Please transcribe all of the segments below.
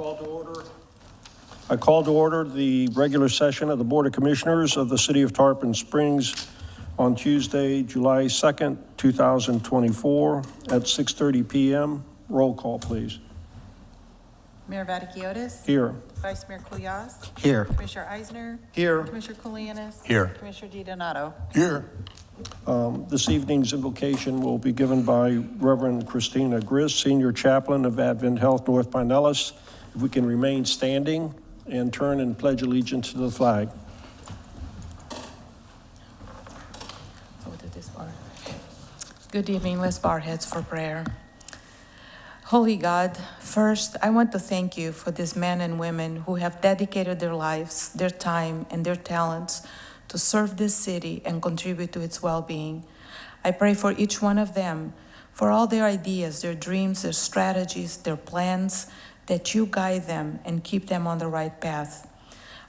I call to order the regular session of the Board of Commissioners of the City of Tarpon Springs on Tuesday, July 2nd, 2024 at 6:30 p.m. Roll call, please. Mayor Vaticiotis? Here. Vice Mayor Koulias? Here. Commissioner Eisner? Here. Commissioner Kulianis? Here. Commissioner DiDonato? Here. This evening's invocation will be given by Reverend Christina Gris, Senior Chaplain of Advent Health North Pinellas. If we can remain standing and turn and pledge allegiance to the flag. We'll do this part. Good evening. Let's bow our heads for prayer. Holy God, first, I want to thank you for these men and women who have dedicated their lives, their time, and their talents to serve this city and contribute to its well-being. I pray for each one of them, for all their ideas, their dreams, their strategies, their plans, that you guide them and keep them on the right path.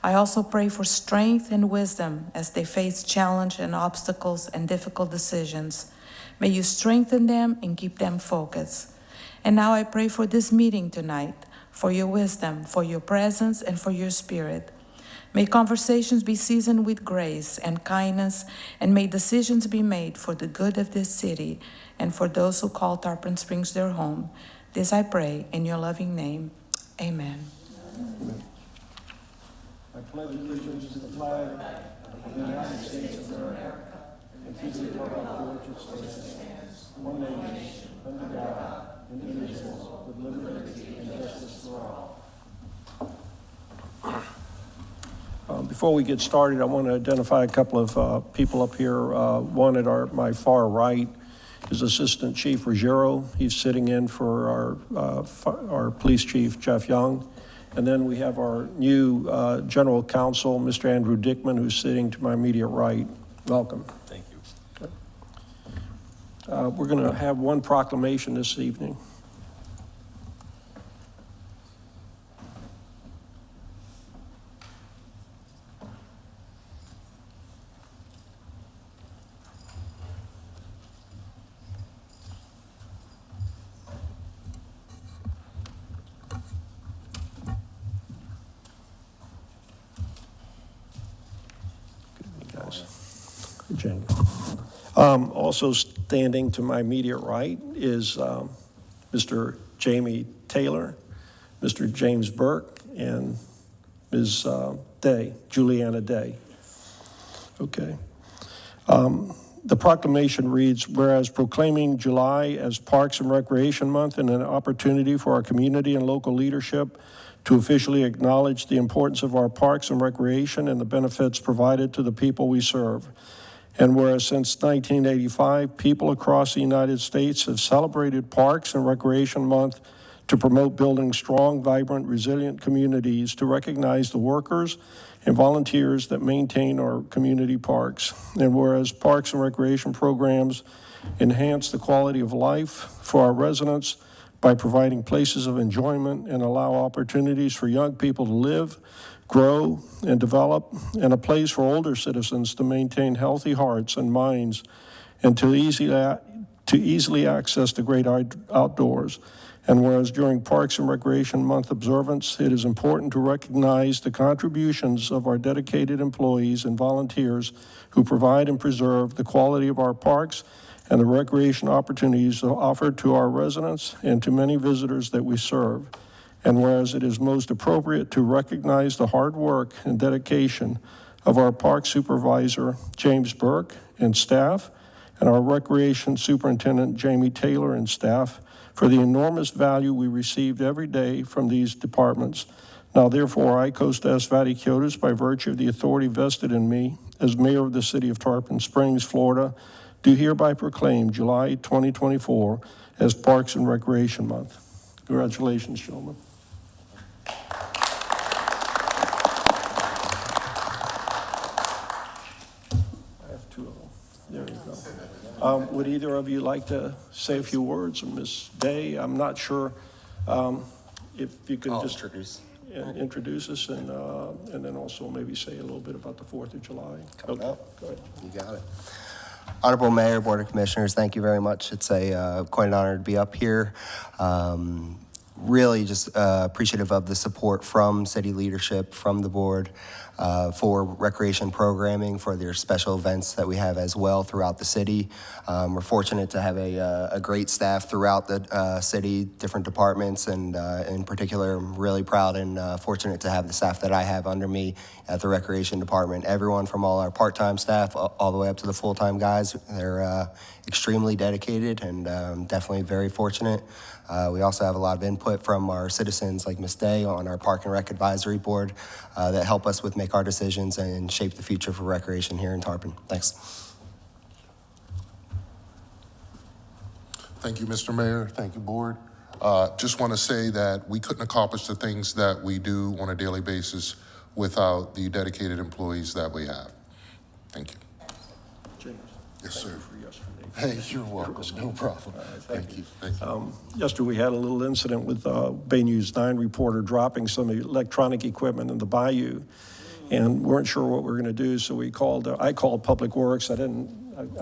I also pray for strength and wisdom as they face challenge and obstacles and difficult decisions. May you strengthen them and keep them focused. And now I pray for this meeting tonight, for your wisdom, for your presence, and for your spirit. May conversations be seasoned with grace and kindness, and may decisions be made for the good of this city and for those who call Tarpon Springs their home. This I pray in your loving name. Amen. Amen. I pledge allegiance to the flag of the United States of America and to the republic for which it stands, one nation, under God, indivisible, with liberty and justice for all. Before we get started, I want to identify a couple of people up here. One at my far right is Assistant Chief Ruggiero. He's sitting in for our Police Chief, Jeff Young. And then we have our new General Counsel, Mr. Andrew Dickman, who's sitting to my immediate right. Welcome. Thank you. Okay. We're going to have one proclamation this evening. Also standing to my immediate right is Mr. Jamie Taylor, Mr. James Burke, and Ms. Day, Juliana Day. Okay. The proclamation reads, whereas proclaiming July as Parks and Recreation Month and an opportunity for our community and local leadership to officially acknowledge the importance of our parks and recreation and the benefits provided to the people we serve. And whereas since 1985, people across the United States have celebrated Parks and Recreation Month to promote building strong, vibrant, resilient communities, to recognize the workers and volunteers that maintain our community parks. And whereas parks and recreation programs enhance the quality of life for our residents by providing places of enjoyment and allow opportunities for young people to live, grow, and develop, and a place for older citizens to maintain healthy hearts and minds and to easily access the great outdoors. And whereas during Parks and Recreation Month observance, it is important to recognize the contributions of our dedicated employees and volunteers who provide and preserve the quality of our parks and the recreation opportunities offered to our residents and to many visitors that we serve. And whereas it is most appropriate to recognize the hard work and dedication of our park supervisor, James Burke, and staff, and our recreation superintendent, Jamie Taylor, and staff, for the enormous value we received every day from these departments. Now, therefore, I, Costas Vaticiotis, by virtue of the authority vested in me as mayor of the city of Tarpon Springs, Florida, do hereby proclaim July 2024 as Parks and Recreation Month. Congratulations, gentlemen. There you go. Would either of you like to say a few words? Ms. Day, I'm not sure if you can just introduce us and then also maybe say a little bit about the 4th of July. Coming Okay. up. Go ahead. You got it. Honorable Mayor, Board of Commissioners, thank you very much. It's quite an honor to be up here. really just appreciative of the support from city leadership, from the board, for recreation programming, for their special events that we have as well throughout the city. We're fortunate to have a great staff throughout the city, different departments, and in particular, I'm really proud and fortunate to have the staff that I have under me at the recreation department. Everyone from all our part-time staff all the way up to the full-time guys, they're extremely dedicated and definitely very fortunate. We also have a lot of input from our citizens like Ms. Day on our Park and Rec Advisory Board that help us with make our decisions and shape the future for recreation here in Tarpon. Thanks. Thank you, Mr. Mayor. Thank you, Board. Just want to say that we couldn't accomplish the things that we do on a daily basis without the dedicated employees that we have. Thank you. James. Yes, sir. For yesterday. Hey, you're welcome. No problem. Thank you. Thank you. Yesterday, we had a little incident with Bay News 9 reporter dropping some electronic equipment in the bayou, and weren't sure what we were going to do, so I called Public Works. I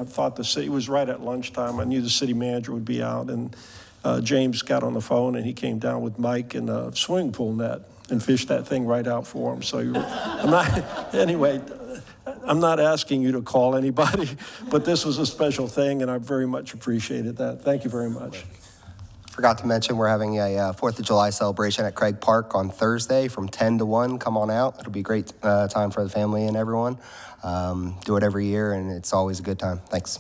thought the city, it was right at lunchtime. I knew the city manager would be out, and James got on the phone, and he came down with Mike and a swimming pool net and fished that thing right out for him. So I'm not asking you to call anybody, but this was a special thing, and I very much appreciated that. Thank you very much. Forgot to mention we're having a 4th of July celebration at Craig Park on Thursday from 10 to 1. Come on out. It'll be a great time for the family and everyone. Do it every year, and it's always a good time. Thanks.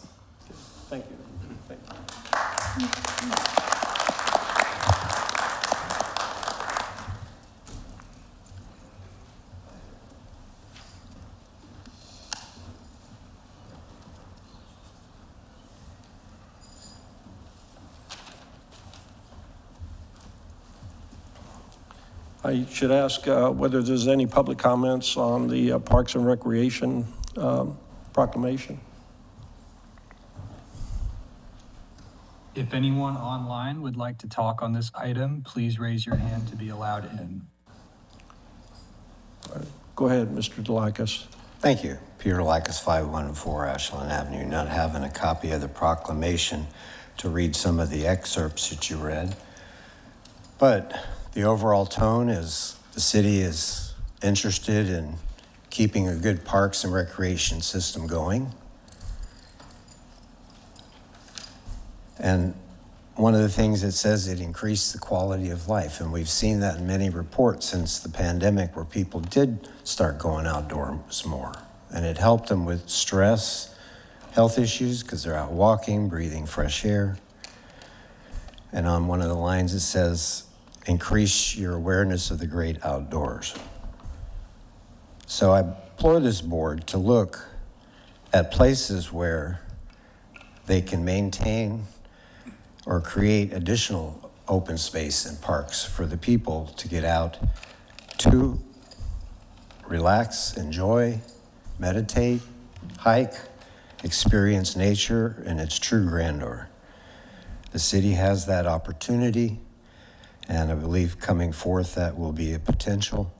Thank you. Thank you. I should ask whether there's any public comments on the Parks and Recreation proclamation. If anyone online would like to talk on this item, please raise your hand to be allowed in. Go ahead, Mr. Delakis. Thank you. Peter Delakis, 514 Ashland Avenue. Not having a copy of the proclamation to read some of the excerpts that you read, but the overall tone is the city is interested in keeping a good parks and recreation system going. And one of the things it says, it increased the quality of life. And we've seen that in many reports since the pandemic where people did start going outdoors more. And it helped them with stress, health issues, because they're out walking, breathing fresh air. And on one of the lines it says, increase your awareness of the great outdoors. So I implore this board to look at places where they can maintain or create additional open space and parks for the people to get out to relax, enjoy, meditate, hike, experience nature in its true grandeur. The city has that opportunity, and I believe coming forth that will be a potential.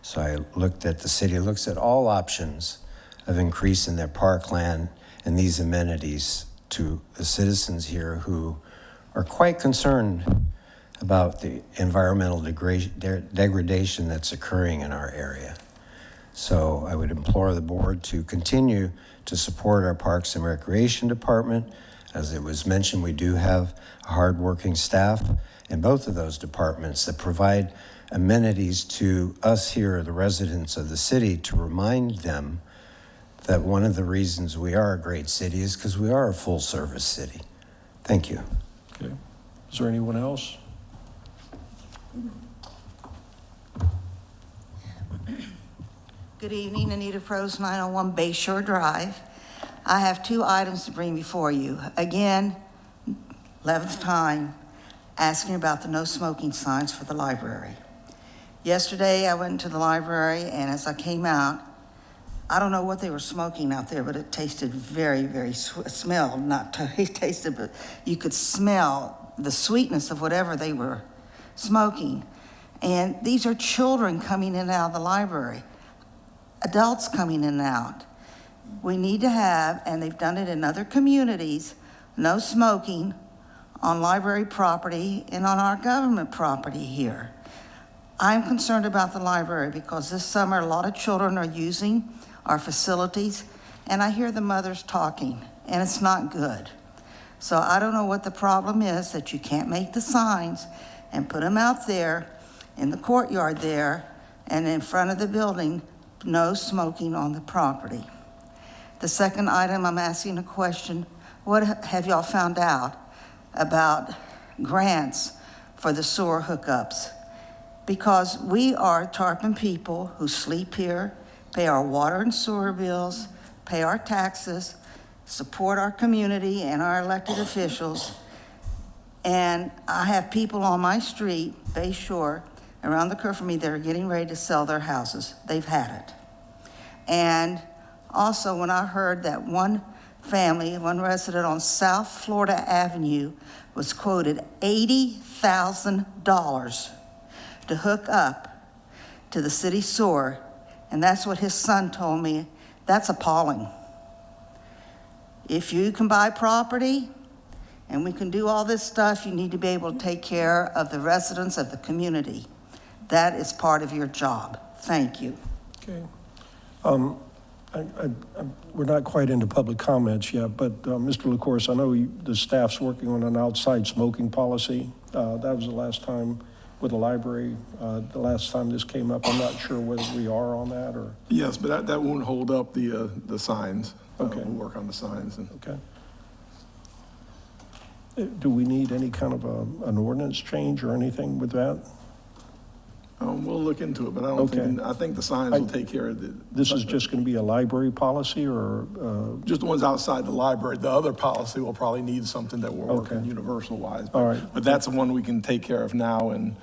So the city looks at all options of increasing their parkland and these amenities to the citizens here who are quite concerned about the environmental degradation that's occurring in our area. So I would implore the board to continue to support our Parks and Recreation Department. As it was mentioned, we do have a hardworking staff in both of those departments that provide amenities to us here, the residents of the city, to remind them that one of the reasons we are a great city is because we are a full-service city. Thank you. Okay. Is there anyone else? Good evening, Anita Prose, 901 Bayshore Drive. I have 2 items to bring before you. Again, 11th time, asking about the no smoking signs for the library. Yesterday, I went into the library, and as I came out, I don't know what they were smoking out there, but it tasted very, very smelled, not tasted, but you could smell the sweetness of whatever they were smoking. And these are children coming in and out of the library, adults coming in and out. We need to have, and they've done it in other communities, no smoking on library property and on our government property here. I'm concerned about the library because this summer a lot of children are using our facilities, and I hear the mothers talking, and it's not good. So I don't know what the problem is that you can't make the signs and put them out there in the courtyard there and in front of the building, no smoking on the property. The second item, I'm asking a question. What have y'all found out about grants for the sewer hookups? Because we are Tarpon people who sleep here, pay our water and sewer bills, pay our taxes, support our community and our elected officials. And I have people on my street, Bay Shore, around the curve from me that are getting ready to sell their houses. They've had it. And also when I heard that one family, one resident on South Florida Avenue was quoted $80,000 to hook up to the city sewer, and that's what his son told me. That's appalling. If you can buy property and we can do all this stuff, you need to be able to take care of the residents of the community. That is part of your job. Thank you. Okay. We're not quite into public comments yet, but Mr. LaCourse, I know the staff's working on an outside smoking policy. That was the last time with the library, the last time this came up. I'm not sure whether we are on that or. Yes, but that won't hold up the signs. Okay. We'll work on the signs. Okay. Do we need any kind of an ordinance change or anything with that? We'll look into it, but I don't think, I think the signs will take care of it. This is just going to be a library policy or? Just the ones outside the library. The other policy will probably need something that we're working Okay. universal wise. All right. But that's the one we can take care of now, and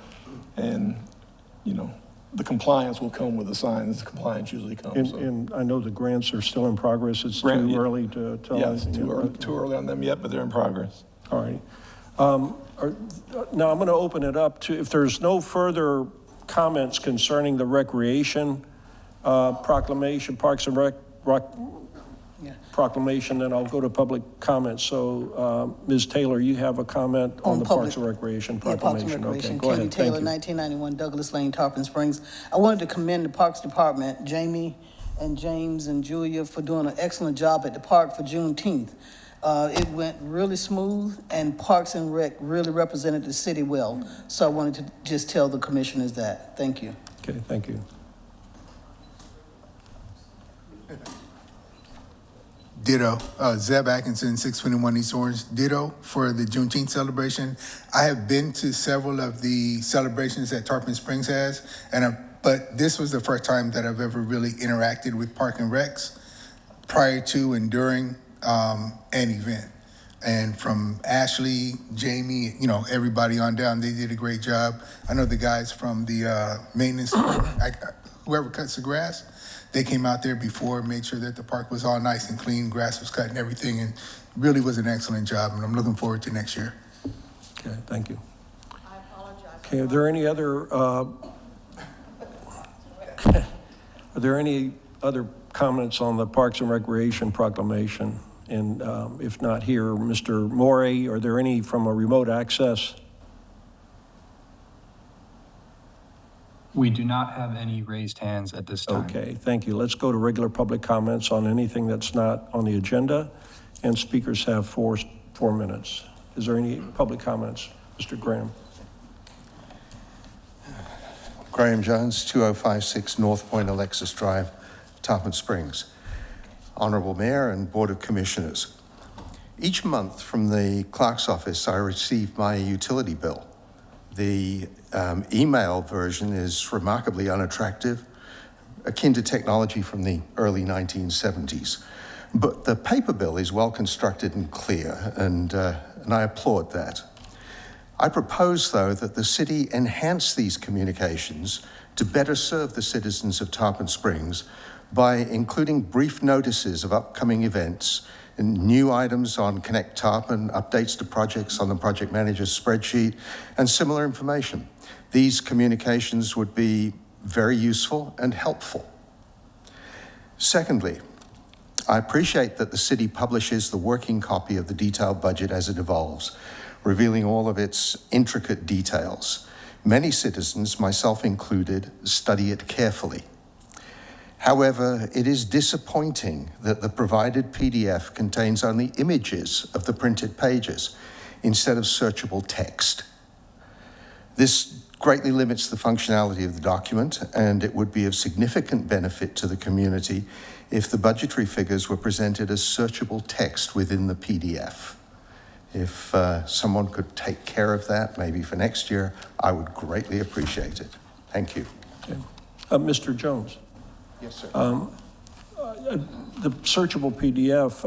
you know, the compliance will come with the signs. Compliance usually comes. And I know the grants are still in progress. It's too early to tell Yes, anything. too early on them yet, but they're in progress. All right. Now I'm going to open it up to, if there's no further comments concerning the recreation proclamation, Parks and Rec proclamation, then I'll go to public comments. So Ms. Taylor, you have a comment on the Parks and Recreation proclamation. Parks and Recreation. Okay, go Katie ahead. Taylor, Thank you. 1991 Douglas Lane, Tarpon Springs. I wanted to commend the Parks Department, Jamie and James and Julia, for doing an excellent job at the park for Juneteenth. It went really smooth, and Parks and Rec really represented the city well. So I wanted to just tell the commissioners that. Thank you. Okay, thank you. Ditto. Zeb Atkinson, 621 East Orange. Ditto for the Juneteenth celebration. I have been to several of the celebrations that Tarpon Springs has, but this was the first time that I've ever really interacted with Park and Recs prior to and during an event. And from Ashley, Jamie, everybody on down, they did a great job. I know the guys from the maintenance, whoever cuts the grass, they came out there before, made sure that the park was all nice and clean, grass was cut and everything, and really was an excellent job, and I'm looking forward to next year. Okay, thank you. I apologize. Okay, are there any other comments on the Parks and Recreation proclamation? And if not here, Mr. Morey, are there any from a remote access? We do not have any raised hands at this time. Okay, thank you. Let's go to regular public comments on anything that's not on the agenda. And speakers have four minutes. Is there any public comments? Mr. Graham. Graham Jones, 2056 North Point Alexis Drive, Tarpon Springs. Honourable Mayor and Board of Commissioners. Each month from the clerk's office, I receive my utility bill. The email version is remarkably unattractive, akin to technology from the early 1970s. But the paper bill is well constructed and clear, and I applaud that. I propose, though, that the city enhance these communications to better serve the citizens of Tarpon Springs by including brief notices of upcoming events and new items on Connect Tarpon, updates to projects on the project manager's spreadsheet, and similar information. These communications would be very useful and helpful. Secondly, I appreciate that the city publishes the working copy of the detailed budget as it evolves. revealing all of its intricate details. Many citizens, myself included, study it carefully. However, it is disappointing that the provided PDF contains only images of the printed pages instead of searchable text. This greatly limits the functionality of the document, and it would be of significant benefit to the community if the budgetary figures were presented as searchable text within the PDF. If someone could take care of that, maybe for next year, I would greatly appreciate it. Thank you. Okay. Mr. Jones? Yes, sir. The searchable PDF,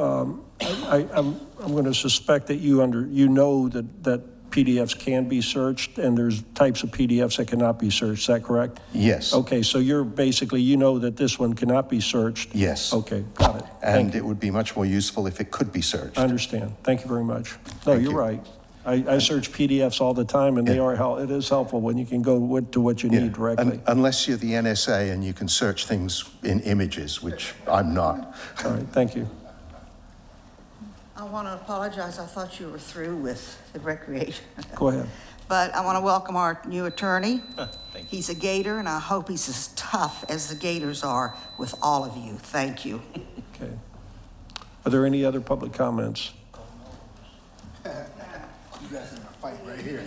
I'm going to suspect that you know that PDFs can be searched, and there's types of PDFs that cannot be searched. Is that correct? Yes. Okay, so you're basically, you know that this one cannot be searched? Yes. Okay, got it. And it would be much more useful if it could be searched. I understand. Thank you very much. No, Thank you're you. right. I search PDFs all the time, and it is helpful when you can go to what you need directly. Unless you're the NSA and you can search things in images, which I'm not. All right, thank you. I want to apologize. I thought you were through with the recreation. Go ahead. But I want to welcome our new attorney. He's a Gator, and I hope he's as tough as the Gators are with all of you. Thank you. Okay. Are there any other public comments? You guys are in a fight right here.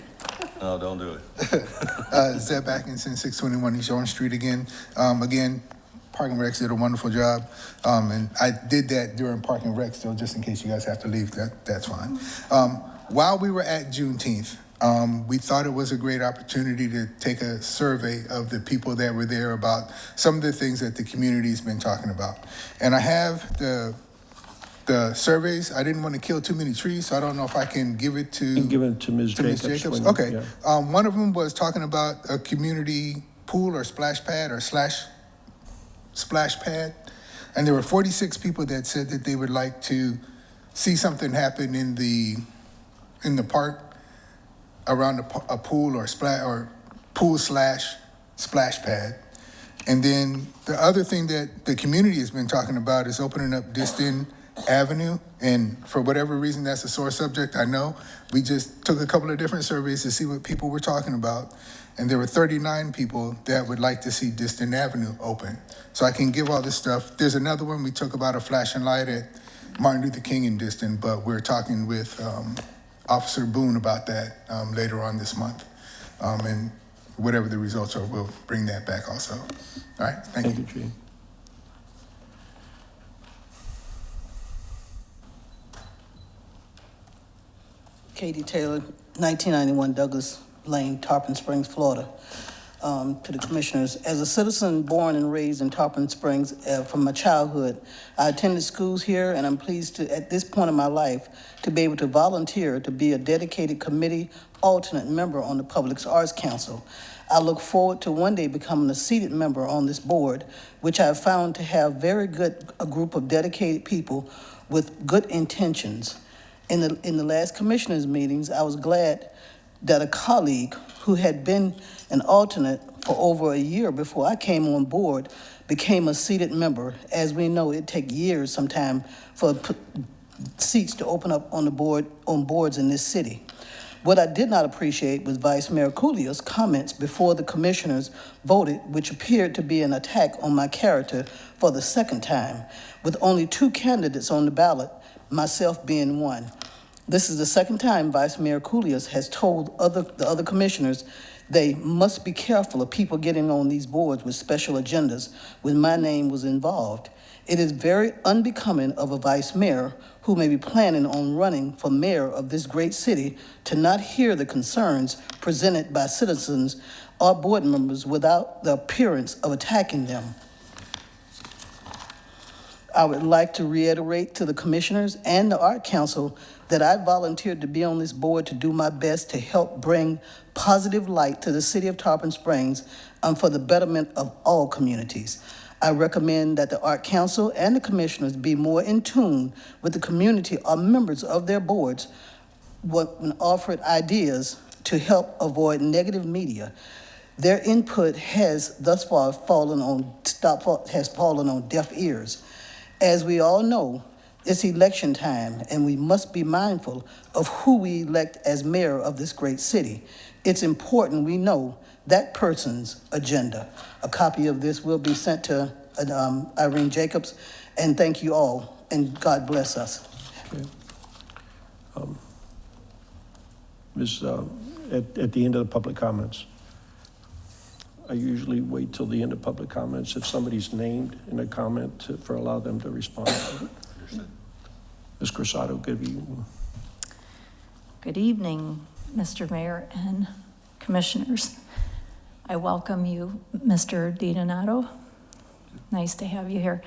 No, don't do it. Zeb Atkinson, 621 East Orange Street again. Again, Park and Recs did a wonderful job. And I did that during Park and Rec, so just in case you guys have to leave, that's fine. While we were at Juneteenth, we thought it was a great opportunity to take a survey of the people that were there about some of the things that the community's been talking about. And I have the surveys. I didn't want to kill too many trees, so I don't know if I can give it to... You can give it to Ms. Jacobs. when- Okay. yeah. One of them was talking about a community pool or splash pad or splash pad. And there were 46 people that said that they would like to see something happen in the park around a pool or pool/splash pad. And then the other thing that the community has been talking about is opening up Distin Avenue. And for whatever reason, that's a sore subject, I know. We just took a couple of different surveys to see what people were talking about. And there were 39 people that would like to see Distin Avenue open. So I can give all this stuff. There's another one we took about a flashing light at Martin Luther King in Distin, but we're talking with Officer Boone about that later on this month. And whatever the results are, we'll bring that back also. All right, thank you. Thank you, Gene. Katie Taylor, 1991 Douglas Lane, Tarpon Springs, Florida. To the commissioners, as a citizen born and raised in Tarpon Springs from my childhood, I attended schools here, and I'm pleased to, at this point in my life, to be able to volunteer to be a dedicated committee alternate member on the Public Arts Council. I look forward to one day becoming a seated member on this board, which I have found to have a group of dedicated people with good intentions. In the last commissioners' meetings, I was glad that a colleague who had been an alternate for over a year before I came on board became a seated member. As we know, it takes years sometimes for seats to open up on boards in this city. What I did not appreciate was Vice Mayor Coolio's comments before the commissioners voted, which appeared to be an attack on my character for the second time, with only 2 candidates on the ballot, myself being one. This is the second time Vice Mayor Coolio has told the other commissioners they must be careful of people getting on these boards with special agendas when my name was involved. It is very unbecoming of a vice mayor who may be planning on running for mayor of this great city to not hear the concerns presented by citizens or board members without the appearance of attacking them. I would like to reiterate to the commissioners and the Art Council that I volunteered to be on this board to do my best to help bring positive light to the city of Tarpon Springs and for the betterment of all communities. I recommend that the Art Council and the commissioners be more in tune with the community or members of their boards when offered ideas to help avoid negative media. Their input has thus far fallen on deaf ears. As we all know, It's election time, and we must be mindful of who we elect as mayor of this great city. It's important we know that person's agenda. A copy of this will be sent to Irene Jacobs, and thank you all, and God bless us. Okay. Ms., at the end of the public comments, I usually wait till the end of public comments if somebody's named in a comment for allow them to respond. Ms. Cruzado, good evening. Good evening, Mr. Mayor and Commissioners. I welcome you, Mr. DiDonato. Nice to have you here.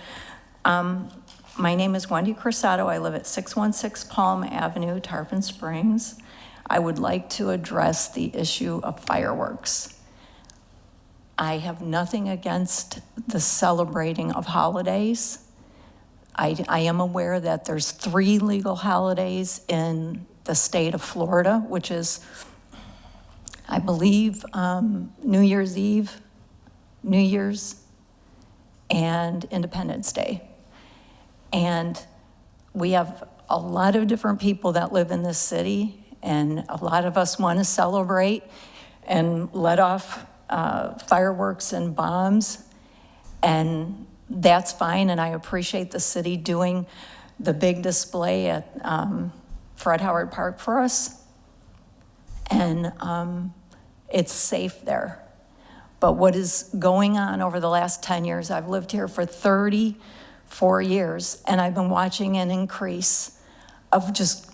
My name is Wendy Cruzado. I live at 616 Palm Avenue, Tarpon Springs. I would like to address the issue of fireworks. I have nothing against the celebrating of holidays. I am aware that there's 3 legal holidays in the state of Florida, which is, I believe, New Year's Eve, New Year's, and Independence Day. And we have a lot of different people that live in this city, and a lot of us want to celebrate and let off fireworks and bombs, and that's fine, and I appreciate the city doing the big display at Fred Howard Park for us, and it's safe there. But what is going on over the last 10 years, I've lived here for 34 years, and I've been watching an increase of just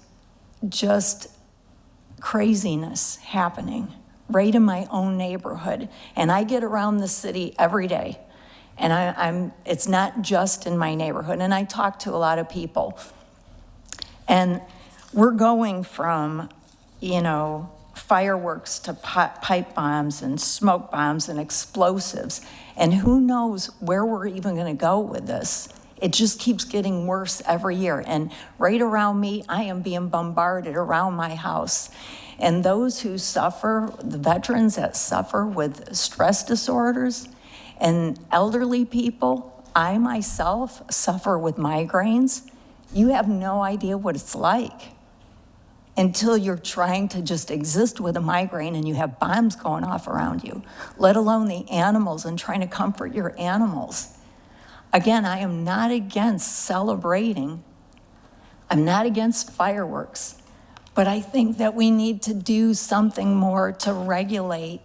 craziness happening right in my own neighborhood. And I get around the city every day, and it's not just in my neighborhood, and I talk to a lot of people. And we're going from, fireworks to pipe bombs and smoke bombs and explosives, and who knows where we're even gonna go with this. It just keeps getting worse every year, and right around me, I am being bombarded around my house. And those who suffer, the veterans that suffer with stress disorders, and elderly people, I myself suffer with migraines. You have no idea what it's like until you're trying to just exist with a migraine and you have bombs going off around you, let alone the animals and trying to comfort your animals. Again, I am not against celebrating. I'm not against fireworks, but I think that we need to do something more to regulate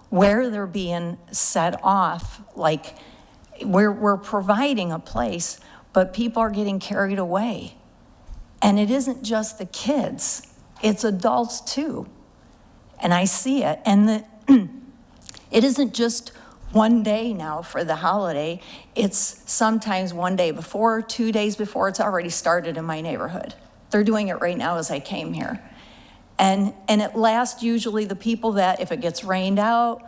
where they're being set off. Like, we're providing a place, but people are getting carried away. And it isn't just the kids, it's adults too. And I see it. And it isn't just one day now for the holiday. It's sometimes one day before, 2 days before. It's already started in my neighborhood. They're doing it right now as I came here. And it lasts usually the people that, if it gets rained out,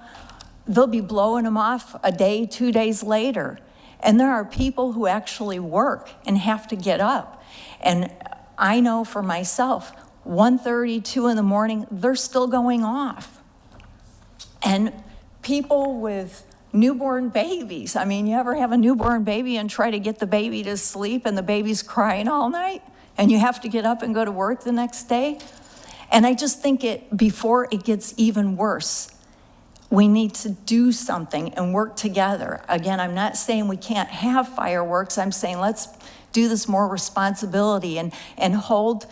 they'll be blowing them off a day, 2 days later. And there are people who actually work and have to get up. And I know for myself, 1:30, 2 in the morning, they're still going off. And people with newborn babies, I mean, you ever have a newborn baby and try to get the baby to sleep and the baby's crying all night and you have to get up and go to work the next day? And I just think before it gets even worse, we need to do something and work together. Again, I'm not saying we can't have fireworks. I'm saying let's do this more responsibility and hold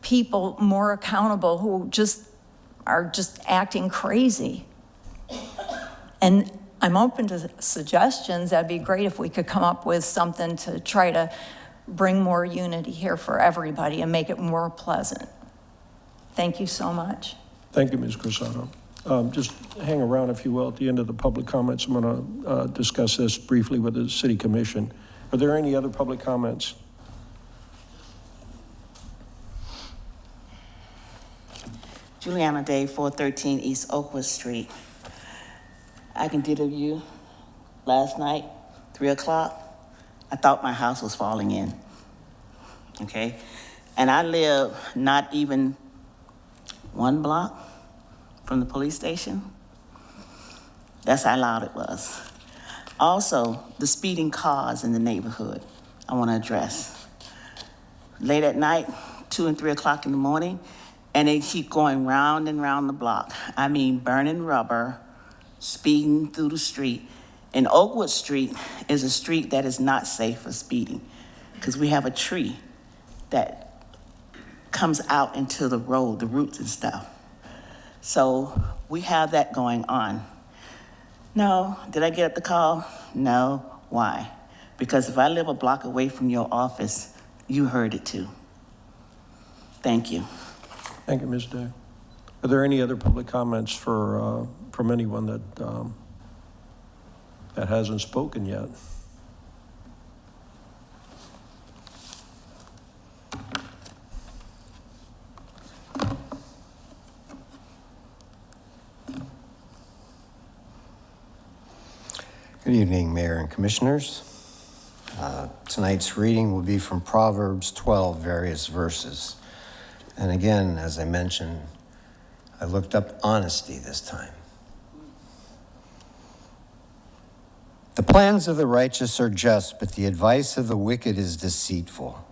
people more accountable who are just acting crazy. And I'm open to suggestions. That'd be great if we could come up with something to try to bring more unity here for everybody and make it more pleasant. Thank you so much. Thank you, Ms. Cruzado. Just hang around, if you will, at the end of the public comments. I'm going to discuss this briefly with the City Commission. Are there any other public comments? Juliana Day, 413 East Oakwood Street. I can tell you, last night, 3 o'clock, I thought my house was falling in, okay? And I live not even 1 block from the police station. That's how loud it was. Also, the speeding cars in the neighborhood, I want to address. late at night, 2 and 3 o'clock in the morning, and they keep going round and round the block. I mean, burning rubber, speeding through the street. And Oakwood Street is a street that is not safe for speeding because we have a tree that comes out into the road, the roots and stuff. So we have that going on. No, did I get the call? No. Why? Because if I live a block away from your office, you heard it too. Thank you. Thank you, Ms. Day. Are there any other public comments from anyone that hasn't spoken yet? Good evening, Mayor and Commissioners. Tonight's reading will be from Proverbs 12, various verses. And again, as I mentioned, I looked up honesty this time. The plans of the righteous are just, but the advice of the wicked is deceitful.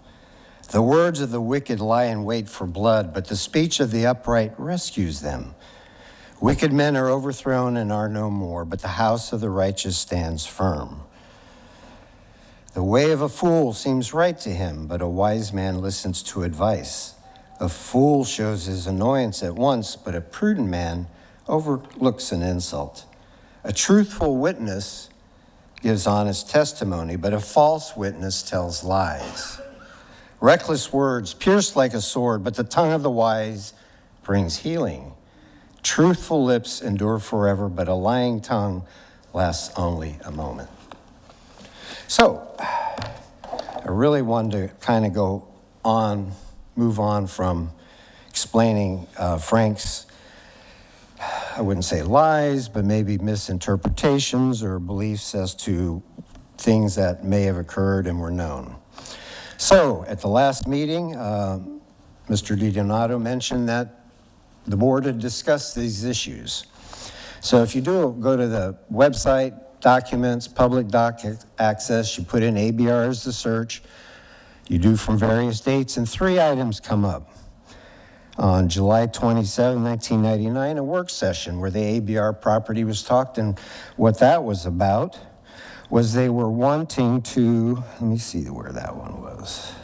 The words of the wicked lie in wait for blood, but the speech of the upright rescues them. Wicked men are overthrown and are no more, but the house of the righteous stands firm. The way of a fool seems right to him, but a wise man listens to advice. A fool shows his annoyance at once, but a prudent man overlooks an insult. A truthful witness gives honest testimony, but a false witness tells lies. Reckless words pierce like a sword, but the tongue of the wise brings healing. Truthful lips endure forever, but a lying tongue lasts only a moment. So, I really wanted to kind of move on from explaining Frank's, I wouldn't say lies, but maybe misinterpretations or beliefs as to things that may have occurred and were known. So, at the last meeting, Mr. DiDonato mentioned that the board had discussed these issues. So if you do go to the website, documents, public access, you put in ABR as the search, you do from various dates, and 3 items come up. On July 27, 1999, a work session where the ABR property was talked, and what that was about was they were wanting to, let me see where that one was.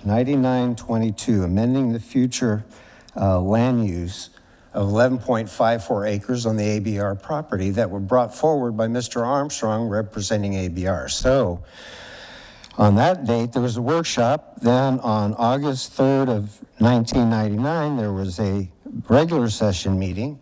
9922, amending the future land use of 11.54 acres on the ABR property that were brought forward by Mr. Armstrong representing ABR. So on that date, there was a workshop. Then on August 3rd of 1999, there was a regular session meeting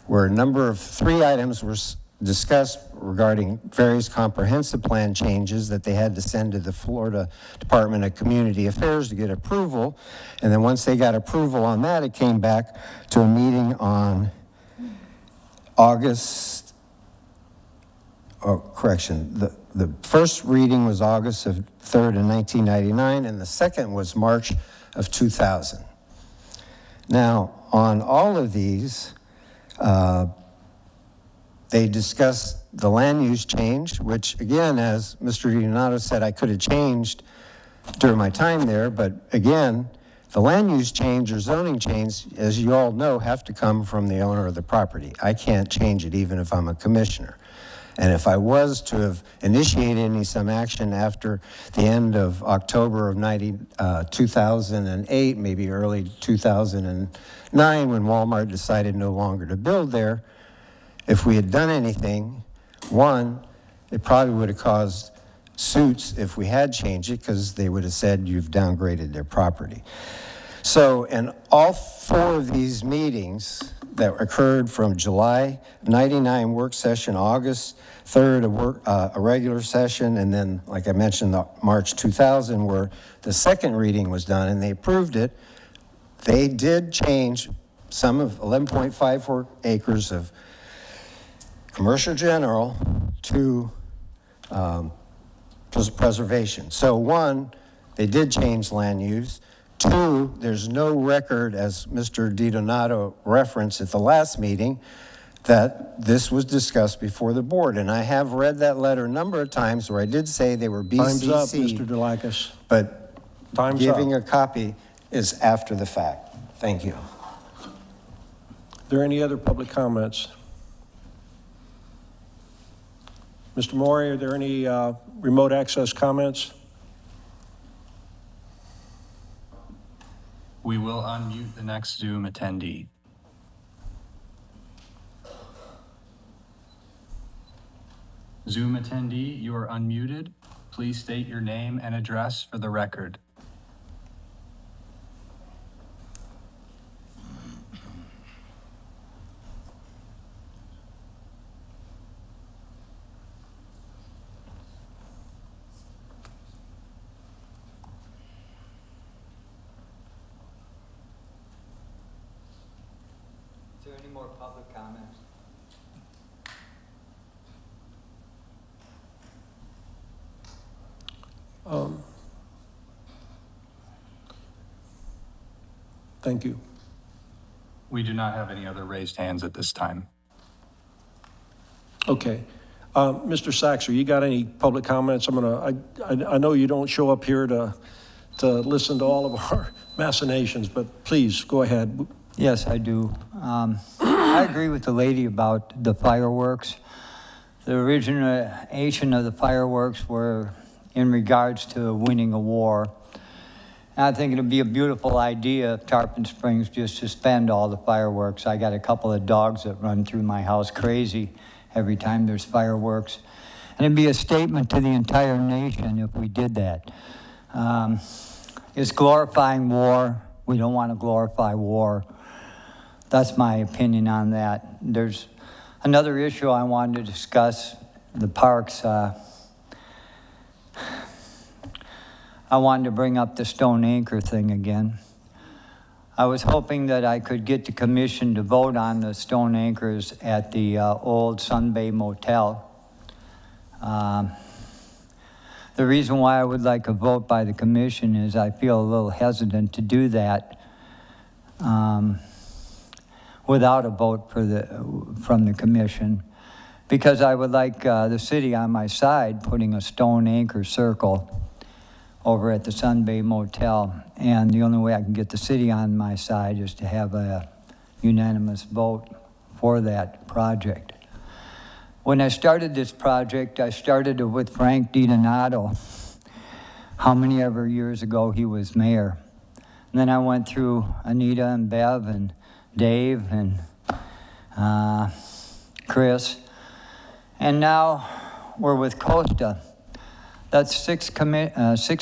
where a number of 3 items were discussed regarding various comprehensive plan changes that they had to send to the Florida Department of Community Affairs to get approval. And then once they got approval on that, it came back to a meeting on August, the first reading was August of 3rd in 1999, and the second was March of 2000. Now, on all of these, they discussed the land use change, which again, as Mr. DiDonato said, I could have changed during my time there, but again, the land use change or zoning change, as you all know, have to come from the owner of the property. I can't change it even if I'm a commissioner. And if I was to have initiated some action after the end of October of 2008, maybe early 2009, when Walmart decided no longer to build there, if we had done anything, one, it probably would have caused suits if we had changed it, because they would have said you've downgraded their property. So in all 4 of these meetings that occurred from July 99 work session, August 3rd a regular session, and then, like I mentioned, the March 2000 where the second reading was done and they approved it, they did change some of 11.54 acres of commercial general to preservation. So 1, they did change land use. 2, there's no record, as Mr. DiDonato referenced at the last meeting, that this was discussed before the board, and I have read that letter a number of times where I did say they were Time's up, Mr. BCC, Delakis. but Time's giving up. a copy is after the fact. Thank you. Are there any other public comments? Mr. Maury, are there any remote access comments? We will unmute the next Zoom attendee. Zoom attendee, you are unmuted. Please state your name and address for the record. Is there any more public comments? Thank you. We do not have any other raised hands at this time. Okay. Mr. Saxer, you got any public comments? I know you don't show up here to listen to all of our machinations, but please, go ahead. Yes, I do. I agree with the lady about the fireworks. The origination of the fireworks were in regards to winning a war. And I think it'd be a beautiful idea if Tarpon Springs just suspend all the fireworks. I got a couple of dogs that run through my house crazy every time there's fireworks. And it'd be a statement to the entire nation if we did that. It's glorifying war. We don't want to glorify war. That's my opinion on that. There's another issue I wanted to discuss, the parks. I wanted to bring up the stone anchor thing again. I was hoping that I could get the commission to vote on the stone anchors at the old Sun Bay Motel. The reason why I would like a vote by the commission is I feel a little hesitant to do that without a vote from the commission, because I would like the city on my side putting a stone anchor circle over at the Sun Bay Motel. And the only way I can get the city on my side is to have a unanimous vote for that project. When I started this project, I started it with Frank DiDonato, how many ever years ago he was mayor. And then I went through Anita and Bev and Dave and Chris. And now we're with Costa. That's six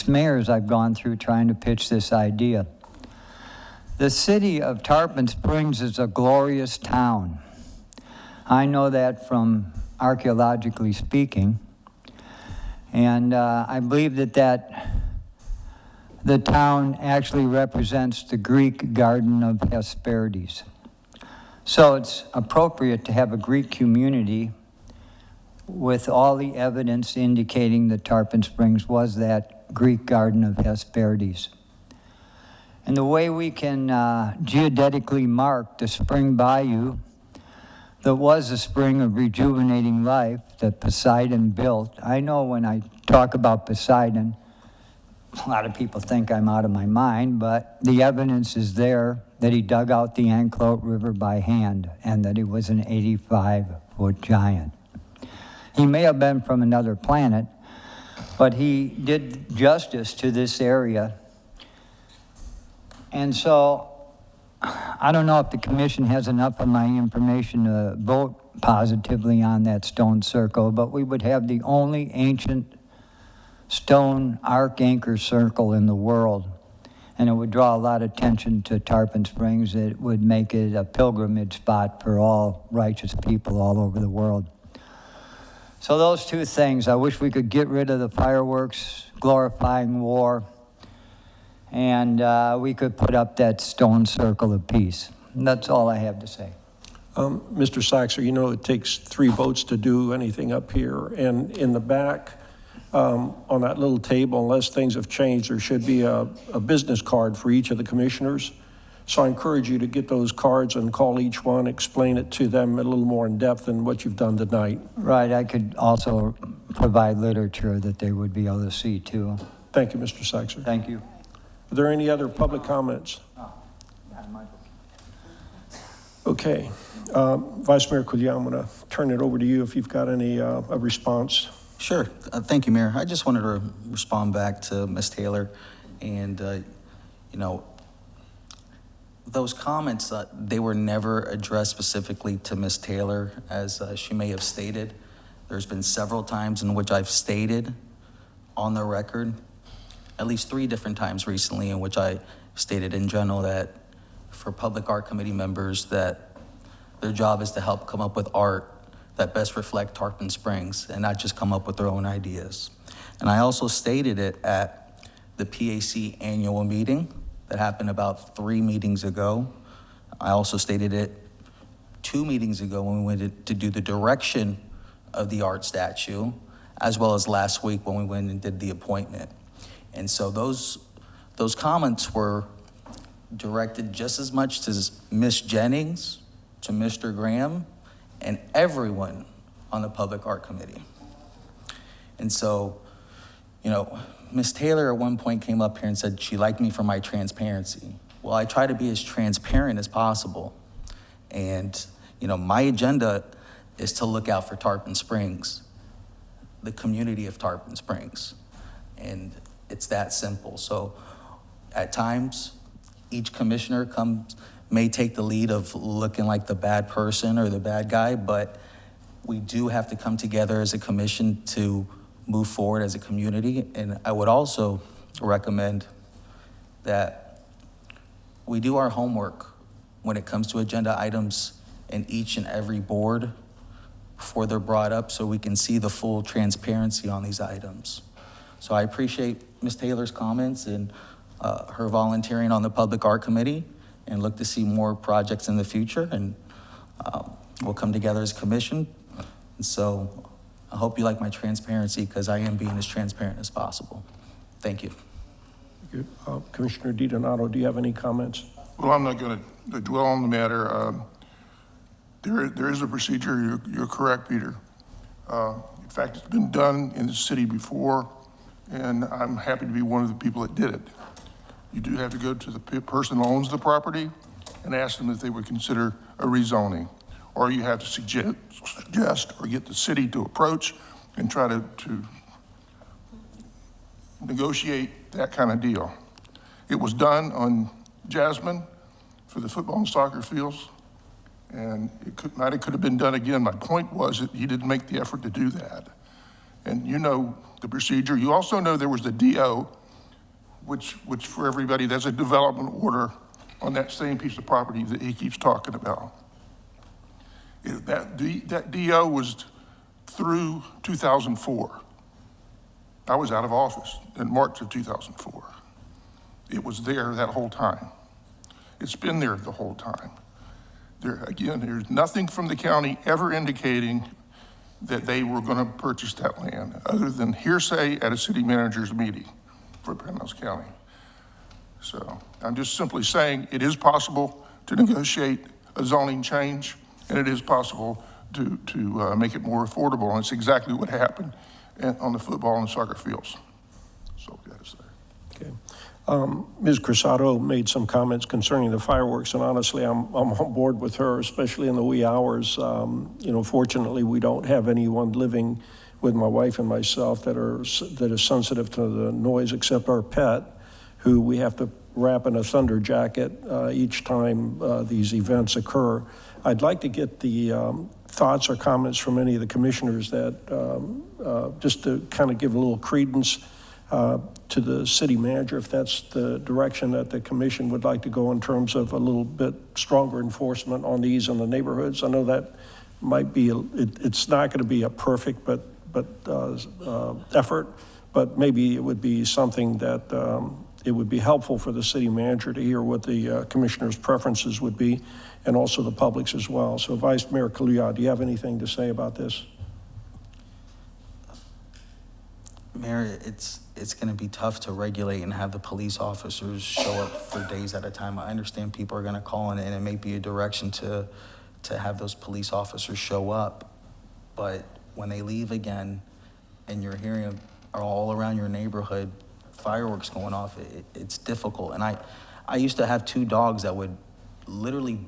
mayors I've gone through trying to pitch this idea. The city of Tarpon Springs is a glorious town. I know that from archaeologically speaking. And I believe that the town actually represents the Greek Garden of Hesperides. So it's appropriate to have a Greek community with all the evidence indicating that Tarpon Springs was that Greek Garden of Hesperides. And the way we can geodetically mark the spring bayou that was a spring of rejuvenating life that Poseidon built. I know when I talk about Poseidon, a lot of people think I'm out of my mind, but the evidence is there that he dug out the Anclote River by hand and that he was an 85-foot giant. He may have been from another planet, but he did justice to this area. And so I don't know if the commission has enough of my information to vote positively on that stone circle, but we would have the only ancient stone arc anchor circle in the world. And it would draw a lot of attention to Tarpon Springs. It would make it a pilgrimage spot for all righteous people all over the world. So those two things, I wish we could get rid of the fireworks, glorifying war, and we could put up that stone circle of peace. And that's all I have to say. Mr. Saxer, you know it takes 3 votes to do anything up here. And in the back, on that little table, unless things have changed, there should be a business card for each of the commissioners. So I encourage you to get those cards and call each one, explain it to them a little more in depth than what you've done tonight. Right, I could also provide literature that they would be able to see too. Thank you, Mr. Sexer. Thank you. Are there any other public comments? Okay. Vice Mayor Coulier, I'm going to turn it over to you if you've got any a response. Sure. Thank you, Mayor. I just wanted to respond back to Ms. Taylor. And, you know, those comments, they were never addressed specifically to Ms. Taylor, as she may have stated. There's been several times in which I've stated on the record, at least 3 different times recently, in which I stated in general that for Public Art Committee members that their job is to help come up with art that best reflect Tarpon Springs and not just come up with their own ideas. And I also stated it at the PAC annual meeting that happened about 3 meetings ago. I also stated it 2 meetings ago when we went to do the direction of the art statue, as well as last week when we went and did the appointment. And so those comments were directed just as much to Ms. Jennings, to Mr. Graham, and everyone on the Public Art Committee. And so, you know, Ms. Taylor at one point came up here and said she liked me for my transparency. Well, I try to be as transparent as possible. And, you know, my agenda is to look out for Tarpon Springs, the community of Tarpon Springs. And it's that simple. So at times, each commissioner may take the lead of looking like the bad person or the bad guy, but we do have to come together as a commission to move forward as a community. And I would also recommend that we do our homework when it comes to agenda items in each and every board before they're brought up, so we can see the full transparency on these items. So I appreciate Ms. Taylor's comments and her volunteering on the Public Art Committee, and look to see more projects in the future, and we'll come together as a commission. And so I hope you like my transparency, because I am being as transparent as possible. Thank you. Good. Commissioner DiDonato, do you have any comments? Well, I'm not going to dwell on the matter. There is a procedure. You're correct, Peter. In fact, it's been done in the city before, and I'm happy to be one of the people that did it. You do have to go to the person who owns the property and ask them if they would consider a rezoning, or you have to suggest or get the city to approach and try to negotiate that kind of deal. It was done on Jasmine for the football and soccer fields, and it could have been done again. My point was that he didn't make the effort to do that. And you know the procedure. You also know there was the DO, which for everybody, there's a development order on that same piece of property that he keeps talking about. That DO was through 2004. I was out of office in March of 2004. It was there that whole time. It's been there the whole time. There's nothing from the county ever indicating that they were going to purchase that land, other than hearsay at a city manager's meeting for Pinellas County. So I'm just simply saying it is possible to negotiate a zoning change, and it is possible to make it more affordable, and it's exactly what happened on the football and soccer fields. So I've got to say. Okay. Ms. Cruzado made some comments concerning the fireworks, and honestly, I'm on board with her, especially in the wee hours. You know, fortunately, we don't have anyone living with my wife and myself that is sensitive to the noise, except our pet, who we have to wrap in a thunder jacket each time these events occur. I'd like to get the thoughts or comments from any of the commissioners that, just to kind of give a little credence to the city manager, if that's the direction that the commission would like to go in terms of a little bit stronger enforcement on these in the neighborhoods. I know that might be, it's not going to be a perfect effort, but maybe it would be something that it would be helpful for the city manager to hear what the commissioner's preferences would be, and also the public's as well. So Vice Mayor Coulier, do you have anything to say about this? Mayor, it's going to be tough to regulate and have the police officers show up for days at a time. I understand people are going to call in, and it may be a direction to have those police officers show up. But when they leave again, and you're hearing all around your neighborhood fireworks going off, it's difficult. And I used to have 2 dogs that would literally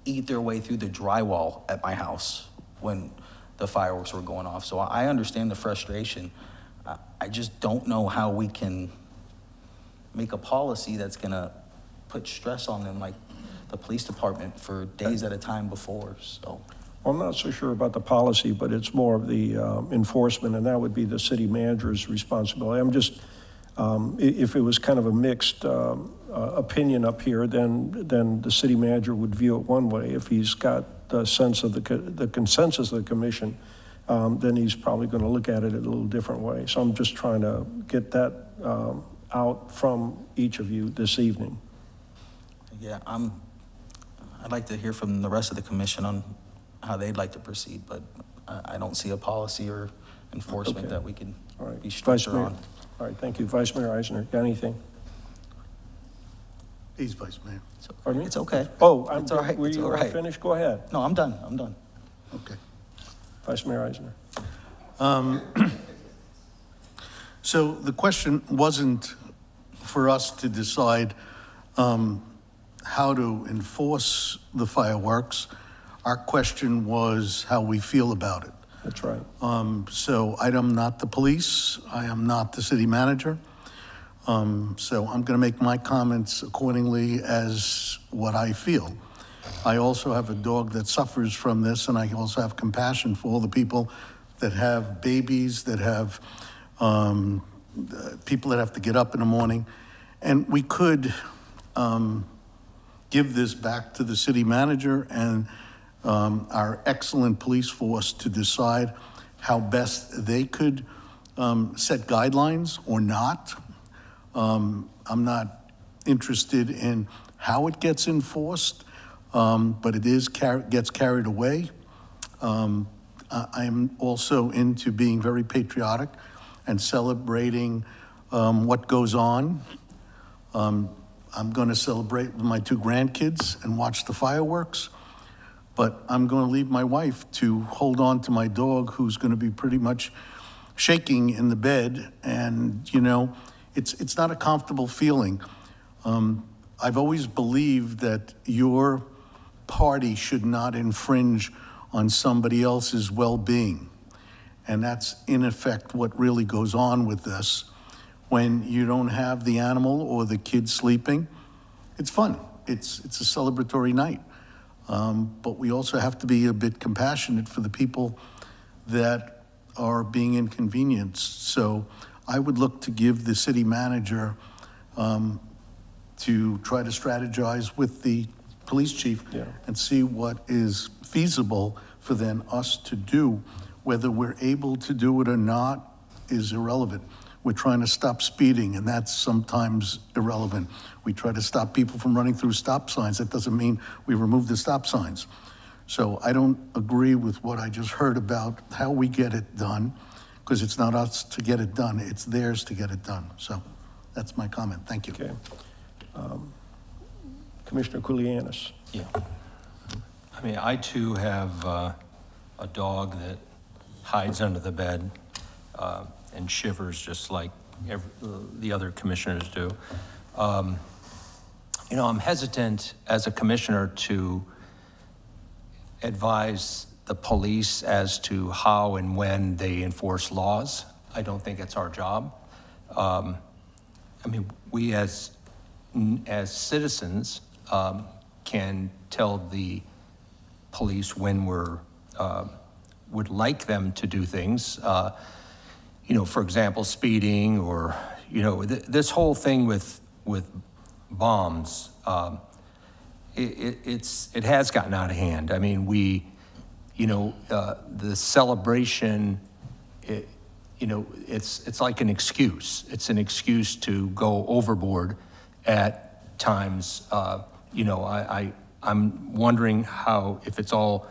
eat their way through the drywall at my house when the fireworks were going off. So I understand the frustration. I just don't know how we can make a policy that's gonna put stress on them like the police department for days at a time before, so. I'm not so sure about the policy, but it's more of the enforcement, and that would be the city manager's responsibility. I'm just, if it was kind of a mixed opinion up here, then the city manager would view it one way. If he's got the sense of the consensus of the commission, then he's probably going to look at it a little different way. So I'm just trying to get that out from each of you this evening. Yeah, I'd like to hear from the rest of the commission on how they'd like to proceed, but I don't see a policy or enforcement that we can be stricter on. All right, thank you. Vice Mayor Eisner, got anything? He's Vice Mayor. Pardon me? It's okay. Oh, It's all right. Were It's you all right. finished? Go ahead. No, I'm done. I'm done. Okay. Vice Mayor Eisner. So the question wasn't for us to decide how to enforce the fireworks. Our question was how we feel about it. That's right. So I am not the police. I am not the city manager. So I'm going to make my comments accordingly as what I feel. I also have a dog that suffers from this, and I also have compassion for all the people that have babies, that have people that have to get up in the morning. And we could give this back to the city manager and our excellent police force to decide how best they could set guidelines or not. I'm not interested in how it gets enforced, but it gets carried away. I'm also into being very patriotic and celebrating what goes on. I'm going to celebrate with my 2 grandkids and watch the fireworks, but I'm going to leave my wife to hold on to my dog, who's going to be pretty much shaking in the bed, and you know, it's not a comfortable feeling. I've always believed that your party should not infringe on somebody else's well-being. And that's in effect what really goes on with this. When you don't have the animal or the kid sleeping, it's fun. It's a celebratory night. But we also have to be a bit compassionate for the people that are being inconvenienced. So I would look to give the city manager to try to strategize with the police chief and see what is feasible for then us to do. Whether we're able to do it or not is irrelevant. We're trying to stop speeding, and that's sometimes irrelevant. We try to stop people from running through stop signs. That doesn't mean we remove the stop signs. So I don't agree with what I just heard about how we get it done, because it's not us to get it done, it's theirs to get it done. So that's my comment. Thank you. Okay. Commissioner Koulianis. Yeah. I mean, I too have a dog that hides under the bed and shivers just like the other commissioners do. You know, I'm hesitant as a commissioner to advise the police as to how and when they enforce laws. I don't think it's our job. I mean, we as citizens can tell the police when we're would like them to do things. You know, for example, speeding, or you know, this whole thing with bombs. It has gotten out of hand. I mean, you know, the celebration. You know, it's like an excuse. It's an excuse to go overboard at times. You know, I'm wondering if it's all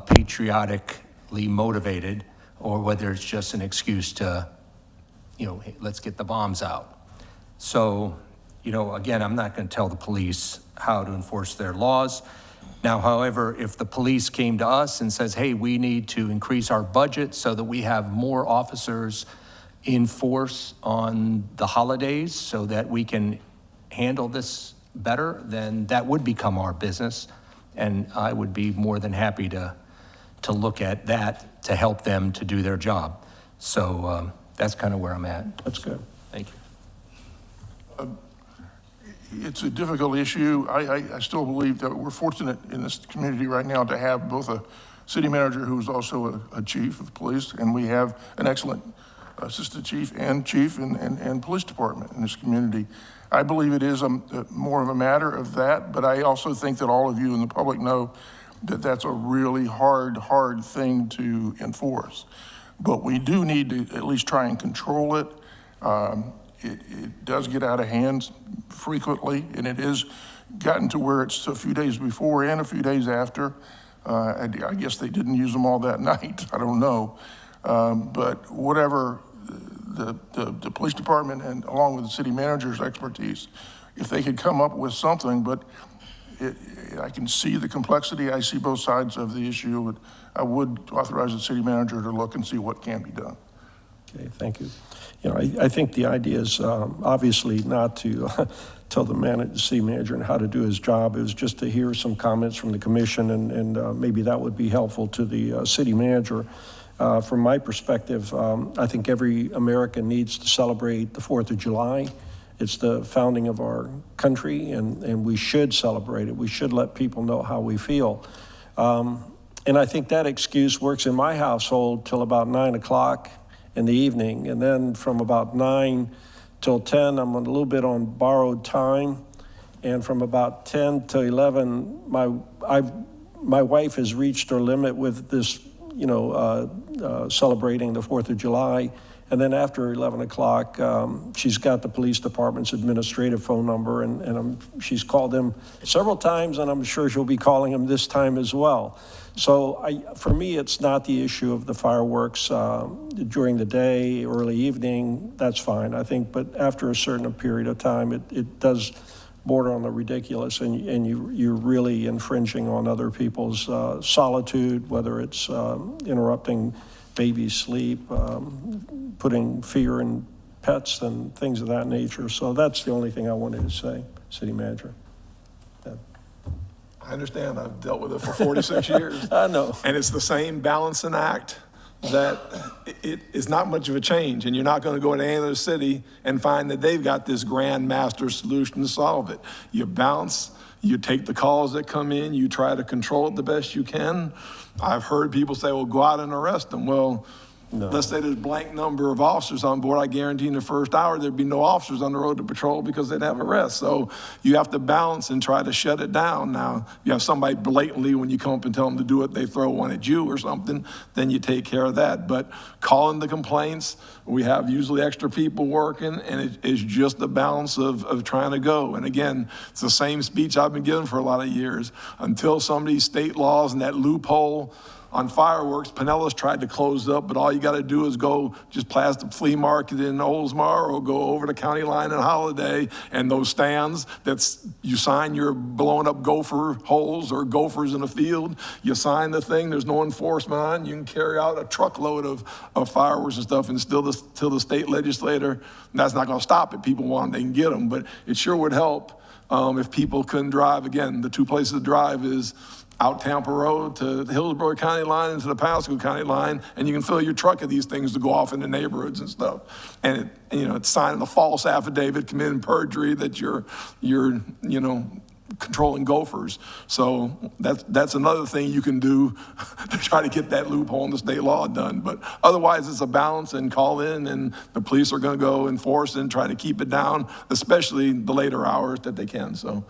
patriotically motivated, or whether it's just an excuse to hey, let's get the bombs out. So, again, I'm not going to tell the police how to enforce their laws. Now, however, if the police came to us and says, hey, we need to increase our budget so that we have more officers in force on the holidays so that we can handle this better, then that would become our business. And I would be more than happy to look at that to help them to do their job. So that's kind of where I'm at. That's good. Thank you. It's a difficult issue. I still believe that we're fortunate in this community right now to have both a city manager who's also a chief of police, and we have an excellent assistant chief and police department in this community. I believe it is more of a matter of that, but I also think that all of you in the public know that that's a really hard thing to enforce. But we do need to at least try and control it. It does get out of hand frequently, and it is gotten to where it's a few days before and a few days after. I guess they didn't use them all that night. I don't know. But whatever the police department and along with the city manager's expertise, if they could come up with something, but I can see the complexity. I see both sides of the issue. I would authorize the city manager to look and see what can be done. Okay, thank you. I think the idea is obviously not to tell the city manager how to do his job. It was just to hear some comments from the commission, and maybe that would be helpful to the city manager. From my perspective, I think every American needs to celebrate the 4th of July. It's the founding of our country, and we should celebrate it. We should let people know how we feel. And I think that excuse works in my household till about 9 o'clock in the evening. And then from about 9 till 10, I'm a little bit on borrowed time. And from about 10 to 11, my wife has reached her limit with this, celebrating the 4th of July. And then after 11 o'clock, she's got the police department's administrative phone number, and she's called them several times, and I'm sure she'll be calling them this time as well. So for me, it's not the issue of the fireworks during the day, early evening, that's fine, I think. But after a certain period of time, it does border on the ridiculous, and you're really infringing on other people's solitude, whether it's interrupting baby sleep, putting fear in pets and things of that nature. So that's the only thing I wanted to say, City Manager. I understand. I've dealt with it for 46 years. I know. And it's the same balancing act that it is not much of a change. And you're not going to go to any other city and find that they've got this grand master solution to solve it. You balance, you take the calls that come in, you try to control it the best you can. I've heard people say, well, go out and arrest them. Well, no. Let's say there's a blank number of officers on board. I guarantee in the first hour there'd be no officers on the road to patrol because they'd have arrests. So you have to balance and try to shut it down. Now, you have somebody blatantly, when you come up and tell them to do it, they throw one at you or something, then you take care of that. But calling the complaints, we have usually extra people working, and it is just the balance of trying to go. And again, it's the same speech I've been giving for a lot of years. Until some of these state laws and that loophole on fireworks, Pinellas tried to close up, but all you got to do is go just past the flea market in Oldsmar or go over the county line in Holiday, and those stands you sign you're blowing up gopher holes or gophers in a field, you sign the thing, there's no enforcement on it, you can carry out a truckload of fireworks and stuff, and still the state legislator, that's not going to stop it. People want them, they can get them, but it sure would help if people couldn't drive. Again, the two places to drive is out Tampa Road to the Hillsborough County line and to the Pasco County line, and you can fill your truck of these things to go off in the neighborhoods and stuff. And it's signing a false affidavit, committing perjury that you're controlling gophers. So that's another thing you can do to try to get that loophole in the state law done. But otherwise, it's a balance, and call in, and the police are going to go enforce and try to keep it down, especially the later hours that they can. So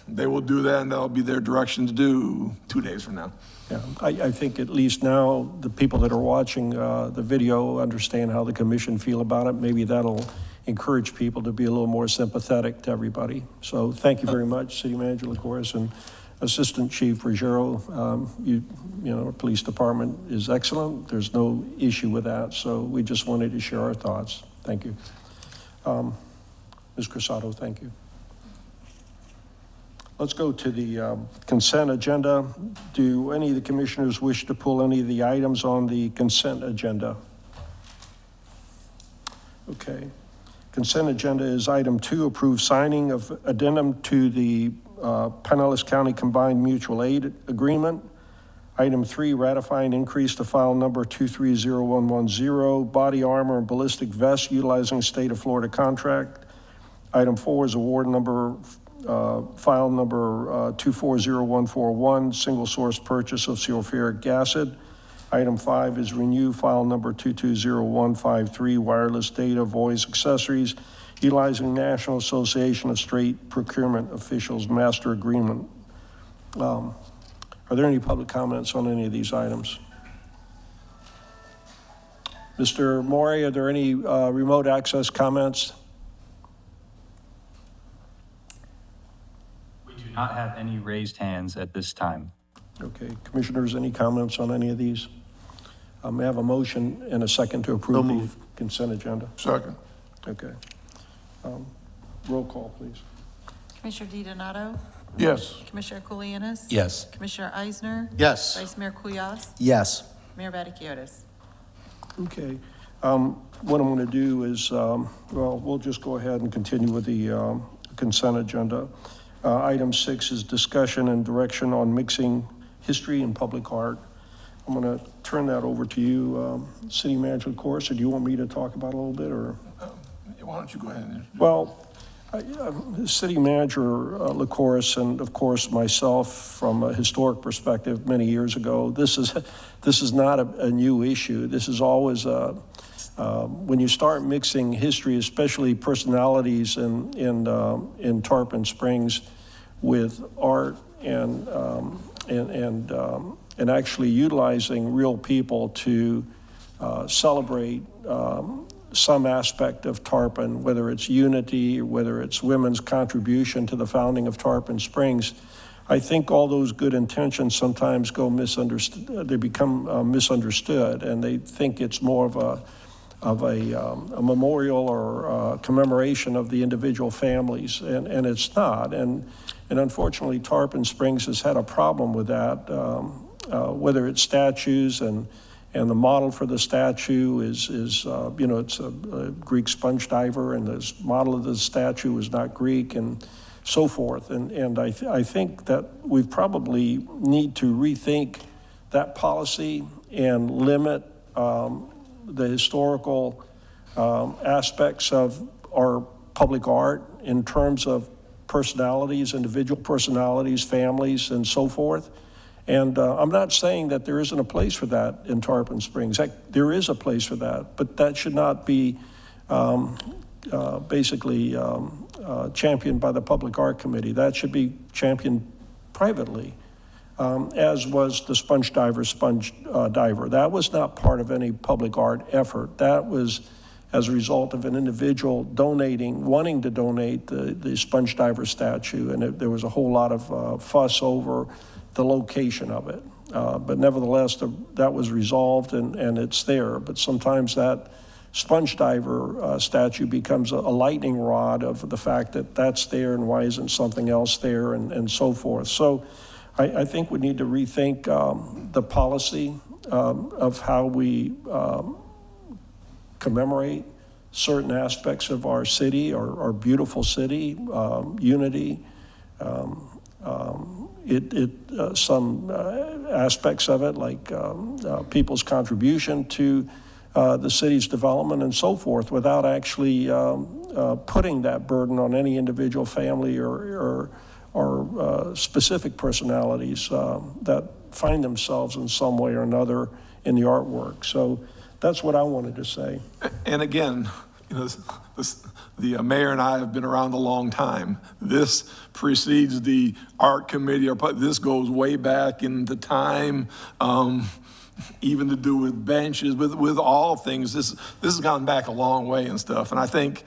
they will do that, and that'll be their direction to do 2 days from now. Yeah, I think at least now the people that are watching the video understand how the commission feel about it. Maybe that'll encourage people to be a little more sympathetic to everybody. So thank you very much, City Manager LaCourse, and Assistant Chief Ruggiero. Our police department is excellent. There's no issue with that. So we just wanted to share our thoughts. Thank you. Ms. Cruzado, thank you. Let's go to the consent agenda. Do any of the commissioners wish to pull any of the items on the consent agenda? Okay. Consent agenda is item 2, approve signing of addendum to the Pinellas County Combined Mutual Aid Agreement. Item 3, ratifying increase to file number 230110, body armor and ballistic vest utilizing state of Florida contract. Item 4 is award number, file number 240141, single source purchase of sulfuric acid. Item 5 is renew file number 220153, wireless data, voice accessories, utilizing National Association of State Procurement Officials Master Agreement. Are there any public comments on any of these items? Mr. Maury, are there any remote access comments? We do not have any raised hands at this time. Okay, commissioners, any comments on any of these? May I have a motion and a second to approve the consent agenda? Second. Okay. Roll call, please. Commissioner DiDonato? Yes. Commissioner Kulianis? Yes. Commissioner Eisner? Yes. Vice Mayor Kulyas? Yes. Mayor Vaticius? Okay. What I'm going to do is, well, we'll just go ahead and continue with the consent agenda. Item 6 is discussion and direction on mixing history and public art. I'm going to turn that over to you, City Manager LaCourse, or do you want me to talk about it a little bit, or? Why don't you go ahead? Well, City Manager LaCourse, and of course myself, from a historic perspective many years ago, this is not a new issue. This is always when you start mixing history, especially personalities in Tarpon Springs, with art and actually utilizing real people to celebrate some aspect of Tarpon, whether it's unity, whether it's women's contribution to the founding of Tarpon Springs. I think all those good intentions sometimes go misunderstood. They become misunderstood, and they think it's more of a memorial or a commemoration of the individual families, and it's not. And unfortunately, Tarpon Springs has had a problem with that, whether it's statues and the model for the statue is you know, it's a Greek sponge diver, and the model of the statue is not Greek, and so forth. And I think that we probably need to rethink that policy and limit the historical aspects of our public art in terms of personalities, individual personalities, families, and so forth. And I'm not saying that there isn't a place for that in Tarpon Springs. There is a place for that, but that should not be basically championed by the Public Art Committee. That should be championed privately, as was the sponge diver. That was not part of any public art effort. That was as a result of an individual wanting to donate the sponge diver statue, and there was a whole lot of fuss over the location of it. But nevertheless, that was resolved, and it's there. But sometimes that sponge diver statue becomes a lightning rod of the fact that that's there and why isn't something else there, and so forth. So I think we need to rethink the policy of how we commemorate certain aspects of our city, our beautiful city, unity. Some aspects of it, like people's contribution to the city's development and so forth, without actually putting that burden on any individual family or specific personalities that find themselves in some way or another in the artwork. So that's what I wanted to say. And again, you know, the mayor and I have been around a long time. This precedes the art committee. This goes way back into time, even to do with benches, with all things. This has gone back a long way and stuff. And I think,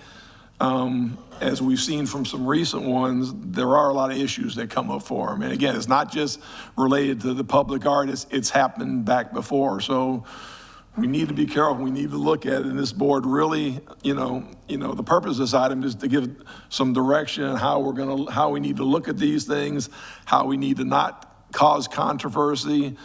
as we've seen from some recent ones, there are a lot of issues that come up for them. And again, it's not just related to the public art. It's happened back before. So we need to be careful. We need to look at it. And this board really, the purpose of this item is to give some direction on how we need to look at these things, how we need to not cause controversy.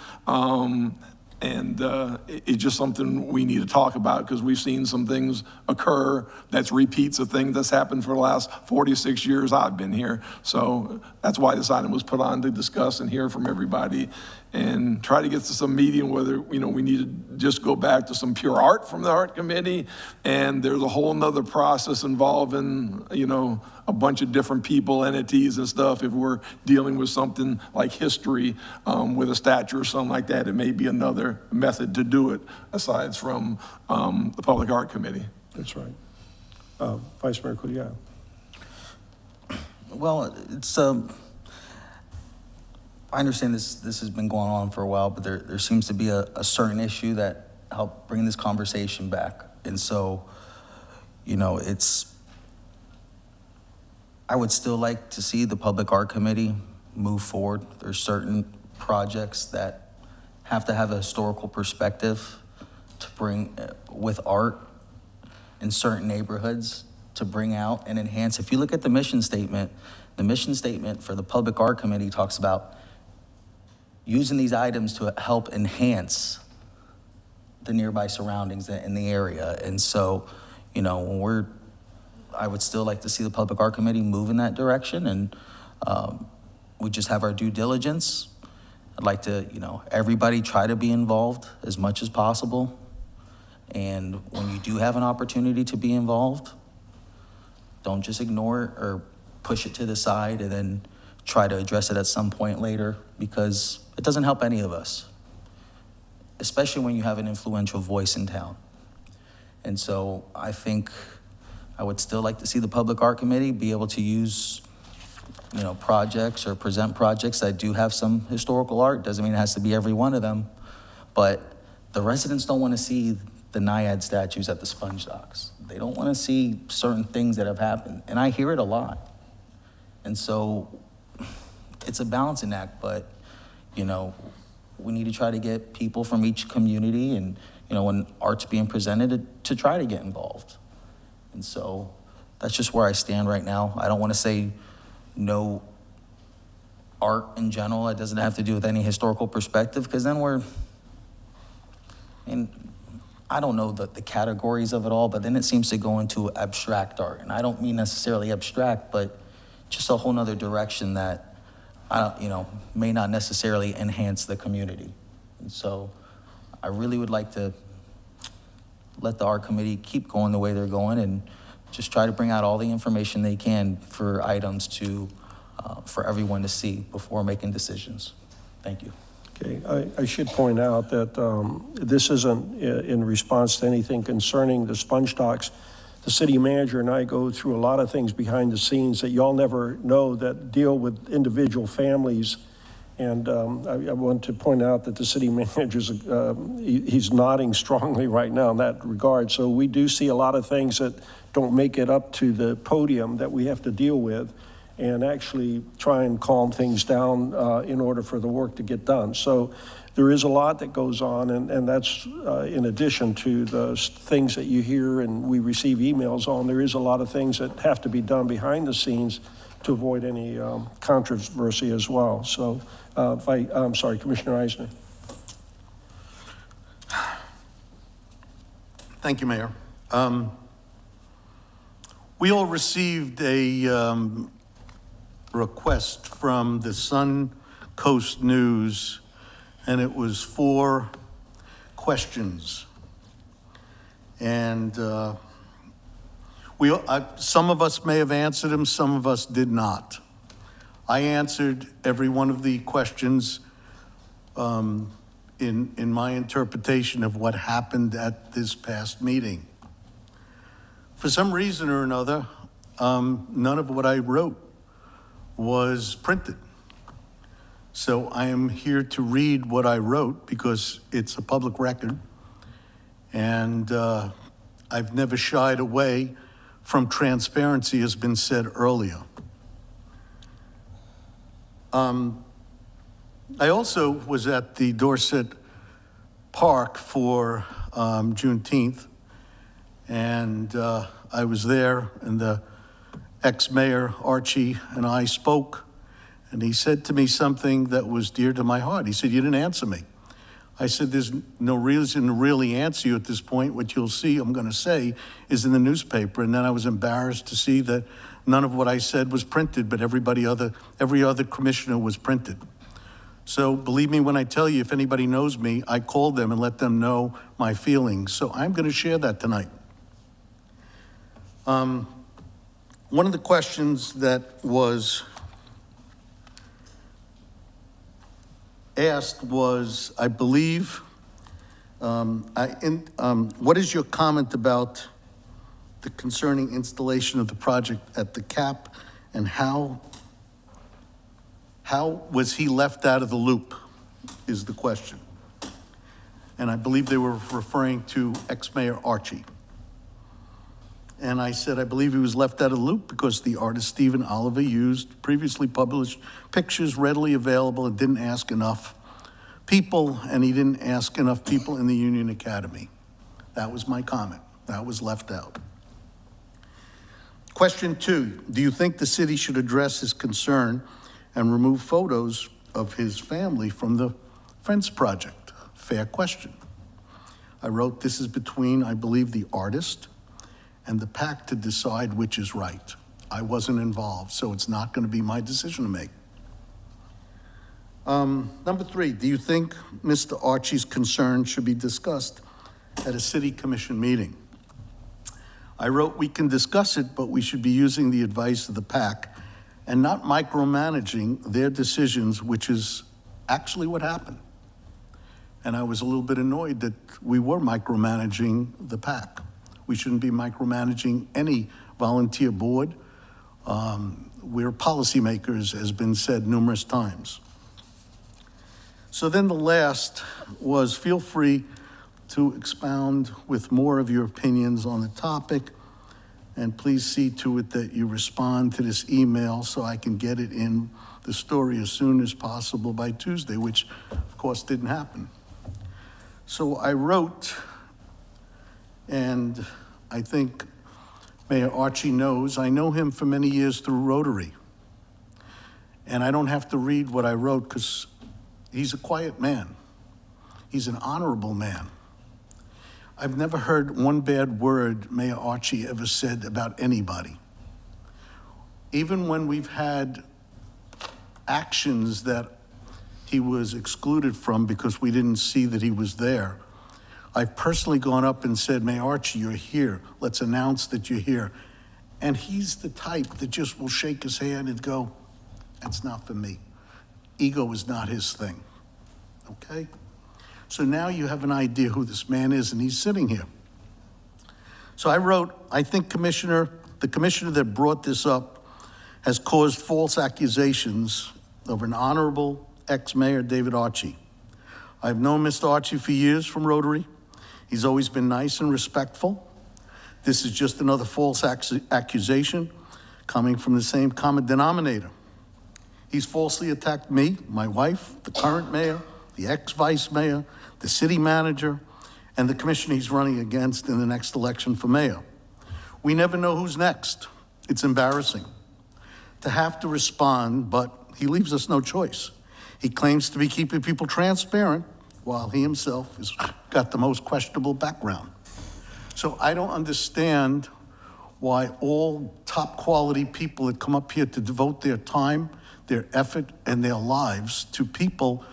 It's just something we need to talk about because we've seen some things occur that's repeats of things that's happened for the last 46 years I've been here. So that's why this item was put on to discuss and hear from everybody and try to get to some medium whether, we need to just go back to some pure art from the art committee. And there's a whole nother process involving, a bunch of different people, entities and stuff. If we're dealing with something like history with a statue or something like that, it may be another method to do it aside from the Public Art Committee. That's right. Vice Mayor Kudiah. Well, it's I understand this has been going on for a while, but there seems to be a certain issue that helped bring this conversation back. And so, I would still like to see the Public Art Committee move forward. There's certain projects that have to have a historical perspective to bring with art in certain neighborhoods to bring out and enhance. If you look at the mission statement for the Public Art Committee talks about using these items to help enhance the nearby surroundings in the area. And so, I would still like to see the Public Art Committee move in that direction, and we just have our due diligence. I'd like to, everybody try to be involved as much as possible. And when you do have an opportunity to be involved, don't just ignore it or push it to the side and then try to address it at some point later, because it doesn't help any of us, especially when you have an influential voice in town. And so I think I would still like to see the Public Art Committee be able to use, projects or present projects that do have some historical art. Doesn't mean it has to be every one of them, but the residents don't want to see the Naiad statues at the sponge docks. They don't want to see certain things that have happened, and I hear it a lot. And so it's a balancing act, but, we need to try to get people from each community and, when art's being presented to try to get involved. And so that's just where I stand right now. I don't want to say no art in general. It doesn't have to do with any historical perspective, because then I don't know the categories of it all, but then it seems to go into abstract art. And I don't mean necessarily abstract, but just a whole nother direction that, may not necessarily enhance the community. And so I really would like to let the art committee keep going the way they're going and just try to bring out all the information they can for items for everyone to see before making decisions. Thank you. Okay, I should point out that this isn't in response to anything concerning the sponge docks. The city manager and I go through a lot of things behind the scenes that y'all never know that deal with individual families. And I want to point out that the city manager's, he's nodding strongly right now in that regard. So we do see a lot of things that don't make it up to the podium that we have to deal with and actually try and calm things down in order for the work to get done. So there is a lot that goes on, and that's in addition to the things that you hear and we receive emails on. There is a lot of things that have to be done behind the scenes to avoid any controversy as well. So I'm sorry, Commissioner Eisner. Thank you, Mayor. We all received a request from the Sun Coast News, and it was 4 questions. And some of us may have answered them, some of us did not. I answered every one of the questions in my interpretation of what happened at this past meeting. For some reason or another, none of what I wrote was printed. So I am here to read what I wrote because it's a public record, and I've never shied away from transparency, as been said earlier. I also was at the Dorset Park for Juneteenth. And I was there, and the ex-mayor, Archie, and I spoke, and he said to me something that was dear to my heart. He said, "You didn't answer me." I said, "There's no reason to really answer you at this point. What you'll see I'm going to say is in the newspaper." And then I was embarrassed to see that none of what I said was printed, but every other commissioner was printed. So believe me when I tell you, if anybody knows me, I called them and let them know my feelings. So I'm going to share that tonight. One of the questions that was asked was, I believe, what is your comment about the concerning installation of the project at the CAP, and how was he left out of the loop, is the question. And I believe they were referring to ex-mayor Archie. And I said, I believe he was left out of the loop because the artist Stephen Oliver used previously published pictures readily available and didn't ask enough people, and he didn't ask enough people in the Union Academy. That was my comment. That was left out. Question 2, do you think the city should address his concern and remove photos of his family from the fence project? Fair question. I wrote, this is between, I believe, the artist and the PAC to decide which is right. I wasn't involved, so it's not going to be my decision to make. Number 3, do you think Mr. Archie's concern should be discussed at a city commission meeting? I wrote, we can discuss it, but we should be using the advice of the PAC and not micromanaging their decisions, which is actually what happened. And I was a little bit annoyed that we were micromanaging the PAC. We shouldn't be micromanaging any volunteer board. We're policymakers, has been said numerous times. So then the last was, feel free to expound with more of your opinions on the topic, and please see to it that you respond to this email so I can get it in the story as soon as possible by Tuesday, which of course didn't happen. So I wrote, and I think Mayor Archie knows, I know him for many years through Rotary. And I don't have to read what I wrote because he's a quiet man. He's an honorable man. I've never heard one bad word Mayor Archie ever said about anybody. Even when we've had actions that he was excluded from because we didn't see that he was there, I've personally gone up and said, Mayor Archie, you're here. Let's announce that you're here. And he's the type that just will shake his hand and go, that's not for me. Ego is not his thing, okay? So now you have an idea who this man is, and he's sitting here. So I wrote, I think the commissioner that brought this up has caused false accusations of an honorable ex-mayor, David Archie. I've known Mr. Archie for years from Rotary. He's always been nice and respectful. This is just another false accusation coming from the same common denominator. He's falsely attacked me, my wife, the current mayor, the ex-vice mayor, the city manager, and the commissioner he's running against in the next election for mayor. We never know who's next. It's embarrassing to have to respond, but he leaves us no choice. He claims to be keeping people transparent while he himself has got the most questionable background. So I don't understand why all top quality people that come up here to devote their time, their effort, and their lives to people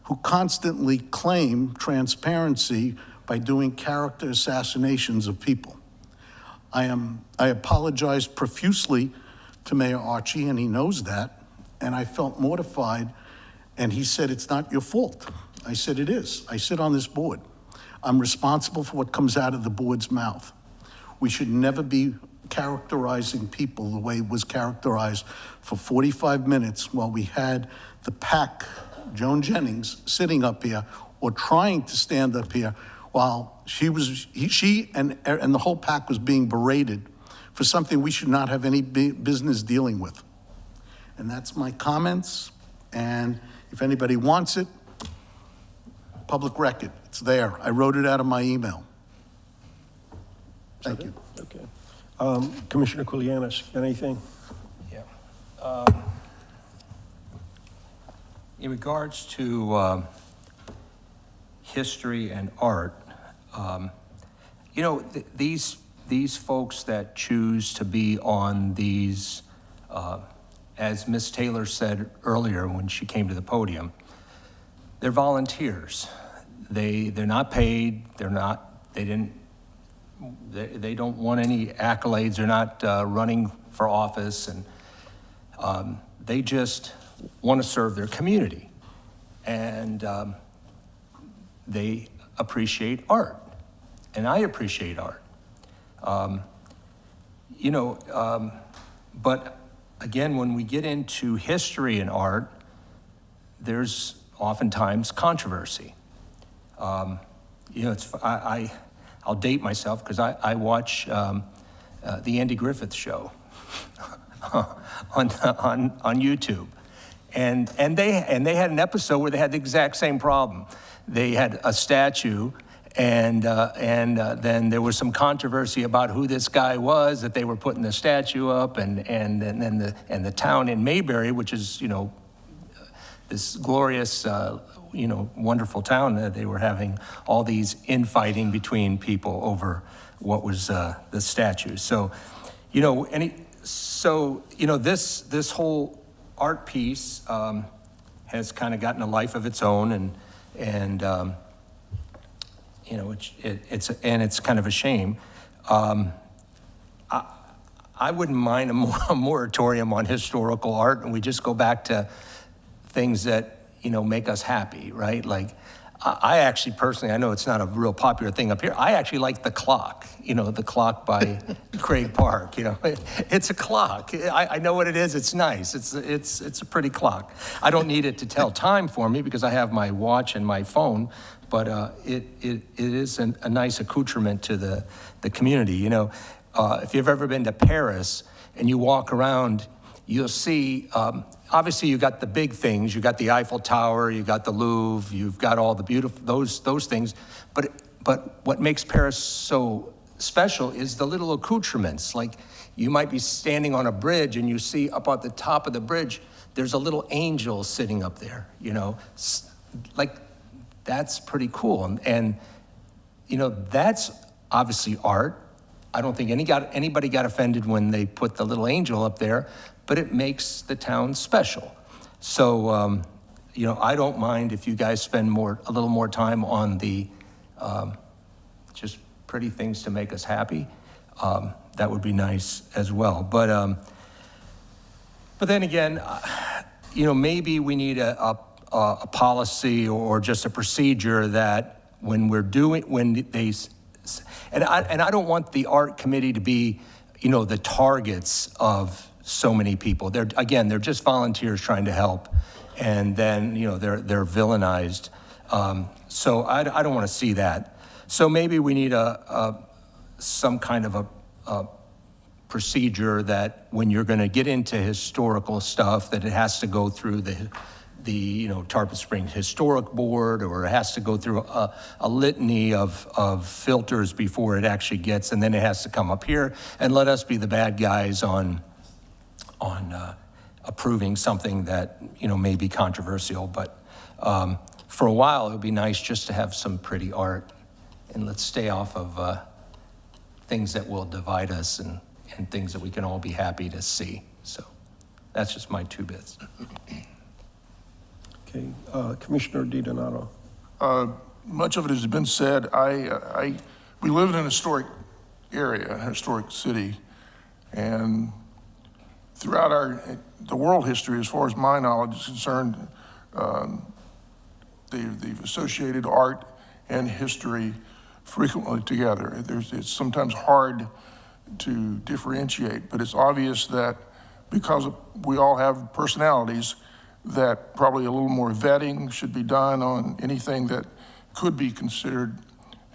who constantly claim transparency by doing character assassinations of people. I apologized profusely to Mayor Archie, and he knows that, and I felt mortified, and he said, it's not your fault. I said, it is. I sit on this board. I'm responsible for what comes out of the board's mouth. We should never be characterizing people the way it was characterized for 45 minutes while we had the PAC, Joan Jennings, sitting up here or trying to stand up here while she and the whole PAC was being berated for something we should not have any business dealing with. And that's my comments. And if anybody wants it, public record, it's there. I wrote it out of my email. Thank you. Okay. Commissioner Kulianis, got anything? Yeah. In regards to history and art, you know, these folks that choose to be on these, as Ms. Taylor said earlier when she came to the podium, they're volunteers. They're not paid. They don't want any accolades. They're not running for office, and they just want to serve their community, and they appreciate art, and I appreciate art. You know, but again, when we get into history and art, there's oftentimes controversy. You know, I'll date myself because I watch the Andy Griffith Show on YouTube, and they had an episode where they had the exact same problem. They had a statue, and then there was some controversy about who this guy was that they were putting the statue up, and the town in Mayberry, which is, you know, this glorious, you know, wonderful town, that they were having all these infighting between people over what was the statue. So, you know, this whole art piece has kind of gotten a life of its own, and you know, it's kind of a shame. I wouldn't mind a moratorium on historical art, and we just go back to things that, you know, make us happy, right? Like, I actually personally, I know it's not a real popular thing up here, I actually like the clock, you know, the clock by Craig Park, you know. It's a clock. I know what it is, it's nice. It's a pretty clock. I don't need it to tell time for me because I have my watch and my phone, but it is a nice accoutrement to the community, you know. If you've ever been to Paris and you walk around, you'll see, obviously you got the big things, you got the Eiffel Tower, you got the Louvre, you've got all the beautiful, those things, but what makes Paris so special is the little accoutrements. Like, you might be standing on a bridge and you see up at the top of the bridge, there's a little angel sitting up there, you know, like, that's pretty cool. And you know, that's obviously art. I don't think anybody got offended when they put the little angel up there, but it makes the town special. So, you know, I don't mind if you guys spend a little more time on the just pretty things to make us happy. That would be nice as well. But then again, you know, maybe we need a policy or just a procedure that when I don't want the art committee to be, you know, the targets of so many people. They're just volunteers trying to help, and then, you know, they're villainized. So I don't want to see that. So maybe we need some kind of a procedure that when you're going to get into historical stuff, that it has to go through the you know, Tarpon Springs Historic Board, or it has to go through a litany of filters before it actually gets, and then it has to come up here and let us be the bad guys on approving something that, you know, may be controversial. But for a while, it would be nice just to have some pretty art, and let's stay off of things that will divide us and things that we can all be happy to see. So that's just my 2 bits. Okay, Commissioner DiDonato. Much of it has been said. We live in an historic area, a historic city, and throughout the world history, as far as my knowledge is concerned, they've associated art and history frequently together. It's sometimes hard to differentiate, but it's obvious that because we all have personalities, that probably a little more vetting should be done on anything that could be considered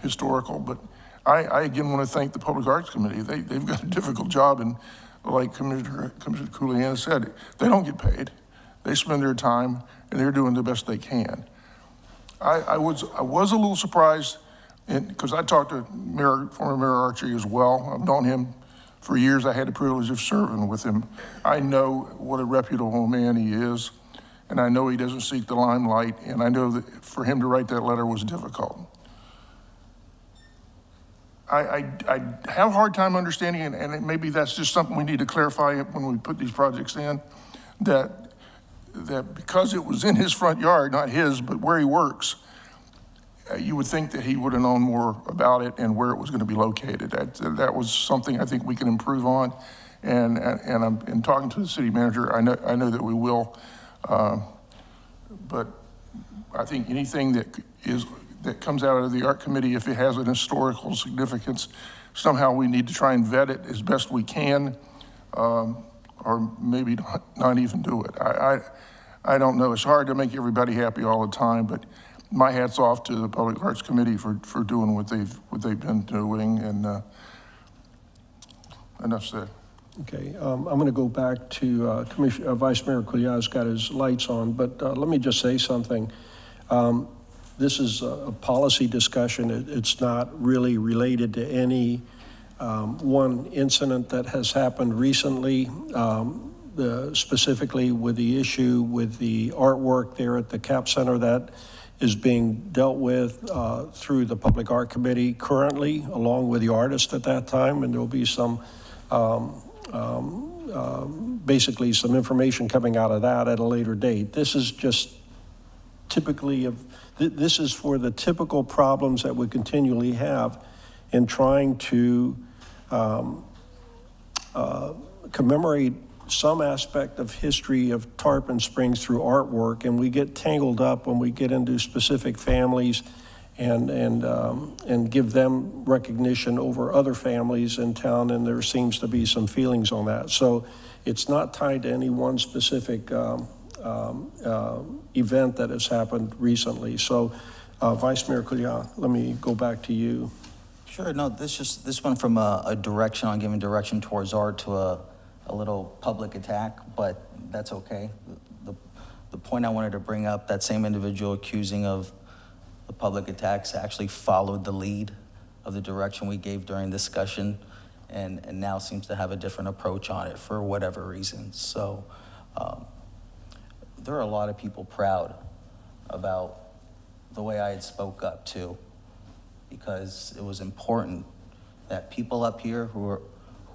historical. But I again want to thank the Public Arts Committee. They've got a difficult job, and like Commissioner Kulianis said, they don't get paid. They spend their time, and they're doing the best they can. I was a little surprised And because I talked to former Mayor Archie as well. I've known him for years. I had the privilege of serving with him. I know what a reputable man he is, and I know he doesn't seek the limelight, and I know that for him to write that letter was difficult. I have a hard time understanding, and maybe that's just something we need to clarify when we put these projects in, that because it was in his front yard, not his, but where he works, you would think that he would have known more about it and where it was going to be located. That was something I think we can improve on, and I'm in talking to the city manager. I know that we will, but I think anything that comes out of the art committee, if it has an historical significance, somehow we need to try and vet it as best we can, or maybe not even do it. I don't know. It's hard to make everybody happy all the time, but my hat's off to the Public Arts Committee for doing what they've been doing, and enough said. Okay, I'm going to go back to Vice Mayor Couillart's got his lights on, but let me just say something. This is a policy discussion. It's not really related to any one incident that has happened recently, specifically with the issue with the artwork there at the Cap Center that is being dealt with through the Public Art Committee currently, along with the artist at that time, and there will be some basically some information coming out of that at a later date. This is just typically this is for the typical problems that we continually have in trying to commemorate some aspect of history of Tarpon Springs through artwork, and we get tangled up when we get into specific families and give them recognition over other families in town, and there seems to be some feelings on that. So it's not tied to any one specific event that has happened recently. So Vice Mayor Couillard, let me go back to you. Sure, no, this went from a direction on giving direction towards art to a little public attack, but that's okay. The point I wanted to bring up, that same individual accusing of the public attacks actually followed the lead of the direction we gave during discussion, and now seems to have a different approach on it for whatever reason. So there are a lot of people proud about the way I had spoke up too, because it was important that people up here who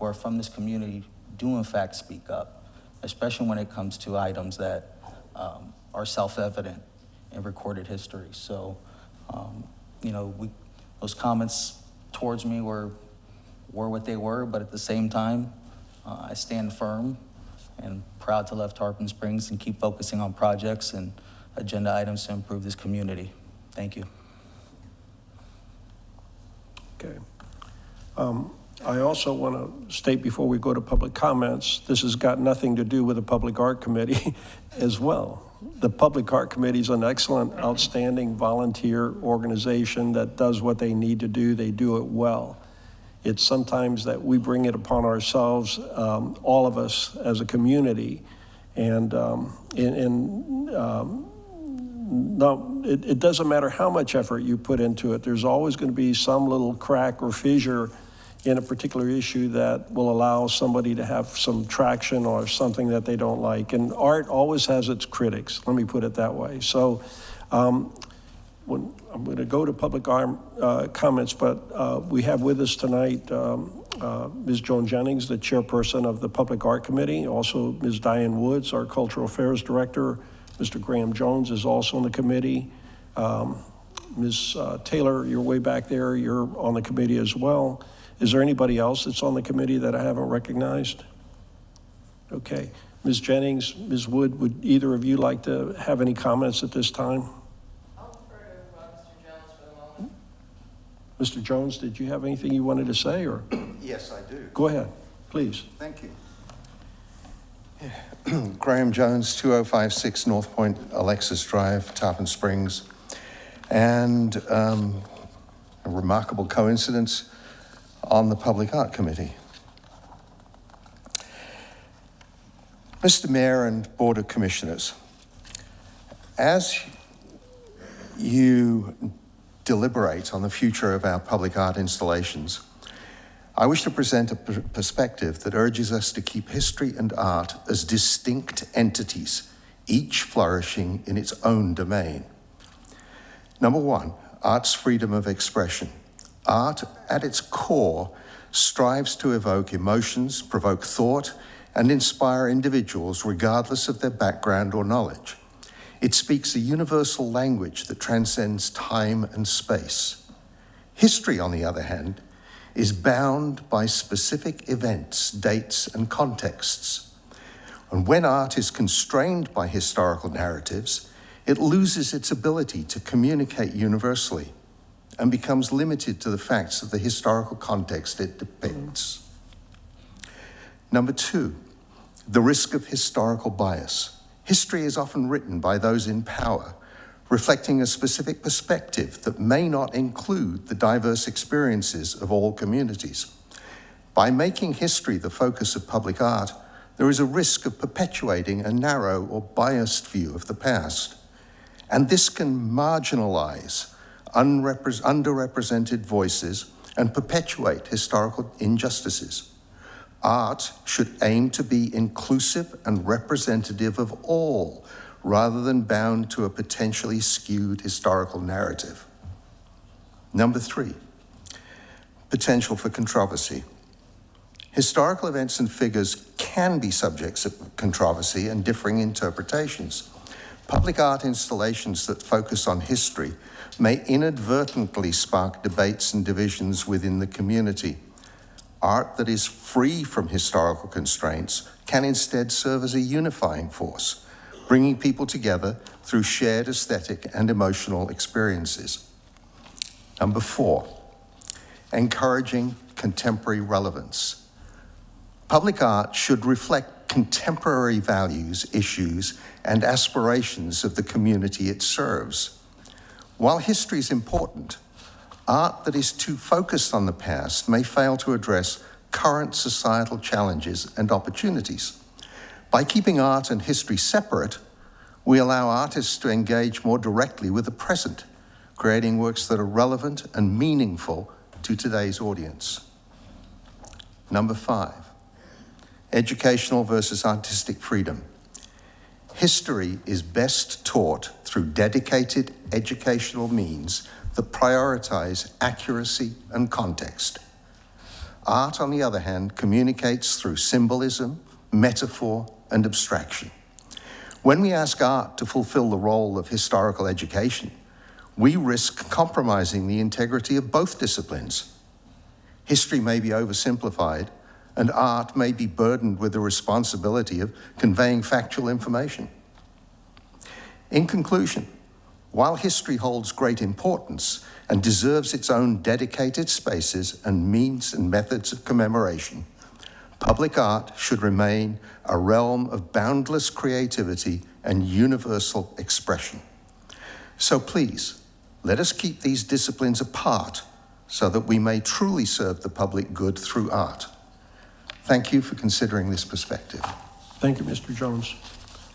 are from this community do in fact speak up, especially when it comes to items that are self-evident in recorded history. So, those comments towards me were what they were, but at the same time, I stand firm and proud to love Tarpon Springs and keep focusing on projects and agenda items to improve this community. Thank you. Okay. I also want to state before we go to public comments, this has got nothing to do with the Public Art Committee as well. The Public Art Committee is an excellent, outstanding volunteer organization that does what they need to do. They do it well. It's sometimes that we bring it upon ourselves, all of us as a community, and it doesn't matter how much effort you put into it. There's always going to be some little crack or fissure in a particular issue that will allow somebody to have some traction or something that they don't like. And art always has its critics, let me put it that way. So when I'm going to go to public comments, but we have with us tonight Ms. Joan Jennings, the chairperson of the Public Art Committee, also Ms. Diane Woods, our Cultural Affairs Director. Mr. Graham Jones is also on the committee. Ms. Taylor, you're way back there, you're on the committee as well. Is there anybody else that's on the committee that I haven't recognized? Okay. Ms. Jennings, Ms. Wood, would either of you like to have any comments at this time? I'll defer to Mr. Jones for the moment. Mr. Jones, did you have anything you wanted to say, or? Yes, I do. Go ahead, please. Thank you. Graham Jones, 2056 North Point, Alexis Drive, Tarpon Springs. And a remarkable coincidence on the Public Art Committee. Mr. Mayor and Board of Commissioners, as you deliberate on the future of our public art installations, I wish to present a perspective that urges us to keep history and art as distinct entities, each flourishing in its own domain. Number one, art's freedom of expression. Art, at its core, strives to evoke emotions, provoke thought, and inspire individuals regardless of their background or knowledge. It speaks a universal language that transcends time and space. History, on the other hand, is bound by specific events, dates, and contexts. And when art is constrained by historical narratives, it loses its ability to communicate universally and becomes limited to the facts of the historical context it depicts. Number two, the risk of historical bias. History is often written by those in power, reflecting a specific perspective that may not include the diverse experiences of all communities. By making history the focus of public art, there is a risk of perpetuating a narrow or biased view of the past. And this can marginalize underrepresented voices and perpetuate historical injustices. Art should aim to be inclusive and representative of all, rather than bound to a potentially skewed historical narrative. Number three, potential for controversy. Historical events and figures can be subjects of controversy and differing interpretations. Public art installations that focus on history may inadvertently spark debates and divisions within the community. Art that is free from historical constraints can instead serve as a unifying force, bringing people together through shared aesthetic and emotional experiences. Number four, encouraging contemporary relevance. Public art should reflect contemporary values, issues, and aspirations of the community it serves. While history is important, art that is too focused on the past may fail to address current societal challenges and opportunities. By keeping art and history separate, we allow artists to engage more directly with the present, creating works that are relevant and meaningful to today's audience. Number five, educational versus artistic freedom. History is best taught through dedicated educational means that prioritize accuracy and context. Art, on the other hand, communicates through symbolism, metaphor, and abstraction. When we ask art to fulfill the role of historical education, we risk compromising the integrity of both disciplines. History may be oversimplified, and art may be burdened with the responsibility of conveying factual information. In conclusion, while history holds great importance and deserves its own dedicated spaces and means and methods of commemoration, public art should remain a realm of boundless creativity and universal expression. So please, let us keep these disciplines apart so that we may truly serve the public good through art. Thank you for considering this perspective. Thank you, Mr. Jones.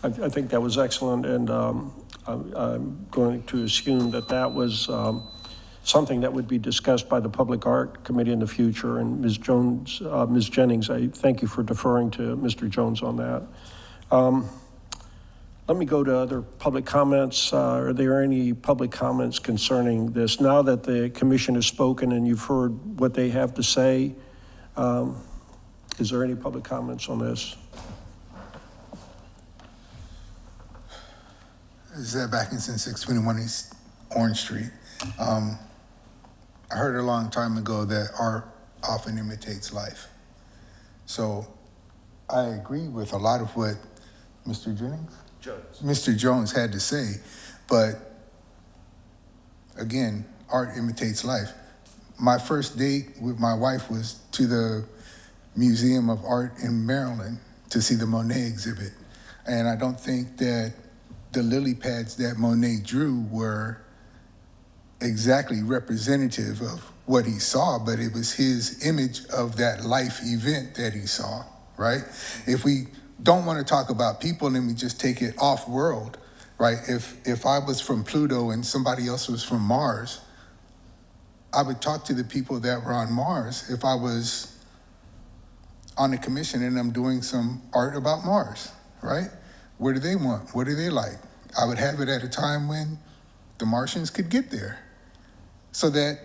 I think that was excellent, and I'm going to assume that that was something that would be discussed by the Public Art Committee in the future. And Ms. Jones, Ms. Jennings, I thank you for deferring to Mr. Jones on that. Let me go to other public comments. Are there any public comments concerning this? Now that the commission has spoken and you've heard what they have to say, is there any public comments on this? Zeb Atkinson, 621 East Orange Street. I heard a long time ago that art often imitates life. So I agree with a lot of what Mr. Mr. Jones had to say, but again, art imitates life. My first date with my wife was to the Museum of Art in Maryland to see the Monet exhibit. And I don't think that the lily pads that Monet drew were exactly representative of what he saw, but it was his image of that life event that he saw, right? If we don't want to talk about people, then we just take it off world, right? If I was from Pluto and somebody else was from Mars, I would talk to the people that were on Mars if I was on the commission and I'm doing some art about Mars, right? What do they want? What do they like? I would have it at a time when the Martians could get there so that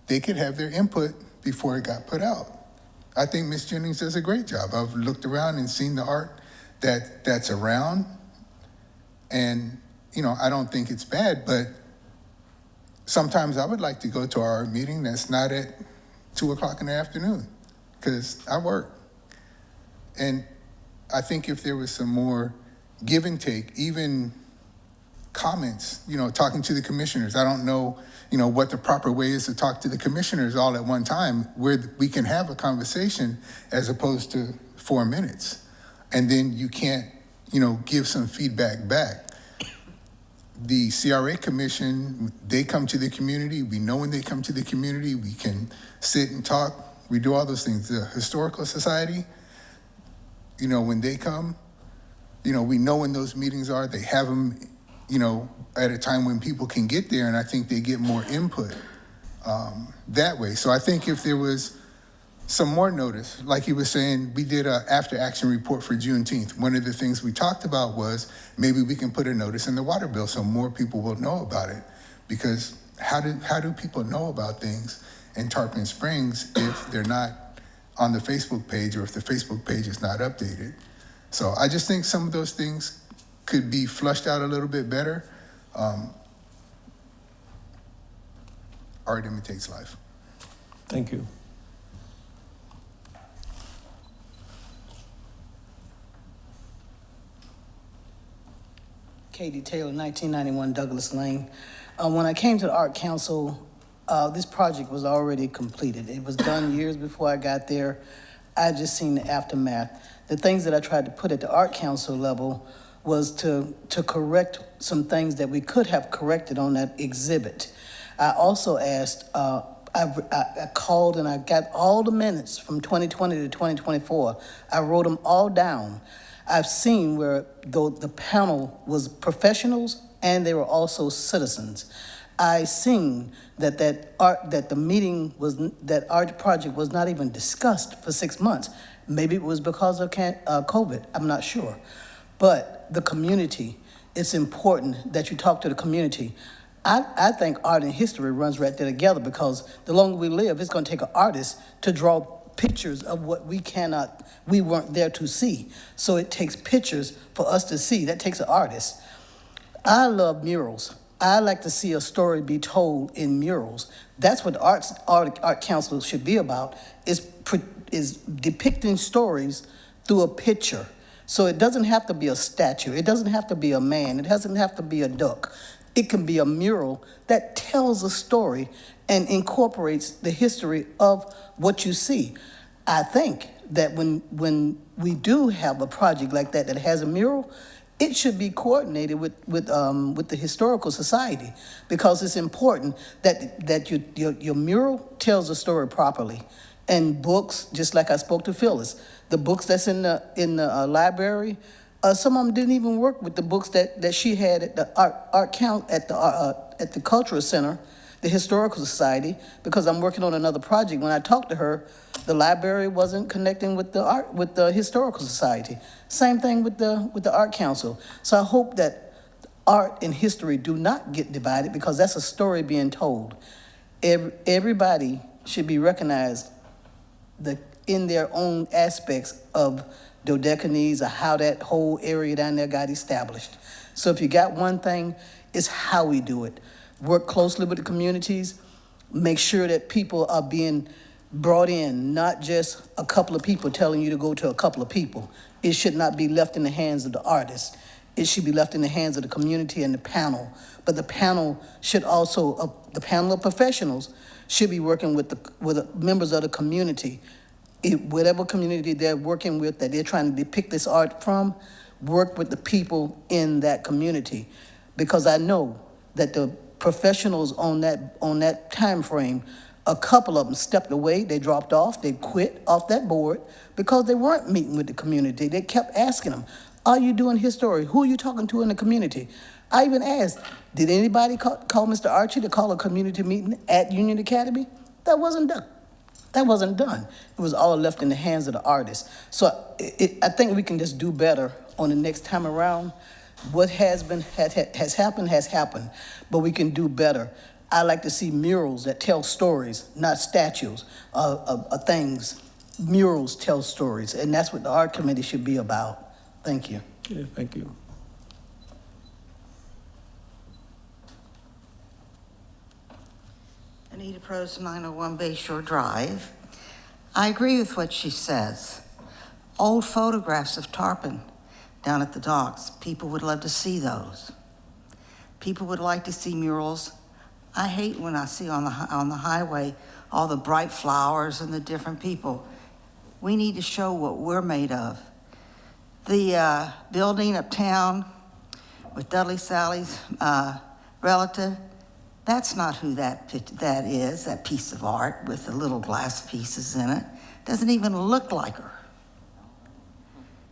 they could have their input before it got put out. I think Ms. Jennings does a great job. I've looked around and seen the art that's around, and I don't think it's bad, but sometimes I would like to go to our meeting that's not at 2 o'clock in the afternoon, because I work. And I think if there was some more give and take, even comments, talking to the commissioners. I don't know, what the proper way is to talk to the commissioners all at one time, where we can have a conversation as opposed to 4 minutes. And then you can't, give some feedback back. The CRA Commission, they come to the community. We know when they come to the community, we can sit and talk. We do all those things. The Historical Society, when they come, we know when those meetings are. They have them, at a time when people can get there, and I think they get more input that way. So I think if there was some more notice, like he was saying, we did an after-action report for Juneteenth. One of the things we talked about was maybe we can put a notice in the water bill so more people will know about it. Because how do people know about things in Tarpon Springs if they're not on the Facebook page or if the Facebook page is not updated? So I just think some of those things could be flushed out a little bit better. Art imitates life. Thank you. Katie Taylor, 1991 Douglas Lane. When I came to the Art Council, this project was already completed. It was done years before I got there. I just seen the aftermath. The things that I tried to put at the Art Council level was to correct some things that we could have corrected on that exhibit. I also asked, I called and I got all the minutes from 2020 to 2024. I wrote them all down. I've seen where the panel was professionals and they were also citizens. I seen that that art project was not even discussed for 6 months. Maybe it was because of COVID, I'm not sure. But the community, it's important that you talk to the community. I think art and history runs right there together, because the longer we live, it's gonna take an artist to draw pictures of what we weren't there to see. So it takes pictures for us to see. That takes an artist. I love murals. I like to see a story be told in murals. That's what the Art Council should be about, is depicting stories through a picture. So it doesn't have to be a statue. It doesn't have to be a man. It doesn't have to be a duck. It can be a mural that tells a story and incorporates the history of what you see. I think that when we do have a project like that has a mural, it should be coordinated with the Historical Society, because it's important that your mural tells a story properly. And books, just like I spoke to Phyllis, the books that's in the library, some of them didn't even work with the books that she had at the at the Cultural Center, the Historical Society, because I'm working on another project. When I talked to her, the library wasn't connecting with the Historical Society. Same thing with the Art Council. So I hope that art and history do not get divided, because that's a story being told. Everybody should be recognized in their own aspects of Dodecanese, or how that whole area down there got established. So if you got one thing, it's how we do it. Work closely with the communities, make sure that people are being brought in, not just a couple of people telling you to go to a couple of people. It should not be left in the hands of the artists. It should be left in the hands of the community and the panel. But the panel should also, the panel of professionals should be working with the members of the community. Whatever community they're working with, that they're trying to depict this art from, work with the people in that community. Because I know that the professionals on that time frame, a couple of them stepped away, they dropped off, they quit off that board because they weren't meeting with the community. They kept asking them, Are you doing his story? Who are you talking to in the community? I even asked, did anybody call Mr. Archie to call a community meeting at Union Academy? That wasn't done. That wasn't done. It was all left in the hands of the artists. So I think we can just do better on the next time around. What has happened, but we can do better. I like to see murals that tell stories, not statues of things. Murals tell stories, and that's what the art committee should be about. Thank you. Yeah, thank you. Anita Prose, 901 Bayshore Drive. I agree with what she says. Old photographs of Tarpon down at the docks, people would love to see those. People would like to see murals. I hate when I see on the highway all the bright flowers and the different people. We need to show what we're made of. The building uptown with Dudley Sally's relative, that's not who that is, that piece of art with the little glass pieces in it. Doesn't even look like her.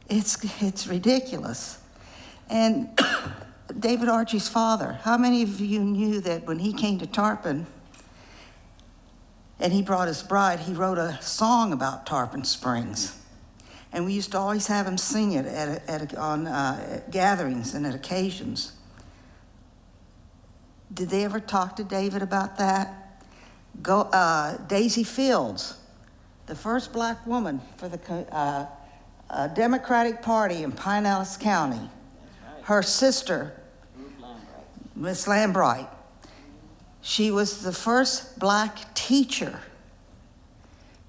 It's ridiculous. And David Archie's father, how many of you knew that when he came to Tarpon and he brought his bride, he wrote a song about Tarpon Springs? And we used to always have him sing it on gatherings and at occasions. Did they ever talk to David about that? Daisy Fields, the first black woman for the Democratic Party in Pinellas County. Her sister, Miss Lambright, she was the first black teacher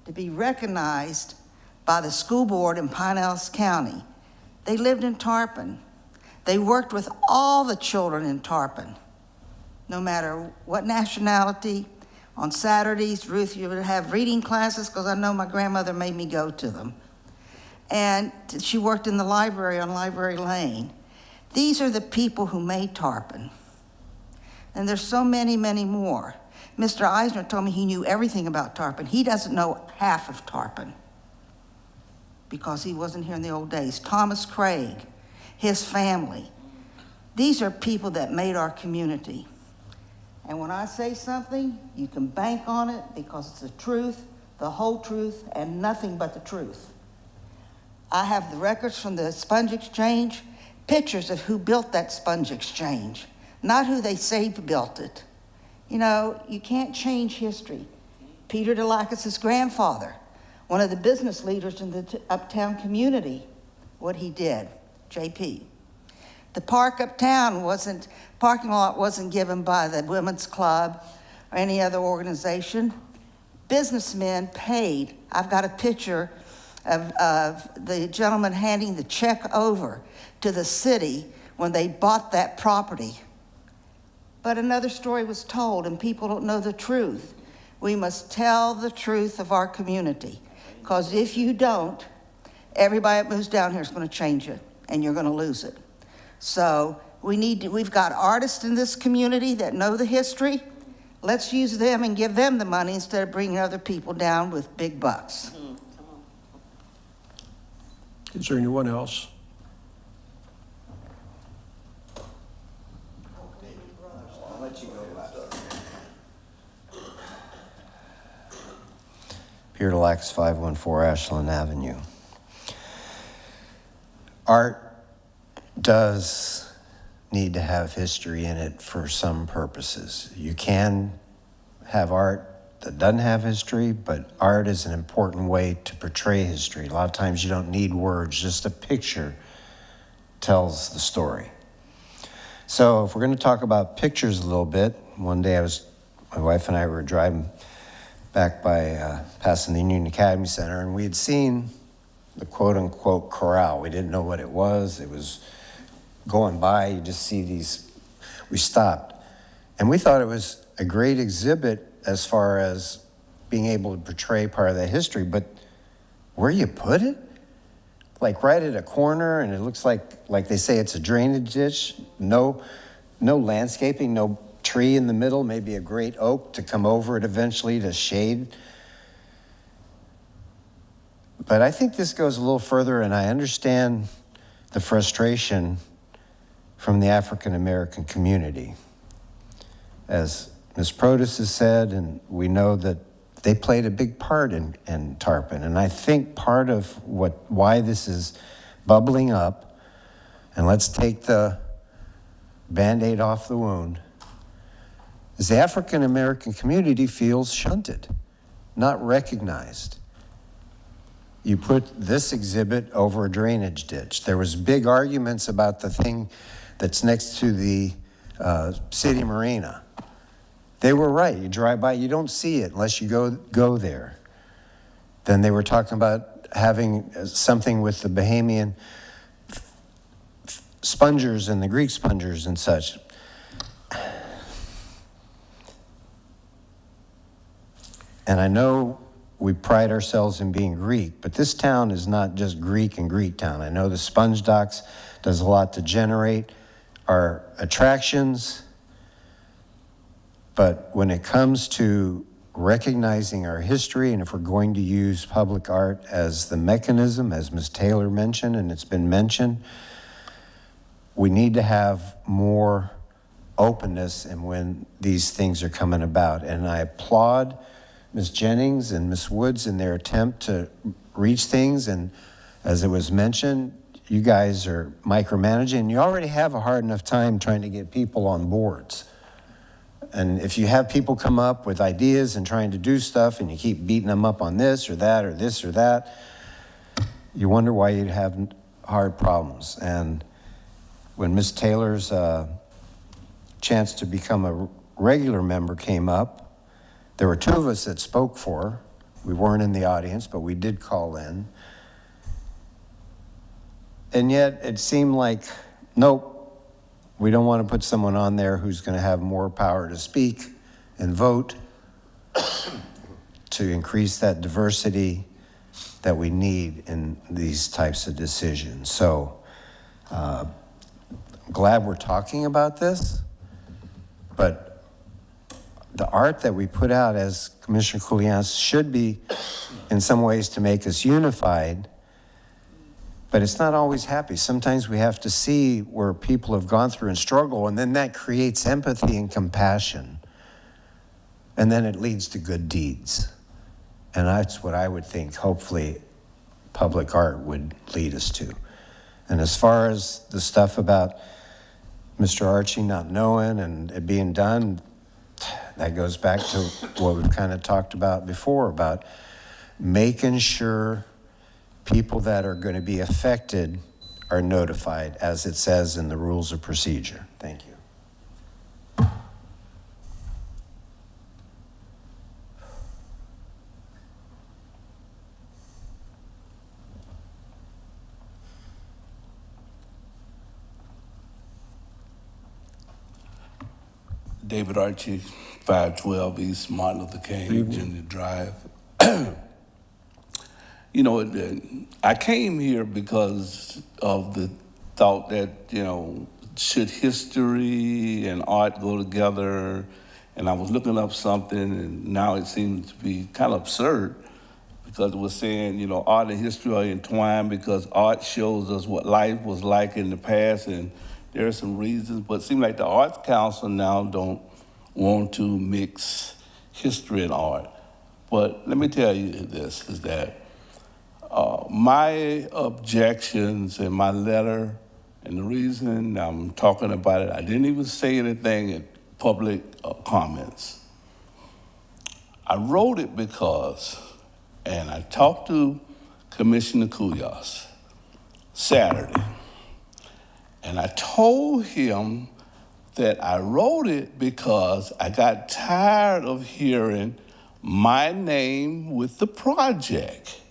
to be recognized by the school board in Pinellas County. They lived in Tarpon. They worked with all the children in Tarpon, no matter what nationality. On Saturdays, Ruth, you would have reading classes, because I know my grandmother made me go to them. And she worked in the library on Library Lane. These are the people who made Tarpon. And there's so many, many more. Mr. Eisner told me he knew everything about Tarpon. He doesn't know half of Tarpon because he wasn't here in the old days. Thomas Craig, his family. These are people that made our community. And when I say something, you can bank on it because it's the truth, the whole truth, and nothing but the truth. I have the records from the Sponge Exchange, pictures of who built that Sponge Exchange, not who they say built it. You know, you can't change history. Peter DeLacus' grandfather, one of the business leaders in the uptown community, what he did, JP. The park uptown parking lot wasn't given by the Women's Club or any other organization. Businessmen paid. I've got a picture of the gentleman handing the check over to the city when they bought that property. But another story was told, and people don't know the truth. We must tell the truth of our community, because if you don't, everybody that moves down here is going to change it, and you're going to lose it. So we've got artists in this community that know the history. Let's use them and give them the money instead of bringing other people down with big bucks. Is there anyone else? I'll let you go last. Peter Lax, 514 Ashland Avenue. Art does need to have history in it for some purposes. You can have art that doesn't have history, but art is an important way to portray history. A lot of times you don't need words, just a picture tells the story. So if we're going to talk about pictures a little bit, one day my wife and I were driving back by passing the Union Academy Center, and we had seen the quote-unquote corral. We didn't know what it was. It was going by, you just see these. We stopped, and we thought it was a great exhibit as far as being able to portray part of that history, but where you put it? Like right at a corner, and it looks like they say it's a drainage ditch, no landscaping, no tree in the middle, maybe a great oak to come over it eventually to shade. But I think this goes a little further, and I understand the frustration from the African American community. As Ms. Protus has said, and we know that they played a big part in Tarpon. And I think part of why this is bubbling up, and let's take the Band-Aid off the wound, is the African American community feels shunted, not recognized. You put this exhibit over a drainage ditch. There was big arguments about the thing that's next to the city marina. They were right. You drive by, you don't see it unless you go there. Then they were talking about having something with the Bahamian spongers and the Greek spongers and such. And I know we pride ourselves in being Greek, but this town is not just Greek and Greek town. I know the Sponge Docks does a lot to generate our attractions, but when it comes to recognizing our history, and if we're going to use public art as the mechanism, as Ms. Taylor mentioned, and it's been mentioned, we need to have more openness in when these things are coming about. And I applaud Ms. Jennings and Ms. Woods in their attempt to reach things. And as it was mentioned, you guys are micromanaging. You already have a hard enough time trying to get people on boards. And if you have people come up with ideas and trying to do stuff and you keep beating them up on this or that or this or that, you wonder why you'd have hard problems. And when Ms. Taylor's chance to become a regular member came up, there were two of us that spoke for her. We weren't in the audience, but we did call in. And yet it seemed like, nope, we don't want to put someone on there who's going to have more power to speak and vote to increase that diversity that we need in these types of decisions. So I'm glad we're talking about this, but the art that we put out as Commissioner Kulianis should be in some ways to make us unified, but it's not always happy. Sometimes we have to see where people have gone through and struggle, and then that creates empathy and compassion. And then it leads to good deeds. And that's what I would think, hopefully, public art would lead us to. And as far as the stuff about Mr. Archie not knowing and it being done, that goes back to what we've kind of talked about before, about making sure people that are going to be affected are notified, as it says in the rules of procedure. Thank you. David Archie, 512 East Martin Luther King Jr. Drive. You know, I came here because of the thought that, you know, should history and art go together? And I was looking up something, and now it seems to be kind of absurd because it was saying, you know, art and history are entwined because art shows us what life was like in the past, and there are some reasons, but it seems like the Arts Council now don't want to mix history and art. But let me tell you this, is that my objections in my letter, and the reason I'm talking about it, I didn't even say anything in public comments. I wrote it because, and I talked to Commissioner Kuyas Saturday, and I told him that I wrote it because I got tired of hearing my name with the project.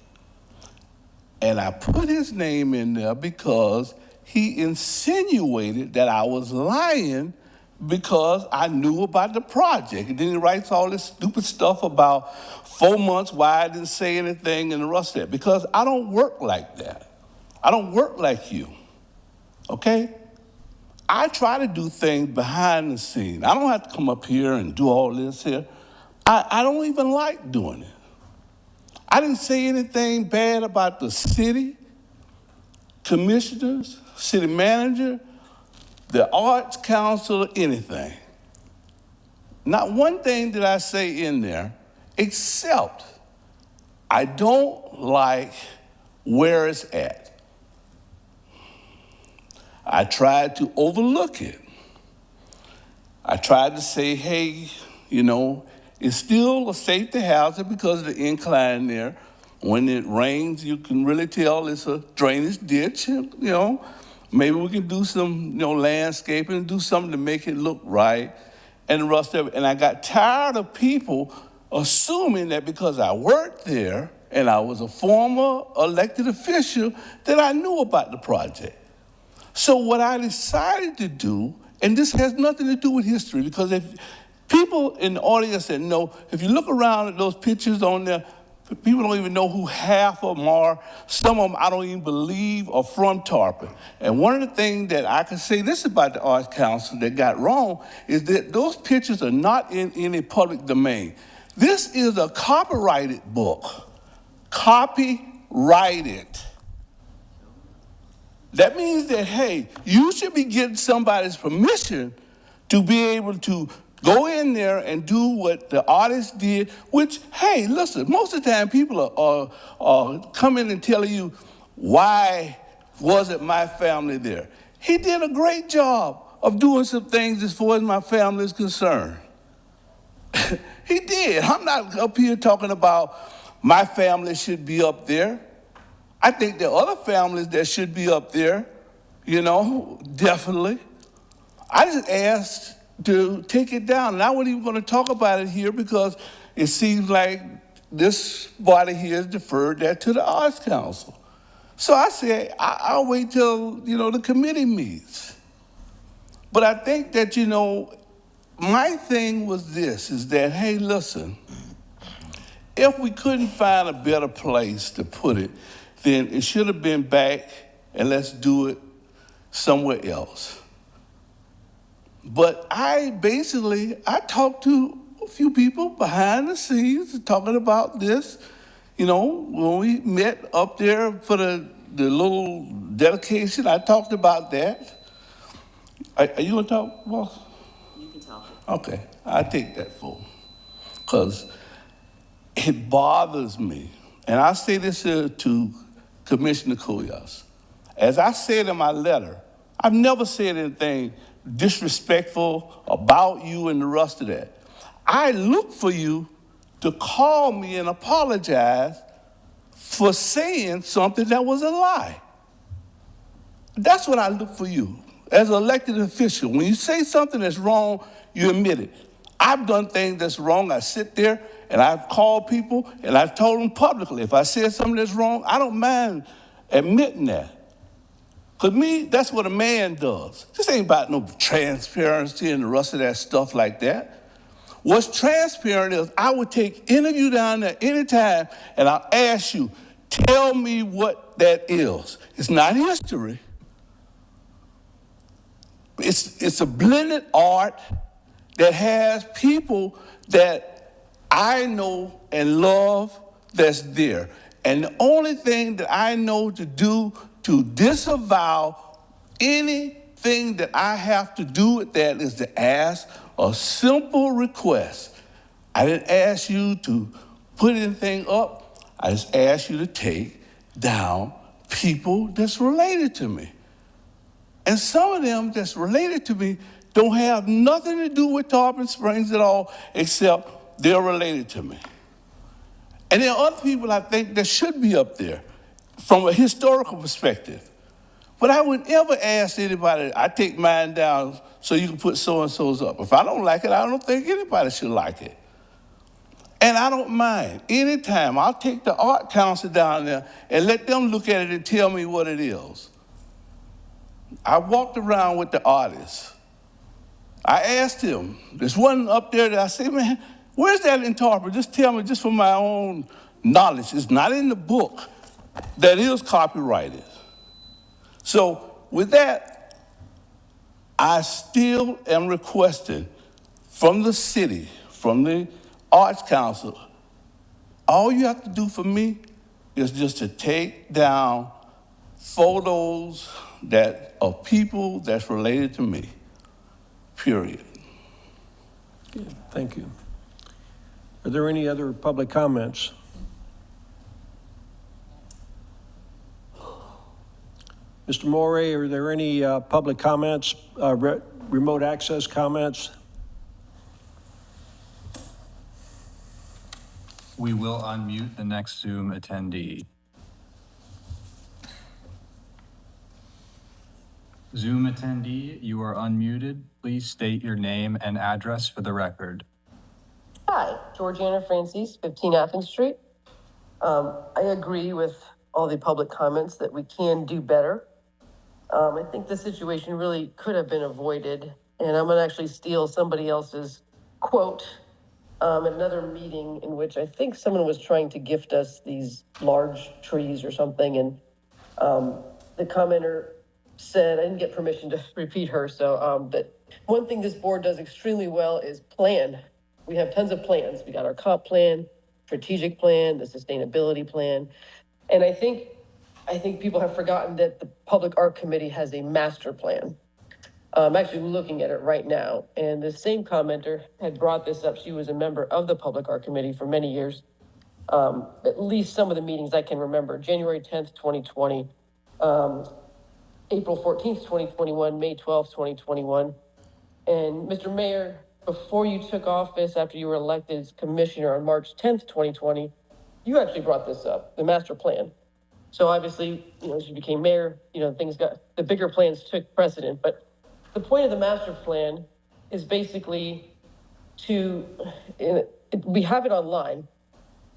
And I put his name in there because he insinuated that I was lying because I knew about the project. And then he writes all this stupid stuff about 4 months, why I didn't say anything and the rest of that. Because I don't work like that. I don't work like you, okay? I try to do things behind the scene. I don't have to come up here and do all this here. I don't even like doing it. I didn't say anything bad about the city, commissioners, city manager, the arts council, anything. Not one thing did I say in there, except I don't like where it's at. I tried to overlook it. I tried to say, hey, you know, it's still a safety hazard because of the incline there. When it rains, you can really tell it's a drainage ditch, you know. Maybe we can do some, you know, landscaping, do something to make it look right and the rest of it. And I got tired of people assuming that because I worked there and I was a former elected official that I knew about the project. So what I decided to do, and this has nothing to do with history, because if people in the audience that know, if you look around at those pictures on there, people don't even know who half of them are. Some of them I don't even believe are from Tarpon. And one of the things that I can say this about the Arts Council that got wrong is that those pictures are not in any public domain. This is a copyrighted book. Copyrighted. That means that, hey, you should be getting somebody's permission to be able to go in there and do what the artist did, which, hey, listen, most of the time people are coming and telling you, why wasn't my family there? He did a great job of doing some things as far as my family is concerned. He did. I'm not up here talking about my family should be up there. I think there are other families that should be up there, you know, definitely. I just asked to take it down, and I wasn't even going to talk about it here because it seems like this body here has deferred that to the Arts Council. So I said, I'll wait till, you know, the committee meets. But I think that, you know, my thing was this, is that, hey, listen, if we couldn't find a better place to put it, then it should have been back and let's do it somewhere else. But I talked to a few people behind the scenes talking about this. You know, when we met up there for the little dedication, I talked about that. Are you gonna talk, boss? You can talk. Okay, I take that for, because it bothers me. And I say this to Commissioner Kuyas. As I said in my letter, I've never said anything disrespectful about you and the rest of that. I look for you to call me and apologize for saying something that was a lie. That's what I look for you as an elected official. When you say something that's wrong, you admit it. I've done things that's wrong. I sit there and I've called people and I've told them publicly, if I said something that's wrong, I don't mind admitting that. Because me, that's what a man does. This ain't about no transparency and the rest of that stuff like that. What's transparent is I would take any of you down there anytime and I'll ask you, tell me what that is. It's not history. It's a blended art that has people that I know and love that's there. And the only thing that I know to do to disavow anything that I have to do with that is to ask a simple request. I didn't ask you to put anything up. I just asked you to take down people that's related to me. And some of them that's related to me don't have nothing to do with Tarpon Springs at all, except they're related to me. And there are other people I think that should be up there from a historical perspective. But I would never ask anybody, I take mine down so you can put so-and-so's up. If I don't like it, I don't think anybody should like it. And I don't mind. Anytime, I'll take the Art Council down there and let them look at it and tell me what it is. I walked around with the artists. I asked him, there's one up there that I say, man, where's that in Tarpon? Just tell me, just for my own knowledge. It's not in the book that is copyrighted. So with that, I still am requesting from the city, from the Arts Council, all you have to do for me is just to take down photos that of people that's related to me, period. Okay, thank you. Are there any other public comments? Mr. Morey, are there any public comments, remote access comments? We will unmute the next Zoom attendee. Zoom attendee, you are unmuted. Please state your name and address for the record. Hi, Georgiana Francis, 15 Athens Street. I agree with all the public comments that we can do better. I think the situation really could have been avoided, and I'm gonna actually steal somebody else's quote at another meeting in which I think someone was trying to gift us these large trees or something, and the commenter said, I didn't get permission to repeat her, so but one thing this board does extremely well is plan. We have tons of plans. We got our comp plan, strategic plan, the sustainability plan, and I think people have forgotten that the Public Art Committee has a master plan. I'm actually looking at it right now, and the same commenter had brought this up. She was a member of the Public Art Committee for many years. At least some of the meetings I can remember, January 10th, 2020, April 14th, 2021, May 12th, 2021. And Mr. Mayor, before you took office, after you were elected as commissioner on March 10th, 2020, you actually brought this up, the master plan. So obviously, as you became mayor, the bigger plans took precedent. But the point of the master plan is basically we have it online,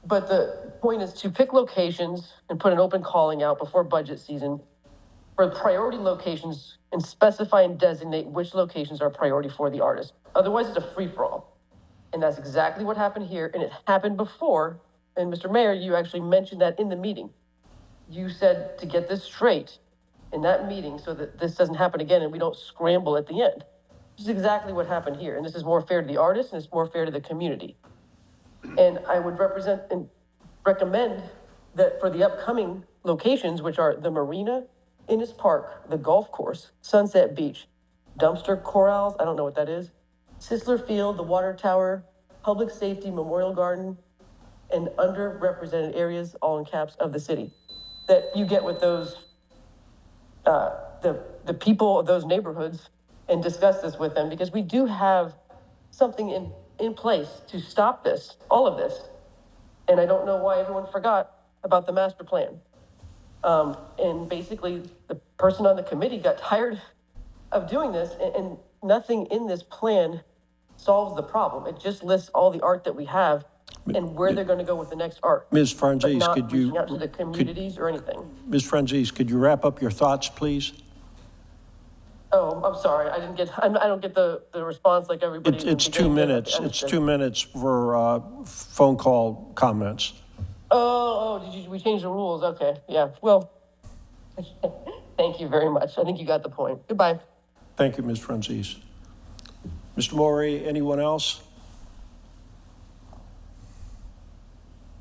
but the point is to pick locations and put an open calling out before budget season for priority locations and specify and designate which locations are priority for the artist. Otherwise, it's a free-for-all. And that's exactly what happened here. And it happened before. And Mr. Mayor, you actually mentioned that in the meeting. You said to get this straight in that meeting so that this doesn't happen again and we don't scramble at the end. This is exactly what happened here. And this is more fair to the artist and it's more fair to the community. And I would represent and recommend that for the upcoming locations, which are the Marina, Innis Park, the golf course, Sunset Beach, dumpster corrals, I don't know what that is, Sisler Field, the water tower, public safety, Memorial Garden, and underrepresented areas, all in caps, of the city, that you get with those, the people of those neighborhoods and discuss this with them, because we do have something in place to stop this, all of this. And I don't know why everyone forgot about the master plan. And basically the person on the committee got tired of doing this, and nothing in this plan solves the problem. It just lists all the art that we have and where they're going to go with the next art. Ms. Franzese, could you reaching out to the communities or anything? Ms. Franzese, could you wrap up your thoughts, please? Oh, I'm sorry. I don't get the response like everybody. It's 2 minutes. It's 2 minutes for phone call comments. We changed the rules? Okay, yeah. Well, thank you very much. I think you got the point. Goodbye. Thank you, Ms. Franzese. Mr. Morey, anyone else?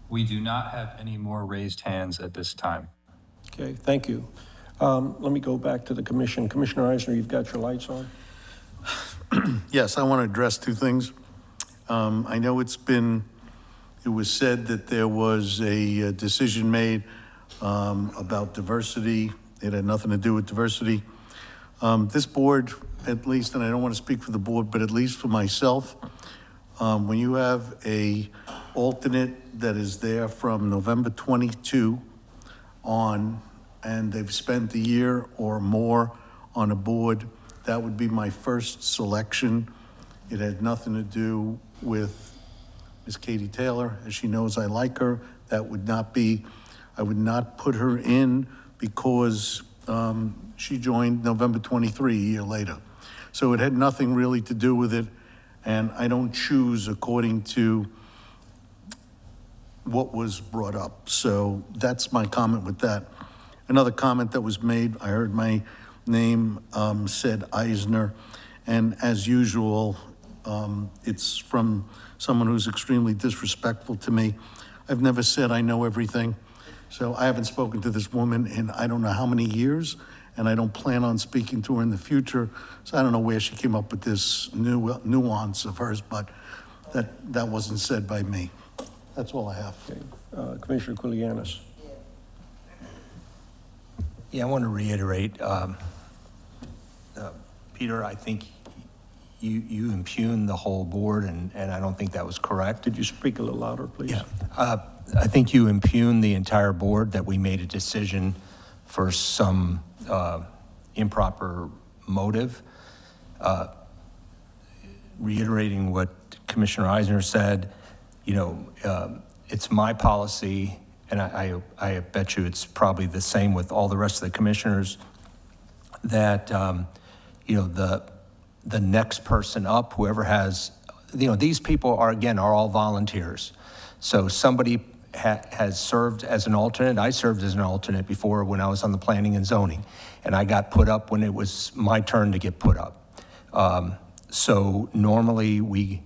We do not have any more raised hands at this time. Okay, thank you. Let me go back to the commission. Commissioner Eisner, you've got your lights on. Yes, I want to address two things. I know it was said that there was a decision made about diversity. It had nothing to do with diversity. This board, at least, and I don't want to speak for the board, but at least for myself, when you have a alternate that is there from November 22 on, and they've spent a year or more on a board, that would be my first selection. It had nothing to do with Ms. Katie Taylor. As she knows, I like her. That would not be, I would not put her in because she joined November 23, a year later. So it had nothing really to do with it, and I don't choose according to what was brought up. So that's my comment with that. Another comment that was made, I heard my name said Eisner, and as usual, it's from someone who's extremely disrespectful to me. I've never said I know everything, So I haven't spoken to this woman in I don't know how many years, and I don't plan on speaking to her in the future. So I don't know where she came up with this new nuance of hers, but that wasn't said by me. That's all I have. Okay. Commissioner Kulianis. Yeah, I want to reiterate, Peter, I think you impugned the whole board, and I don't think that was correct. Could you speak a little louder, please? Yeah. I think you impugned the entire board that we made a decision for some improper motive. Reiterating what Commissioner Eisner said, you know, it's my policy, and I bet you it's probably the same with all the rest of the commissioners, that, you know, the next person up, whoever has, you know, these people are, again, are all volunteers. So somebody has served as an alternate. I served as an alternate before when I was on the planning and zoning, and I got put up when it was my turn to get put up. So normally in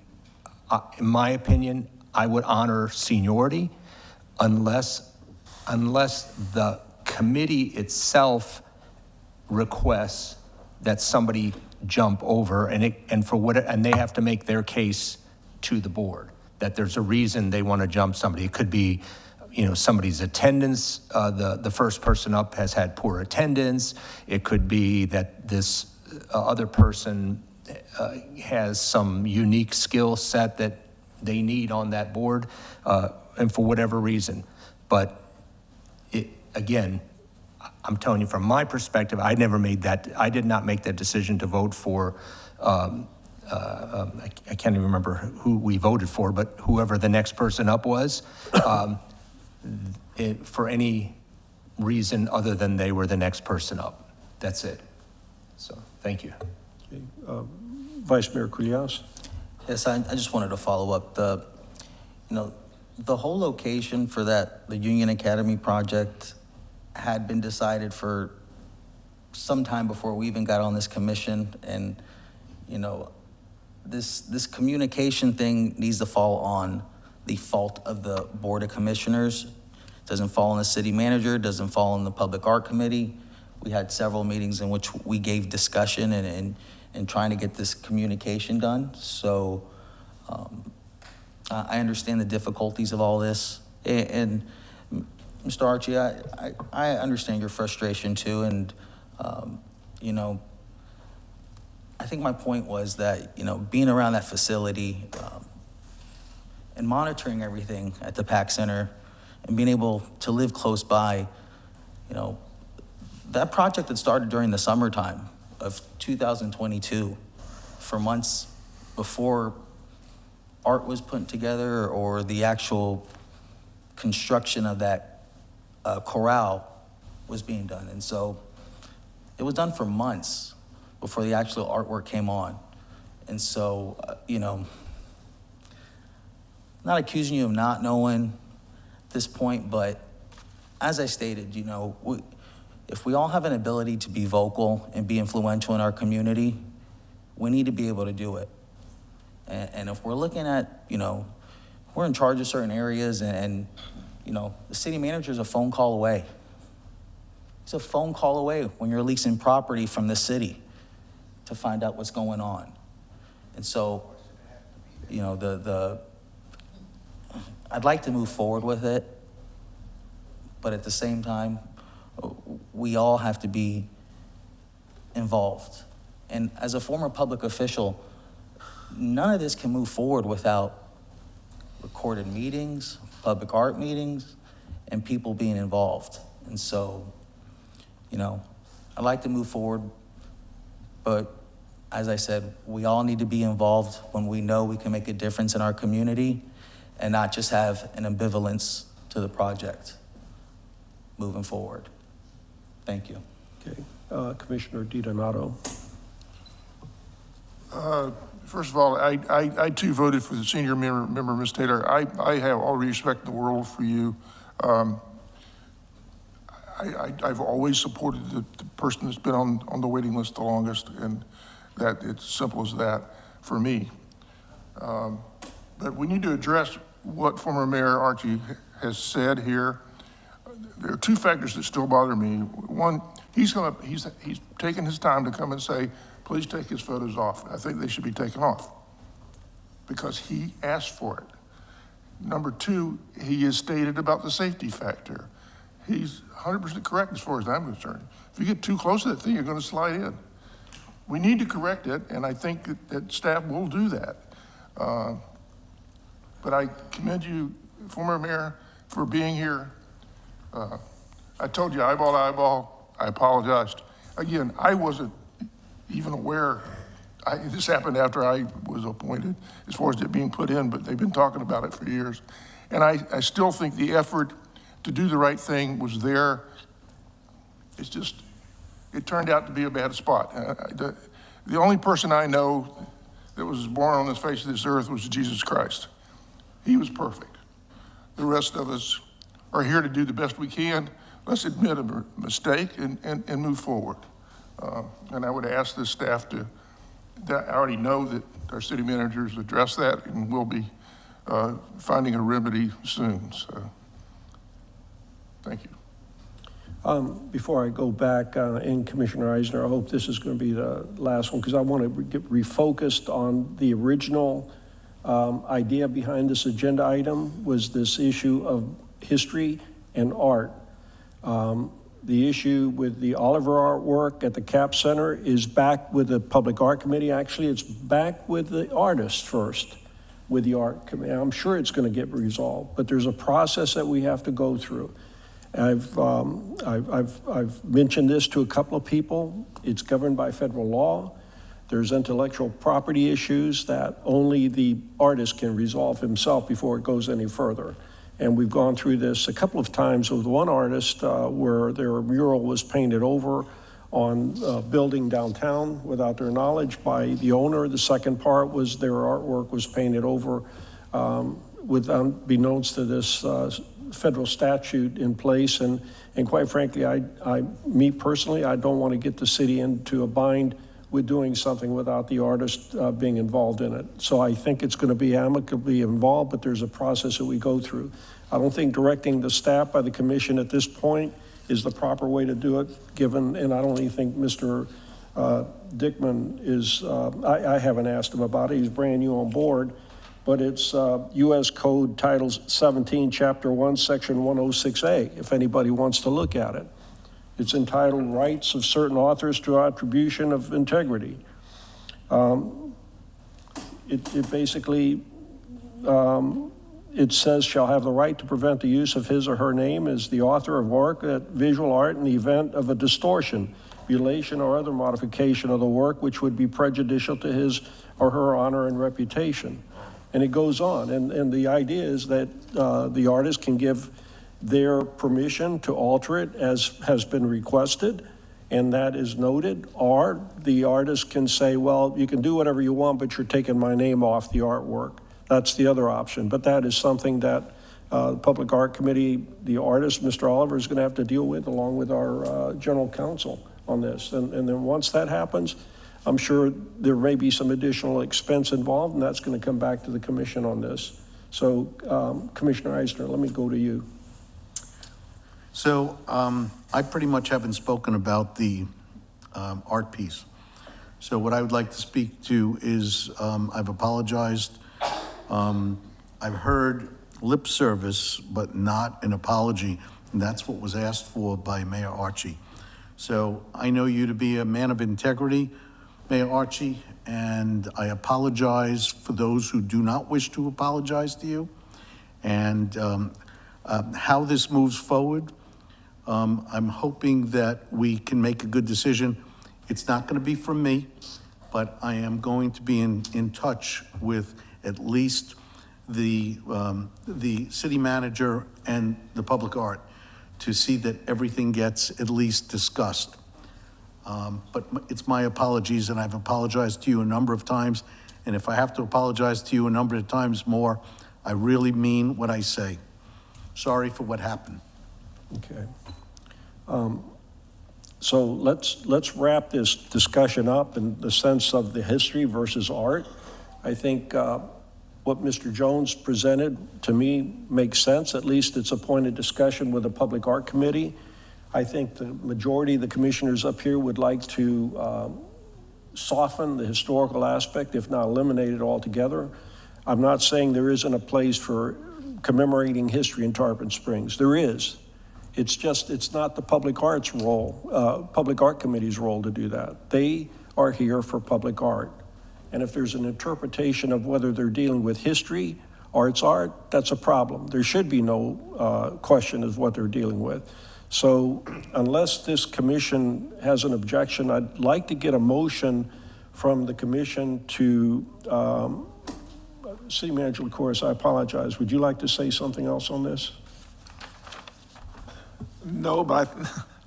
my opinion, I would honor seniority unless the committee itself requests that somebody jump over, and they have to make their case to the board that there's a reason they want to jump somebody. It could be, you know, somebody's attendance. The first person up has had poor attendance. It could be that this other person has some unique skill set that they need on that board, and for whatever reason. But again, I'm telling you, from my perspective, I did not make that decision to vote for, I can't even remember who we voted for, but whoever the next person up was, for any reason other than they were the next person up. That's it. So, thank you. Okay. Vice Mayor Kulianis. Yes, I just wanted to follow up. The whole location for the Union Academy project had been decided for some time before we even got on this commission, and you know, this communication thing needs to fall on the fault of the Board of Commissioners. It doesn't fall on the city manager, it doesn't fall on the Public Art Committee. We had several meetings in which we gave discussion and trying to get this communication done. So I understand the difficulties of all this. And Mr. Archie, I understand your frustration too. And, you know, I think my point was that, you know, being around that facility and monitoring everything at the PAC Center and being able to live close by, you know, that project that started during the summertime of 2022 for months before art was put together or the actual construction of that corral was being done. And so it was done for months before the actual artwork came on. And so, you know, I'm not accusing you of not knowing at this point, but as I stated, you know, if we all have an ability to be vocal and be influential in our community, we need to be able to do it. And if we're looking at, you know, we're in charge of certain areas and you know, the city manager is a phone call away. It's a phone call away when you're leasing property from the city to find out what's going on. And so, you know, I'd like to move forward with it, but at the same time, we all have to be involved. And as a former public official, none of this can move forward without recorded meetings, public art meetings, and people being involved. And so, you know, I'd like to move forward, but as I said, we all need to be involved when we know we can make a difference in our community and not just have an ambivalence to the project moving forward. Thank you. Okay. Commissioner DiDonato. First of all, I too voted for the senior member, Ms. Taylor. I have all the respect in the world for you. I've always supported the person that's been on the waiting list the longest, and that it's simple as that for me. But we need to address what former Mayor Archie has said here. there are two factors that still bother me. One, he's taken his time to come and say, please take his photos off. I think they should be taken off because he asked for it. Number two, he has stated about the safety factor. He's 100% correct as far as I'm concerned. If you get too close to that thing, you're going to slide in. We need to correct it, and I think that staff will do that. But I commend you, former mayor, for being here. I told you eyeball to eyeball. I apologized. Again, I wasn't even aware. This happened after I was appointed as far as it being put in, but they've been talking about it for years. And I still think the effort to do the right thing was there. It's just, it turned out to be a bad spot. The only person I know that was born on the face of this earth was Jesus Christ. He was perfect. The rest of us are here to do the best we can. Let's admit a mistake and move forward. And I would ask this staff to, I already know that our city managers addressed that and we'll be finding a remedy soon. So, thank you. Before I go back in, Commissioner Eisner, I hope this is going to be the last one because I want to get refocused on the original idea behind this agenda item was this issue of history and art. The issue with the Oliver artwork at the CAP Center is back with the Public Art Committee. Actually, it's back with the artists first, with the art committee. I'm sure it's going to get resolved, but there's a process that we have to go through. I've mentioned this to a couple of people. It's governed by federal law. There's intellectual property issues that only the artist can resolve himself before it goes any further. And we've gone through this a couple of times with one artist where their mural was painted over on a building downtown without their knowledge by the owner. The second part was their artwork was painted over unbeknownst to this federal statute in place. And quite frankly, me personally, I don't want to get the city into a bind with doing something without the artist being involved in it. So I think it's going to be amicably involved, but there's a process that we go through. I don't think directing the staff by the commission at this point is the proper way to do it, given, and I don't even think Mr. Dickman is, I haven't asked him about it, he's brand new on board, but it's U.S. Code Title 17, Chapter 1, Section 106A, if anybody wants to look at it. It's entitled Rights of Certain Authors to Attribution of Integrity. It basically, it says shall have the right to prevent the use of his or her name as the author of work, visual art in the event of a distortion, mutilation, or other modification of the work which would be prejudicial to his or her honor and reputation. And it goes on. And the idea is that the artist can give their permission to alter it as has been requested, and that is noted, or the artist can say, well, you can do whatever you want, but you're taking my name off the artwork. That's the other option, but that is something that the Public Art Committee, the artist, Mr. Oliver, is going to have to deal with along with our general counsel on this. And then once that happens, I'm sure there may be some additional expense involved, and that's going to come back to the commission on this. So Commissioner Eisner, let me go to you. So I pretty much haven't spoken about the art piece. So what I would like to speak to is I've apologized. I've heard lip service, but not an apology. And that's what was asked for by Mayor Archie. So I know you to be a man of integrity, Mayor Archie, and I apologize for those who do not wish to apologize to you. And how this moves forward, I'm hoping that we can make a good decision. It's not going to be from me, but I am going to be in touch with at least the city manager and the public art to see that everything gets at least discussed. But it's my apologies, and I've apologized to you a number of times. And if I have to apologize to you a number of times more, I really mean what I say. Sorry for what happened. Okay. So let's wrap this discussion up in the sense of the history versus art. I think what Mr. Jones presented, to me, makes sense. At least it's a point of discussion with the Public Art Committee. I think the majority of the commissioners up here would like to soften the historical aspect, if not eliminate it altogether. I'm not saying there isn't a place for commemorating history in Tarpon Springs. There is. It's just, it's not the Public Arts role, Public Art Committee's role to do that. They are here for public art. And if there's an interpretation of whether they're dealing with history or it's art, that's a problem. There should be no question of what they're dealing with. So unless this commission has an objection, I'd like to get a motion from the commission to, City Manager LaCourse, I apologize. Would you like to say something else on this? No, but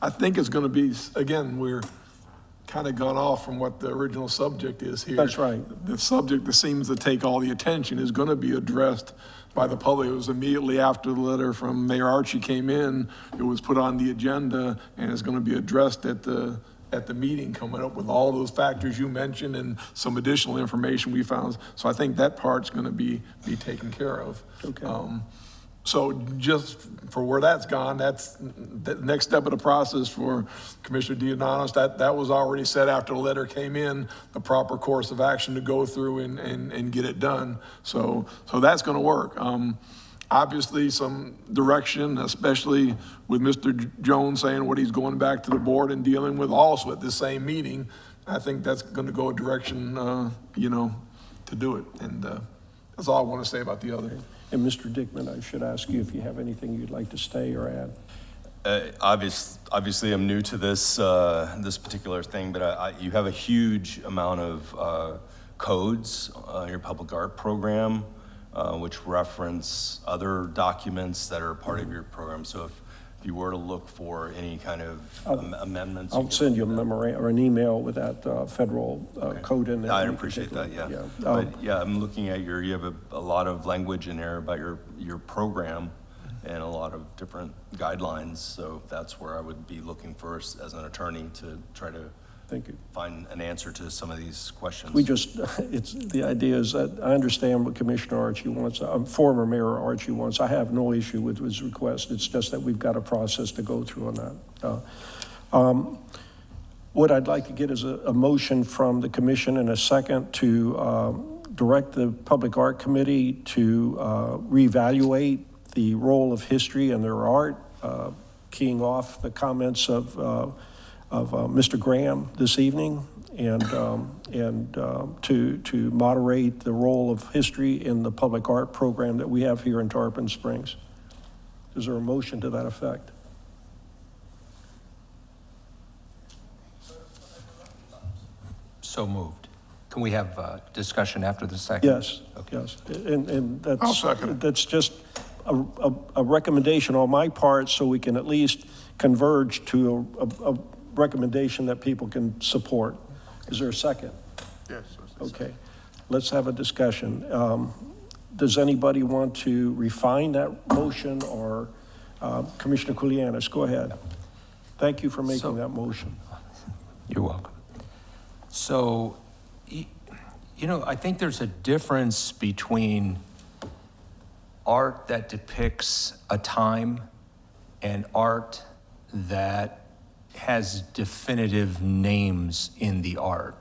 I think it's going to be, again, we're kind of gone off from what the original subject is here. That's right. The subject that seems to take all the attention is going to be addressed by the public. It was immediately after the letter from Mayor Archie came in, it was put on the agenda and it's going to be addressed at the meeting coming up with all those factors you mentioned and some additional information we found. So I think that part's going to be taken care of. Okay. So just for where that's gone, that's the next step of the process for Commissioner Diodanos. That was already set after the letter came in, the proper course of action to go through and get it done. So that's going to work. Obviously, some direction, especially with Mr. Jones saying what he's going back to the board and dealing with also at the same meeting. I think that's going to go a direction, to do it. And that's all I want to say about the other. And Mr. Dickman, I should ask you if you have anything you'd like to say or add. Obviously, I'm new to this this particular thing, but you have a huge amount of codes in your public art program, which reference other documents that are part of your program. So if you were to look for any kind of amendments, I'll send you a memorandum or an email with that federal code in there. I appreciate that, yeah. But yeah, I'm looking at you have a lot of language in there about your program and a lot of different guidelines. So that's where I would be looking for as an attorney to try to find an answer to some of these questions. The idea is that I understand what Commissioner Archie wants, former Mayor Archie wants. I have no issue with his request. It's just that we've got a process to go through on that. What I'd like to get is a motion from the commission in a second to direct the Public Art Committee to reevaluate the role of history and their art, keying off the comments of Mr. Graham this evening, and to moderate the role of history in the public art program that we have here in Tarpon Springs. Is there a motion to that effect? So moved. Can we have discussion after the second? Yes, yes. And that's, I'll second it. That's just a recommendation on my part so we can at least converge to a recommendation that people can support. Is there a second? Yes. Okay, let's have a discussion. Does anybody want to refine that motion, or Commissioner Kulianis, go ahead. Thank you for making that motion. You're welcome. So, I think there's a difference between art that depicts a time and art that has definitive names in the art.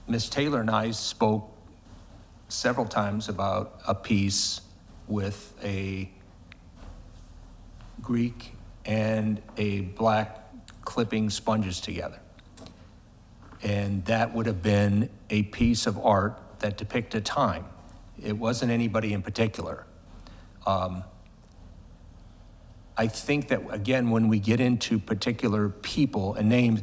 Ms. Taylor and I spoke several times about a piece with a Greek and a black clipping sponges together. And that would have been a piece of art that depicted a time. It wasn't anybody in particular. I think that, again, when we get into particular people and names,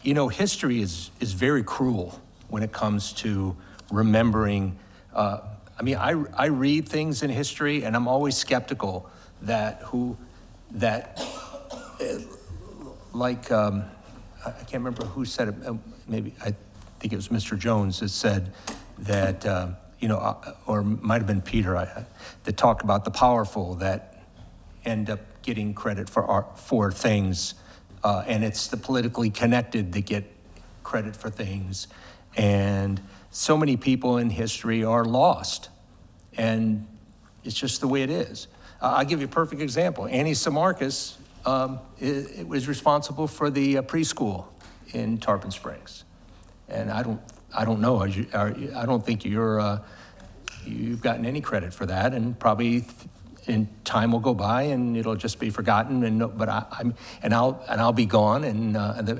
history is very cruel when it comes to remembering. I read things in history, and I'm always skeptical that I can't remember who said it, maybe I think it was Mr. Jones that said that, or it might have been Peter, that talked about the powerful that end up getting credit for things, and it's the politically connected that get credit for things. And so many people in history are lost. And it's just the way it is. I'll give you a perfect example. Annie Samarkis was responsible for the preschool in Tarpon Springs. And I don't know, I don't think you've gotten any credit for that, and probably in time will go by and it'll just be forgotten. But I'll be gone, and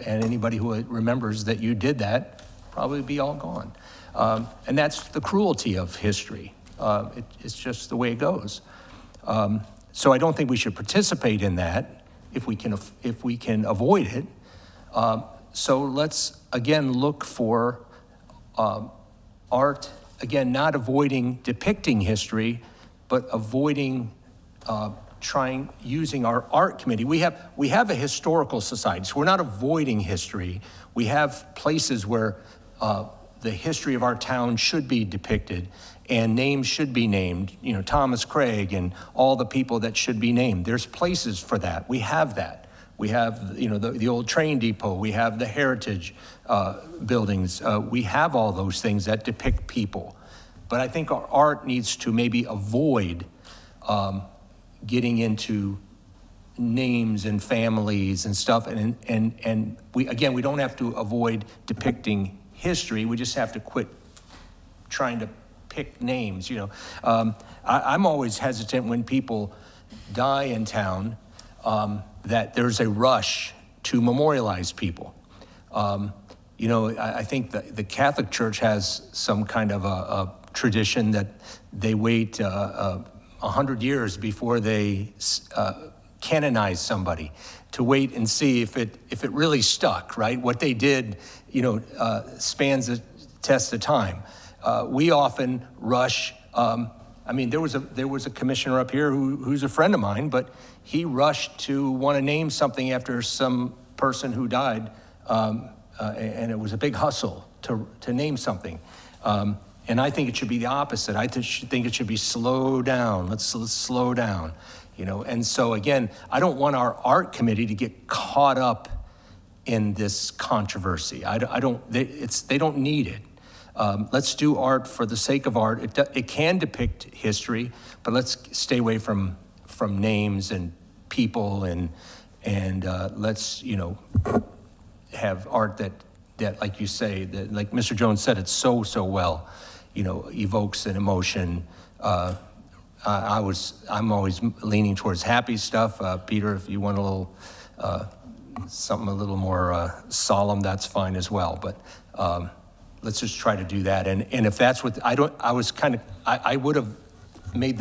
anybody who remembers that you did that probably be all gone. And that's the cruelty of history. It's just the way it goes. So I don't think we should participate in that if we can avoid it. So let's again look for art, again, not avoiding depicting history, but avoiding using our art committee. We have a historical society, so we're not avoiding history. We have places where the history of our town should be depicted and names should be named, Thomas Craig and all the people that should be named. There's places for that. We have that. We have, the old train depot. We have the heritage buildings. We have all those things that depict people. But I think our art needs to maybe avoid getting into names and families and stuff. And we don't have to avoid depicting history. We just have to quit trying to pick names. I'm always hesitant when people die in town that there's a rush to memorialize people. I think the Catholic Church has some kind of a tradition that they wait 100 years before they canonize somebody, to wait and see if it really stuck, right? What they did, spans the test of time. We often rush. There was a commissioner up here who's a friend of mine, but he rushed to want to name something after some person who died, and it was a big hustle to name something. And I think it should be the opposite. I think it should be slow down. Let's slow down, And so again, I don't want our art committee to get caught up in this controversy. They don't need it. Let's do art for the sake of art. It can depict history, but let's stay away from names and people and let's have art that like you say, that like Mr. Jones said it so well, evokes an emotion. I'm always leaning towards happy stuff. Peter, if you want a little something a little more solemn, that's fine as well. But let's just try to do that. And if that's what I would have made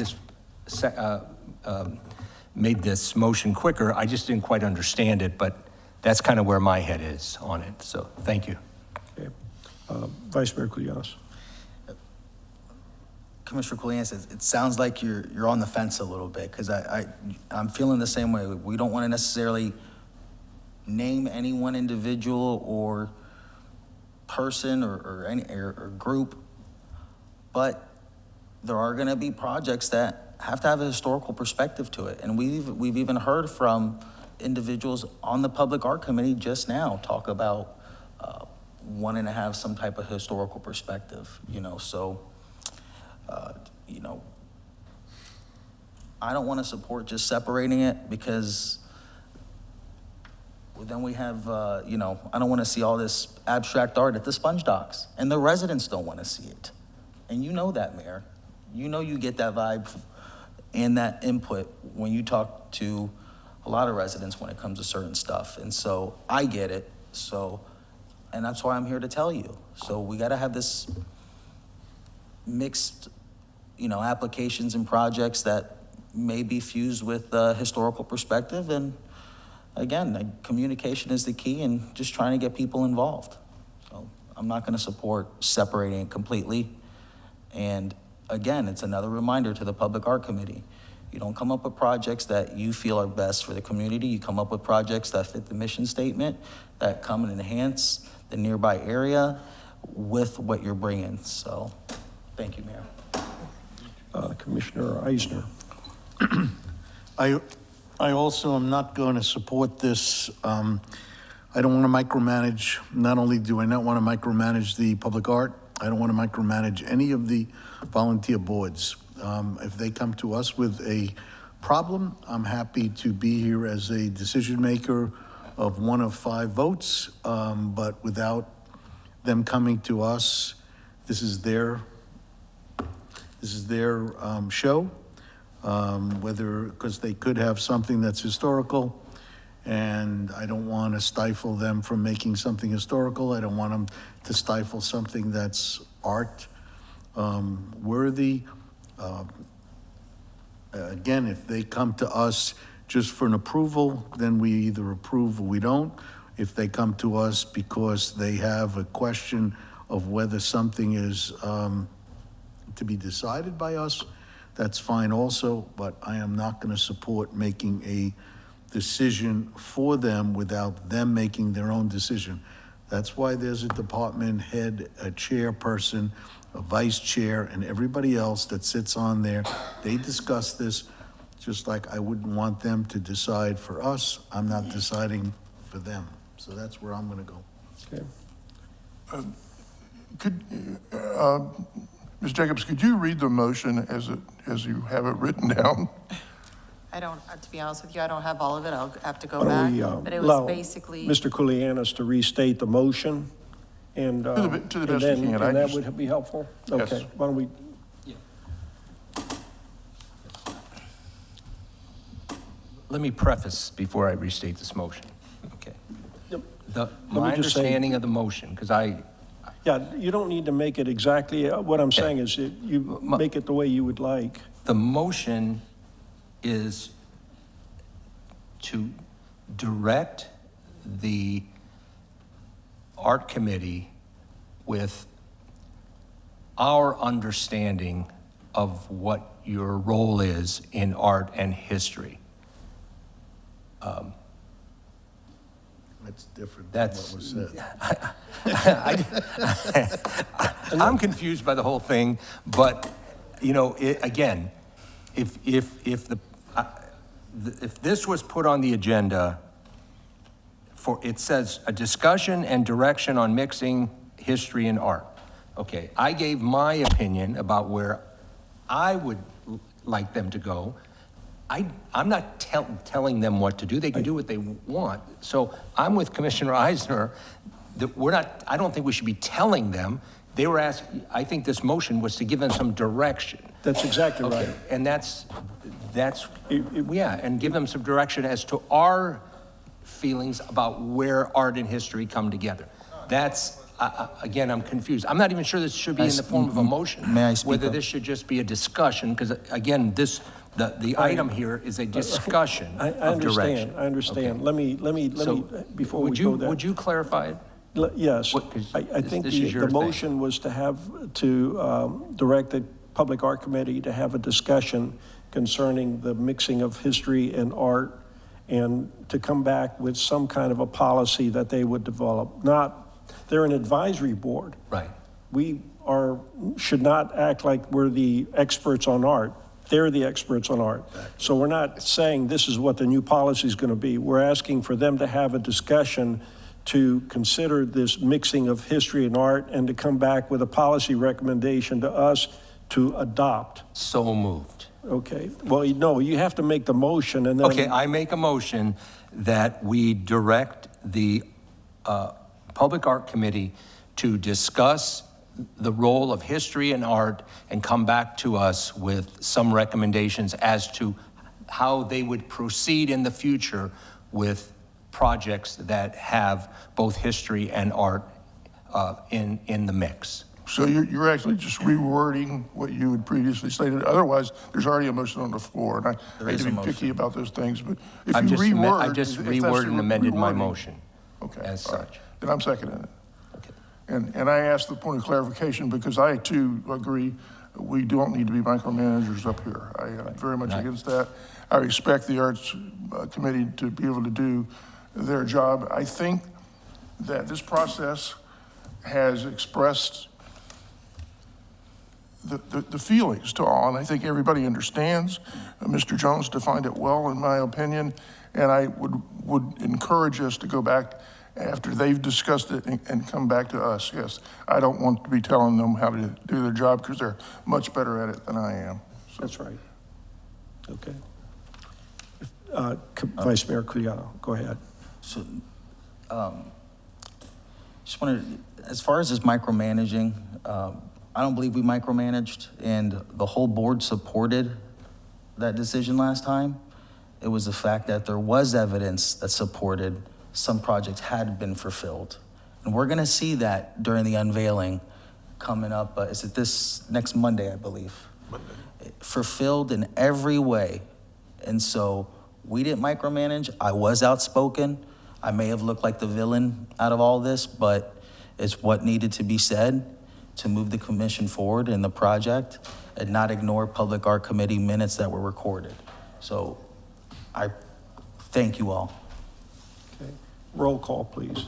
this motion quicker. I just didn't quite understand it, but that's kind of where my head is on it. So thank you. Okay. Vice Mayor Coulianos. Commissioner Coulianos, it sounds like you're on the fence a little bit, because I'm feeling the same way. We don't want to necessarily name any one individual or person or any group, but there are going to be projects that have to have a historical perspective to it. And we've even heard from individuals on the Public Art Committee just now talk about wanting to have some type of historical perspective, so I don't want to support just separating it, because then we have, I don't want to see all this abstract art at the sponge docks, and the residents don't want to see it. And you know that, Mayor. You get that vibe and that input when you talk to a lot of residents when it comes to certain stuff. And so I get it. And that's why I'm here to tell you. So we got to have this mixed, applications and projects that may be fused with historical perspective. And again, communication is the key, and just trying to get people involved. So I'm not going to support separating it completely. And again, it's another reminder to the Public Art Committee. You don't come up with projects that you feel are best for the community. You come up with projects that fit the mission statement, that come and enhance the nearby area with what you're bringing. So thank you, Mayor. Commissioner Eisner. I also am not going to support this. I don't want to micromanage, not only do I not want to micromanage the public art, I don't want to micromanage any of the volunteer boards. If they come to us with a problem, I'm happy to be here as a decision maker of 1 of 5 votes, but without them coming to us, this is their show, because they could have something that's historical, and I don't want to stifle them from making something historical. I don't want them to stifle something that's art worthy. Again, if they come to us just for an approval, then we either approve or we don't. If they come to us because they have a question of whether something is to be decided by us, that's fine also, but I am not going to support making a decision for them without them making their own decision. That's why there's a department head, a chairperson, a vice chair, and everybody else that sits on there. They discuss this, just like I wouldn't want them to decide for us. I'm not deciding for them. So that's where I'm going to go. Okay. Ms. Jacobs, could you read the motion as you have it written down? I don't, to be honest with you, I don't have all of it. I'll have to go Why back. don't we But it allow was basically, Mr. Kulianis to restate the motion, and To the best you can. and that would be helpful? Yes. Okay, why don't we, Let me preface before I restate this motion. Okay. My me just say- understanding of the motion, because yeah, you don't need to make it exactly, what I'm saying is that you make it the way you would like. the motion is to direct the art committee with our understanding of what your role is in art and history. That's different than That's, what was said. I'm confused by the whole thing, but, you know, again, if this was put on the agenda for, it says a discussion and direction on mixing history and art. Okay, I gave my opinion about where I would like them to go. I'm not telling them what to do. They can do what they want. So I'm with Commissioner Eisner that I don't think we should be telling them. They were asking, I think this motion was to give them some direction. That's exactly right. And that's yeah, and give them some direction as to our feelings about where art and history come together. That's, again, I'm confused. I'm not even sure this should be in the form of a motion. May I speak Whether up? this should just be a discussion, because again, the item here is a discussion of direction. I understand. Okay. Let me, before we go there. Would you clarify it? Yes, What- 'cause I think this is your the thing. motion was to direct the Public Art Committee to have a discussion concerning the mixing of history and art, and to come back with some kind of a policy that they would develop. They're an advisory board. Right. We should not act like we're the experts on art. They're the experts on art. So we're not saying this is what the new policy is going to be. We're asking for them to have a discussion to consider this mixing of history and art, and to come back with a policy recommendation to us to adopt. So moved. Okay, well, no, you have to make the motion, and then. Okay, I make a motion that we direct the Public Art Committee to discuss the role of history and art and come back to us with some recommendations as to how they would proceed in the future with projects that have both history and art in the mix. So you're actually just rewording what you had previously stated. Otherwise, there's already a motion on the floor, and I hate to be picky about those things, but if you reword. I just if that's reworded and amended my rewording- motion Okay. as all right. such. Then I'm seconding it. And I asked the point of clarification because I too agree we don't need to be micromanagers up here. I am very much against that. I respect the Arts Committee to be able to do their job. I think that this process has expressed the feelings to all, and I think everybody understands. Mr. Jones defined it well, in my opinion, and I would encourage us to go back after they've discussed it and come back to us, yes. I don't want to be telling them how to do their job because they're much better at it than I am. That's right. Okay. Vice Mayor Culiano, go ahead. So, just wanted, as far as this micromanaging, I don't believe we micromanaged, and the whole board supported that decision last time. It was the fact that there was evidence that supported some projects had been fulfilled. And we're gonna see that during the unveiling coming up, is it this next Monday, I believe? Monday. Fulfilled in every way. And so we didn't micromanage. I was outspoken. I may have looked like the villain out of all this, but it's what needed to be said to move the commission forward in the project and not ignore Public Art Committee minutes that were recorded. So I thank you all. Okay. Roll call, please.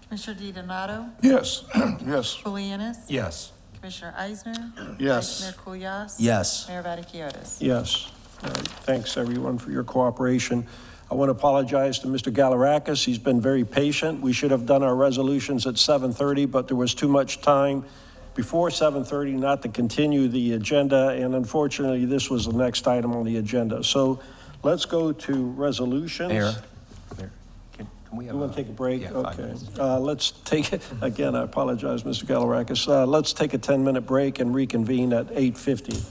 Commissioner DiDonato? Yes, yes. Julianis? Yes. Commissioner Eisner? Yes. Vice Mayor Kulyas? Yes. Mayor Vaticius? Yes. All right. Thanks, everyone, for your cooperation. I want to apologize to Mr. Galarakis. He's been very patient. We should have done our resolutions at 7:30, but there was too much time before 7:30 not to continue the agenda, and unfortunately, this was the next item on the agenda. So let's go to resolutions. Mayor, can we have You want to take a break? Yeah, 5 Okay. minutes. Let's take, again, I apologize, Mr. Galarakis. Let's take a 10-minute break and reconvene at 8:50.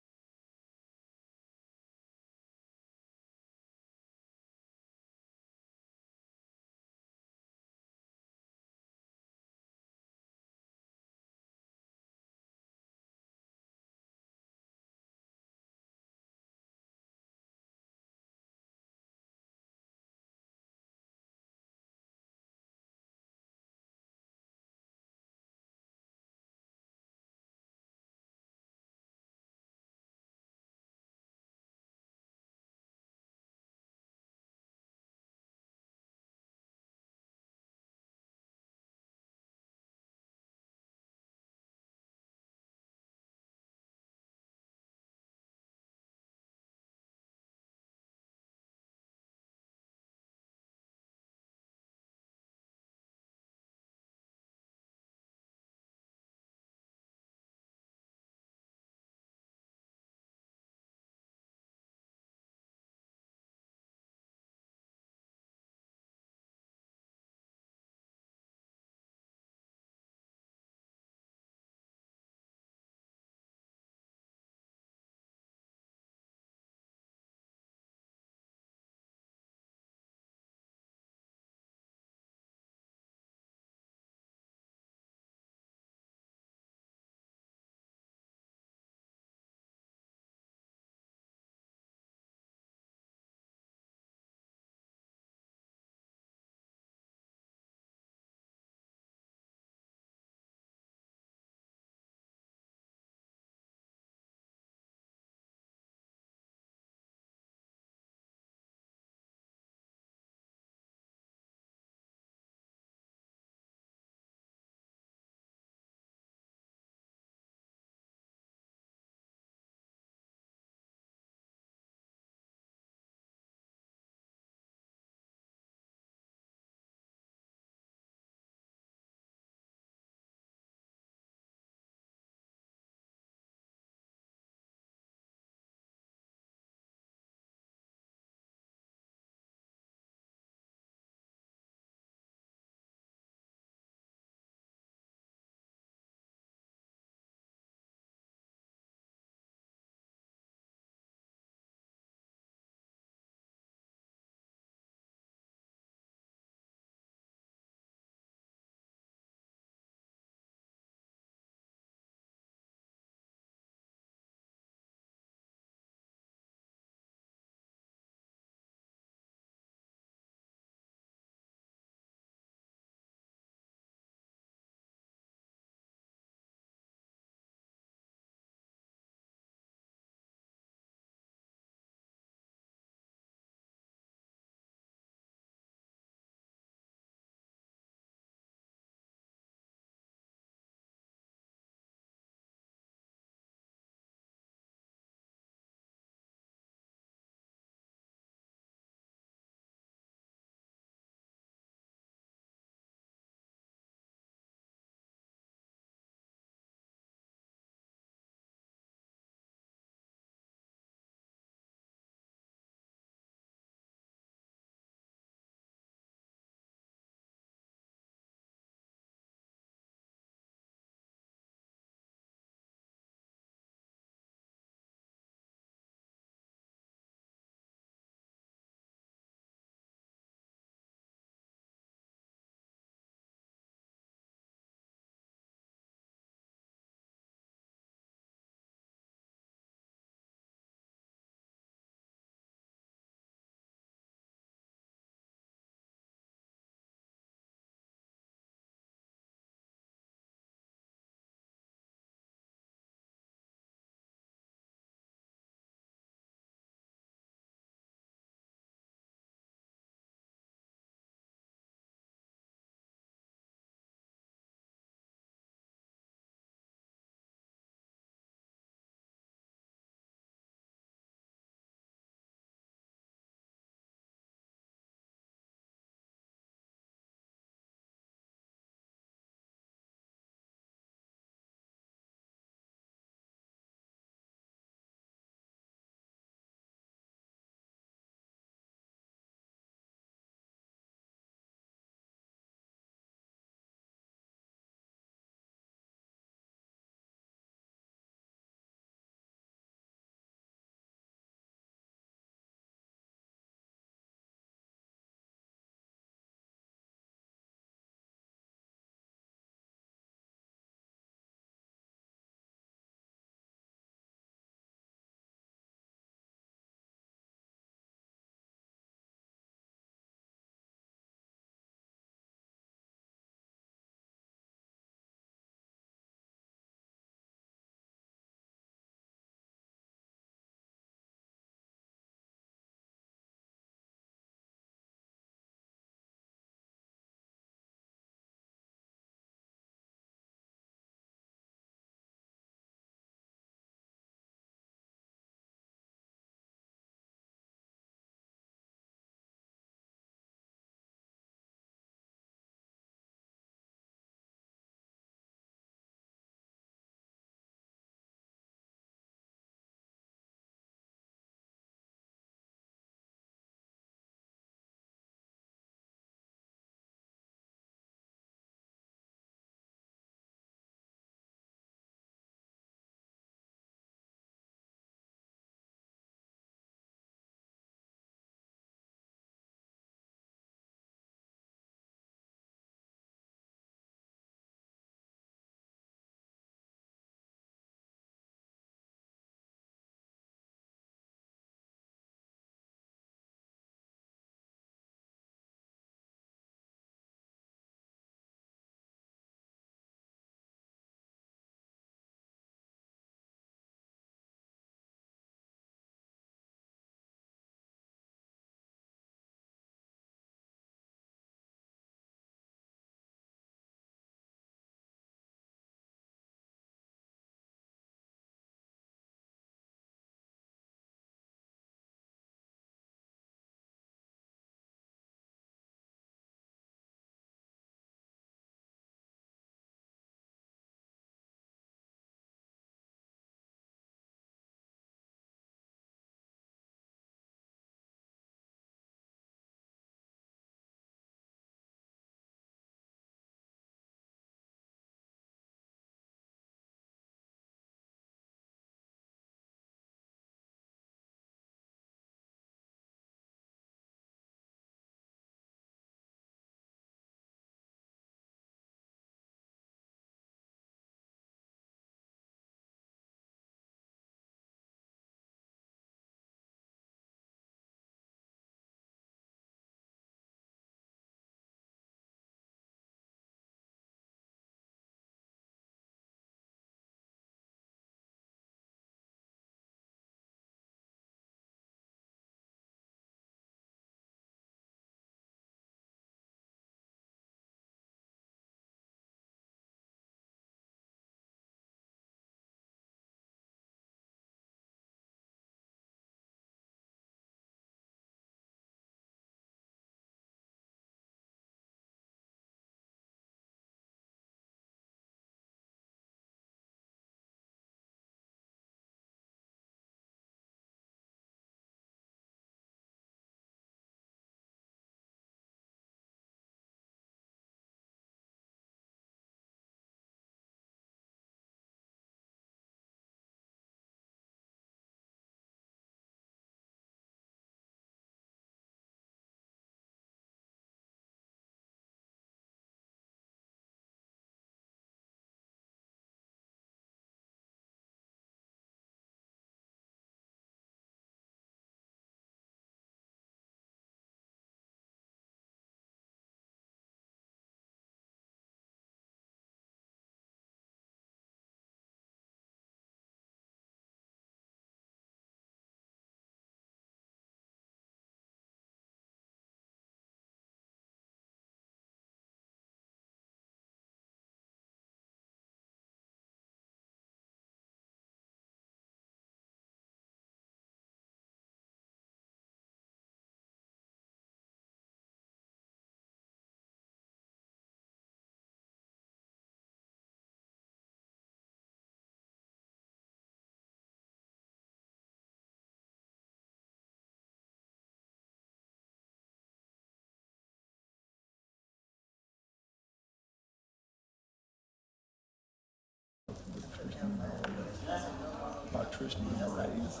About Tristan and Ray's.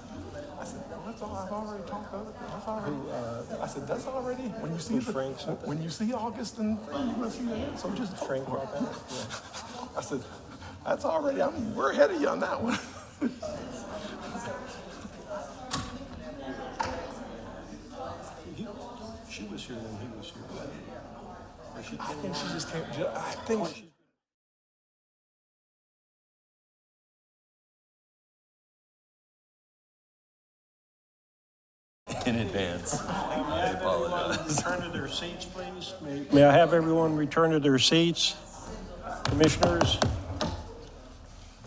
I said, no, that's all. I've already talked about it. That's already. I said, that's already. When you see when you see August and you're gonna see that. So just Frank about that. Yeah. I said, that's already. We're ahead of you on that one. She was here when he was here. I think she just came. I think she. In advance. I apologize. Return to their seats, please. May I have everyone return to their seats? Commissioners?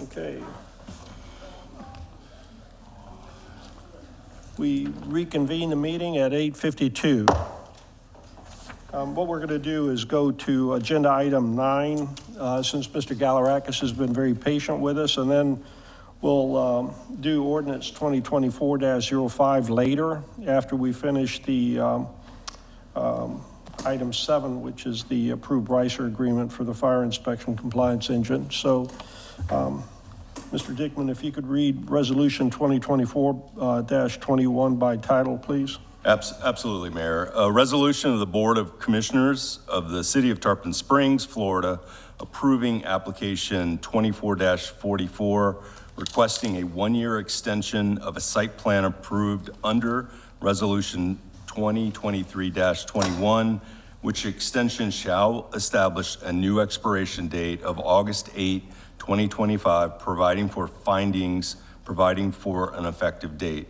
Okay. We reconvene the meeting at 8:52. What we're going to do is go to agenda item 9, since Mr. Galarakis has been very patient with us, and then we'll do ordinance 2024-05 later after we finish the item 7, which is the approved Reiser agreement for the fire inspection compliance engine. So, Mr. Dickman, if you could read resolution 2024-21 by title, please. Absolutely, Mayor. A resolution of the Board of Commissioners of the City of Tarpon Springs, Florida, approving application 24-44, requesting a one-year extension of a site plan approved under Resolution 2023-21, which extension shall establish a new expiration date of August 8, 2025, providing for findings, providing for an effective date.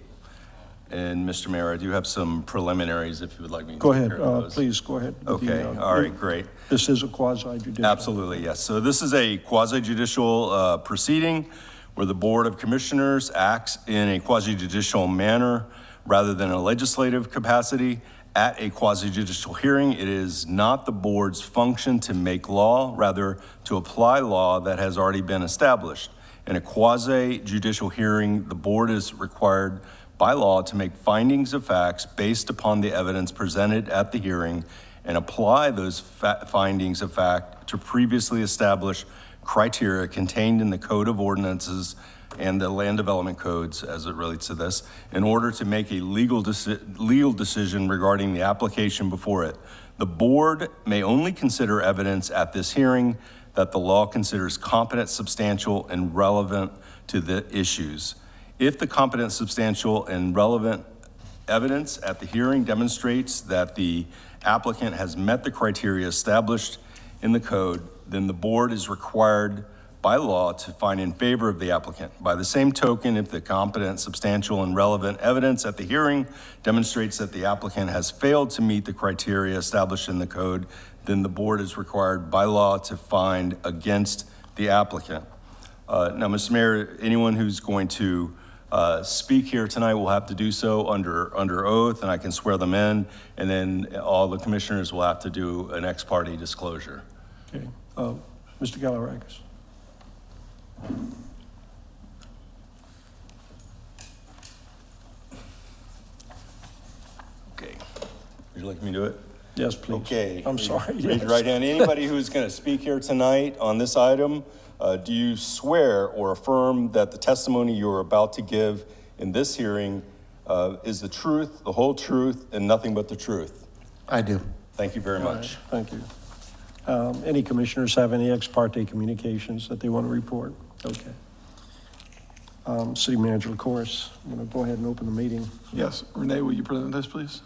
And Mr. Mayor, I do have some preliminaries if you would like me to Go take ahead, care of those. please go ahead. Okay, all right, great. This is a quasi-judicial. Absolutely, yes. So this is a quasi-judicial proceeding where the Board of Commissioners acts in a quasi-judicial manner rather than a legislative capacity. At a quasi-judicial hearing, it is not the board's function to make law, rather to apply law that has already been established. In a quasi-judicial hearing, the board is required by law to make findings of facts based upon the evidence presented at the hearing and apply those findings of fact to previously established criteria contained in the Code of Ordinances and the land development codes as it relates to this in order to make a legal decision regarding the application before it. The board may only consider evidence at this hearing that the law considers competent, substantial, and relevant to the issues. If the competent, substantial, and relevant evidence at the hearing demonstrates that the applicant has met the criteria established in the code, then the board is required by law to find in favor of the applicant. By the same token, if the competent, substantial, and relevant evidence at the hearing demonstrates that the applicant has failed to meet the criteria established in the code, then the board is required by law to find against the applicant. Now, Mr. Mayor, anyone who's going to speak here tonight will have to do so under oath, and I can swear them in, and then all the commissioners will have to do an ex parte disclosure. Okay, Mr. Galarakis. Okay, would you like me to do it? Yes, please. Okay. I'm sorry. Raise your right hand. Anybody who's going to speak here tonight on this item, do you swear or affirm that the testimony you're about to give in this hearing is the truth, the whole truth, and nothing but the truth? I do. Thank you very much. Thank you. Any commissioners have any ex parte communications that they want to report? Okay. City Manager, of course, I'm going to go ahead and open the meeting. Yes, Renee, will you present this, please?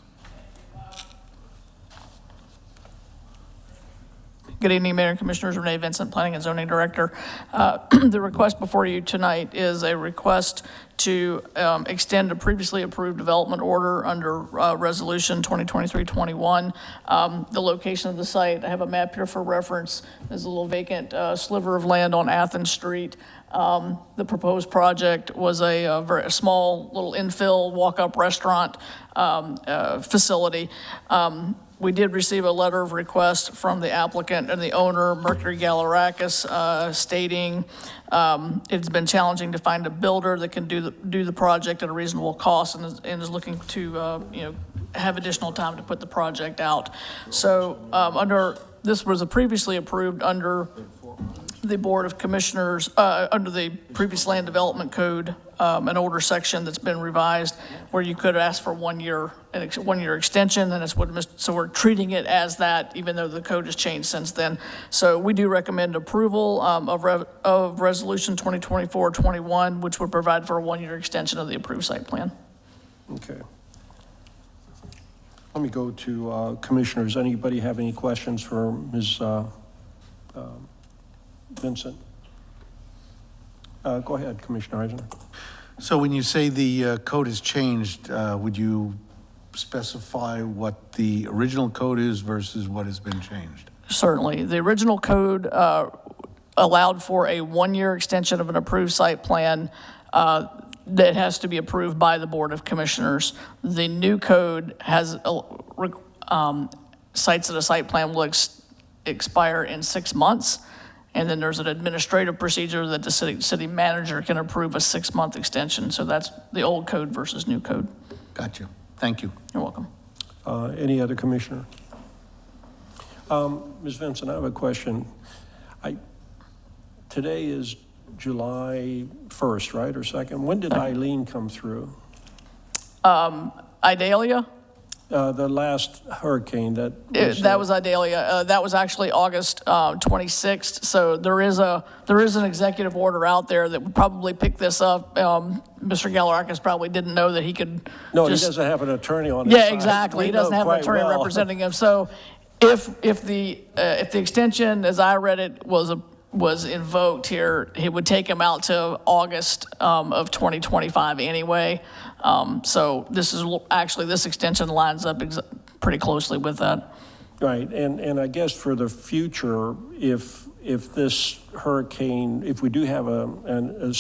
Good evening, Mayor and Commissioners. Renee Vincent, Planning and Zoning Director. The request before you tonight is a request to extend a previously approved development order under Resolution 2023-21. The location of the site, I have a map here for reference. There's a little vacant sliver of land on Athens Street. The proposed project was a very small little infill walk-up restaurant facility. We did receive a letter of request from the applicant and the owner, Mercury Galarakis, stating it's been challenging to find a builder that can do the project at a reasonable cost and is looking to have additional time to put the project out. So this was previously approved under the Board of Commissioners, under the previous land development code, an older section that's been revised where you could ask for 1 year, an 1 year extension, and it's so we're treating it as that, even though the code has changed since then. So we do recommend approval of Resolution 2024-21, which would provide for a 1 year extension of the approved site plan. Okay. Let me go to commissioners. Anybody have any questions for Ms. Vincent? Go ahead, Commissioner Eisner. So when you say the code has changed, would you specify what the original code is versus what has been changed? Certainly. The original code allowed for a 1 year extension of an approved site plan that has to be approved by the Board of Commissioners. The new code has cites that a site plan will expire in 6 months. And then there's an administrative procedure that the city manager can approve a 6-month extension. So that's the old code versus new code. Gotcha. Thank you. You're welcome. Any other commissioner? Ms. Vincent, I have a question. Today is July 1st, right, or 2nd? When did Eileen come through? Idalia? The last hurricane that was Idalia. That was actually August 26th. So there is an executive order out there that would probably pick this up. Mr. Galarakis probably didn't know that he could. No, he doesn't have an attorney on his side. Yeah, exactly. He doesn't have an attorney representing him. So if the extension, as I read it, was invoked here, it would take him out to August of 2025 anyway. So this extension lines up pretty closely with that. Right, and I guess for the future, if this hurricane, if we do have an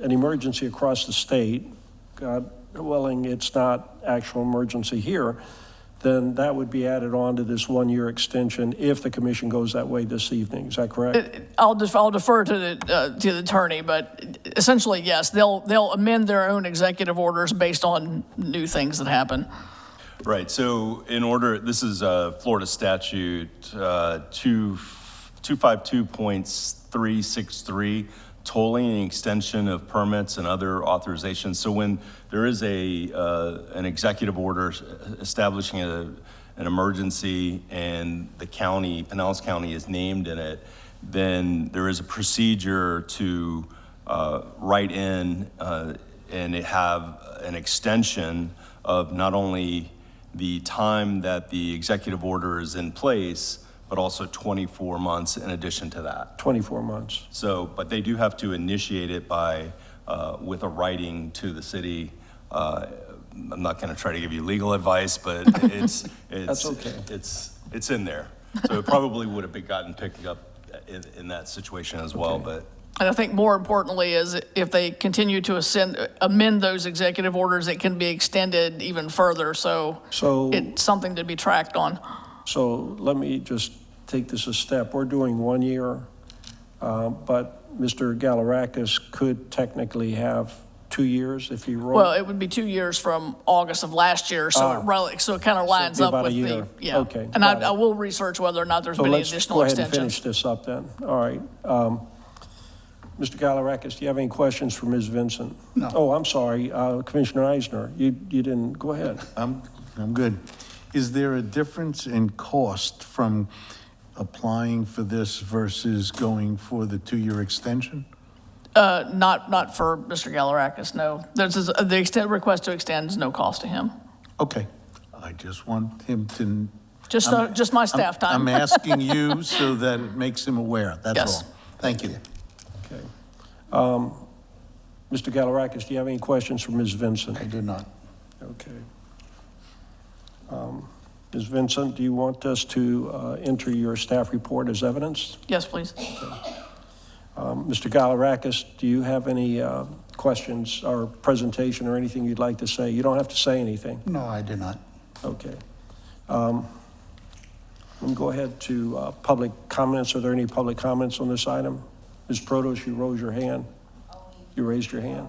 emergency across the state, God willing, it's not actual emergency here, then that would be added on to this 1 year extension if the commission goes that way this evening. Is that correct? I'll defer to the attorney, but essentially, yes, they'll amend their own executive orders based on new things that happen. Right, so this is Florida statute 252.363, tolling and extension of permits and other authorizations. So when there is an executive order establishing an emergency and the county, Pinellas County, is named in it, then there is a procedure to write in and have an extension of not only the time that the executive order is in place, but also 24 months in addition to that. 24 months. So, but they do have to initiate it with a writing to the city. I'm not going to try to give you legal advice, but it's That's okay. It's in there. So it probably would have gotten picked up in that situation as well. But And I think more importantly is if they continue to amend those executive orders, it can be extended even further. So it's something to be tracked on. So let me just take this a step. We're doing 1 year, but Mr. Galarakis could technically have 2 years if he wrote. Well, it would be 2 years from August of last year, so it kind of lines up with the yeah. Okay. And I will research whether or not there's been any additional extensions. Let's go ahead and finish this up then. All right. Mr. Galarakis, do you have any questions for Ms. Vincent? No. Oh, I'm sorry, Commissioner Eisner. You didn't. Go ahead. I'm good. Is there a difference in cost from applying for this versus going for the 2 year extension? Not for Mr. Galarakis, no. The request to extend is no cost to him. Okay. I just want him to. Just my staff time. I'm asking you so that it makes him aware. That's all. Thank you. Okay. Mr. Galarakis, do you have any questions for Ms. Vincent? I do not. Okay. Ms. Vincent, do you want us to enter your staff report as evidence? Yes, please. Okay. Mr. Galarakis, do you have any questions or presentation or anything you'd like to say? You don't have to say anything. No, I do not. Okay. We'll go ahead to public comments. Are there any public comments on this item? Ms. Protos, you raised your hand. You raised your hand?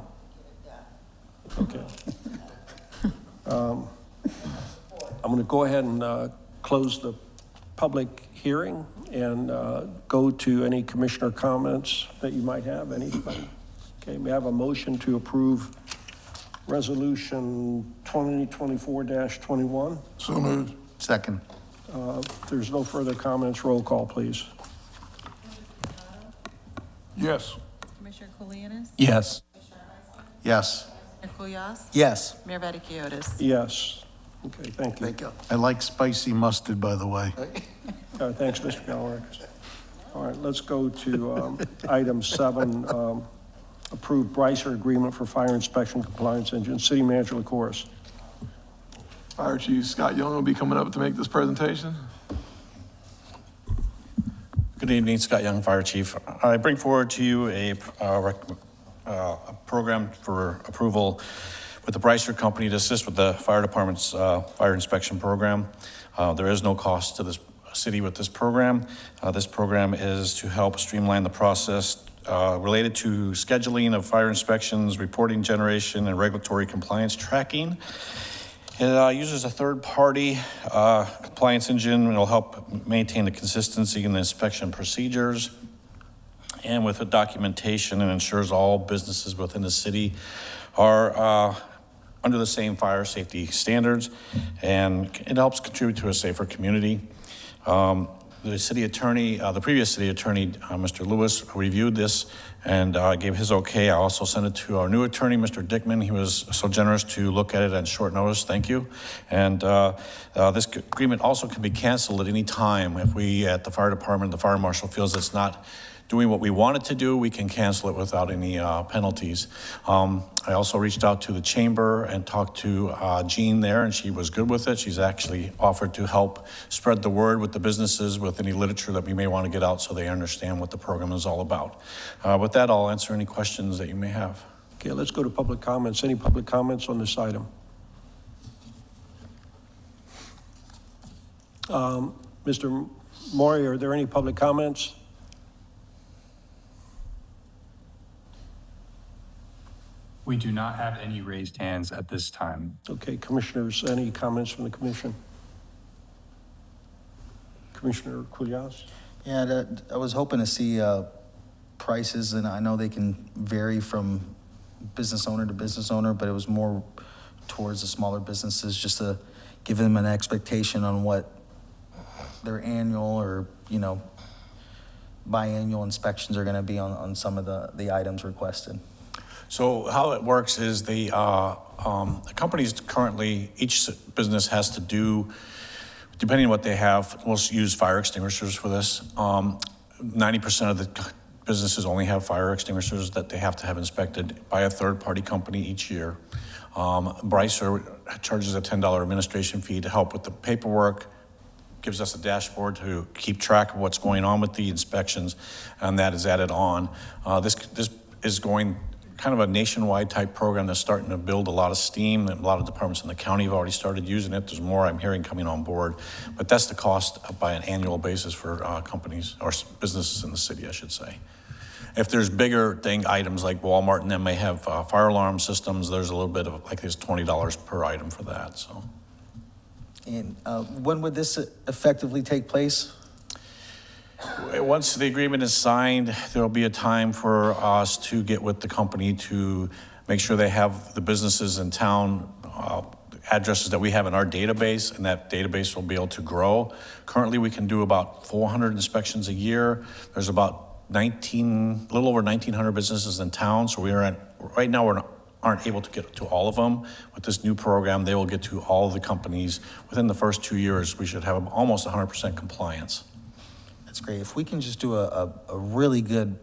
Okay. I'm going to go ahead and close the public hearing and go to any commissioner comments that you might have. Anybody? Okay, we have a motion to approve Resolution 2024-21. So moved. Second. If there's no further comments, roll call, please. Yes. Commissioner Kulianis? Yes. Yes. Commissioner Kulyas? Yes. Mayor Vaticius? Yes. Okay, thank you. I like spicy mustard, by the way. Thanks, Mr. Gallagher. All right, let's go to item 7, approved Brycer agreement for fire inspection compliance engine. City Manager LaCourse. Fire Chief Scott Young will be coming up to make this presentation. Good evening, Scott Young, Fire Chief. I bring forward to you a program for approval with the Brycer Company to assist with the fire department's fire inspection program. There is no cost to this city with this program. This program is to help streamline the process related to scheduling of fire inspections, reporting generation, and regulatory compliance tracking. It uses a third-party compliance engine. It'll help maintain the consistency in the inspection procedures and with the documentation, and ensures all businesses within the city are under the same fire safety standards, and it helps contribute to a safer community. The city attorney, the previous city attorney, Mr. Lewis, reviewed this and gave his okay. I also sent it to our new attorney, Mr. Dickman. He was so generous to look at it at short notice. Thank you. And this agreement also can be canceled at any time. If we at the fire department, the fire marshal feels it's not doing what we want it to do, we can cancel it without any penalties. I also reached out to the chamber and talked to Jean there, and she was good with it. She's actually offered to help spread the word with the businesses with any literature that we may want to get out so they understand what the program is all about. With that, I'll answer any questions that you may have. Okay, let's go to public comments. Any public comments on this item? Mr. Maury, are there any public comments? We do not have any raised hands at this time. Okay, commissioners, any comments from the commission? Commissioner Kulyas? Yeah, I was hoping to see prices, and I know they can vary from business owner to business owner, but it was more towards the smaller businesses, just to give them an expectation on what their annual or, biannual inspections are going to be on some of the items requested. So how it works is the companies currently, each business has to do, depending on what they have, we'll use fire extinguishers for this. 90% of the businesses only have fire extinguishers that they have to have inspected by a third-party company each year. Brycer charges a $10 administration fee to help with the paperwork, gives us a dashboard to keep track of what's going on with the inspections, and that is added on. This is going kind of a nationwide type program that's starting to build a lot of steam. A lot of departments in the county have already started using it. There's more I'm hearing coming on board, but that's the cost by an annual basis for companies or businesses in the city, I should say. If there's bigger items like Walmart and them may have fire alarm systems, there's a little bit of, like there's $20 per item for that, so. And when would this effectively take place? Once the agreement is signed, there'll be a time for us to get with the company to make sure they have the businesses in town, addresses that we have in our database, and that database will be able to grow. Currently, we can do about 400 inspections a year. There's about a little over 1,900 businesses in town, so right now we aren't able to get to all of them. With this new program, they will get to all of the companies. Within the first 2 years, we should have almost 100% compliance. That's great. If we can just do a really good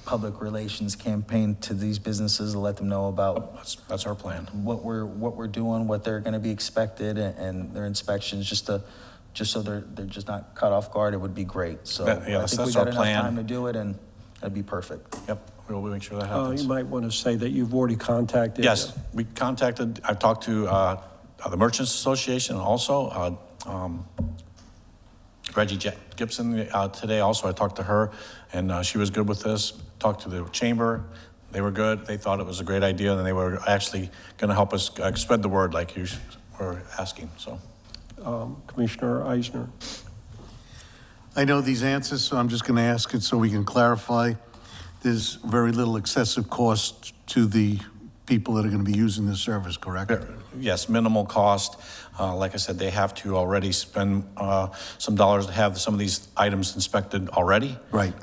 public relations campaign to these businesses to let them know about that's our plan. What we're doing, what they're going to be expected, and their inspections, just so they're just not caught off guard, it would be great. So I think we got enough time to do it, and that'd be perfect. Yep, we'll make sure that happens. You might want to say that you've already contacted. Yes, I've talked to the Merchants Association also. Reggie Gibson today also, I talked to her, and she was good with this. Talked to the chamber, they were good. They thought it was a great idea, and they were actually going to help us spread the word like you were asking. So, Commissioner Eisner. I know these answers, so I'm just going to ask it so we can clarify. There's very little excessive cost to the people that are going to be using this service, correct? Yes, minimal cost. Like I said, they have to already spend some dollars to have some of these items inspected already. Right.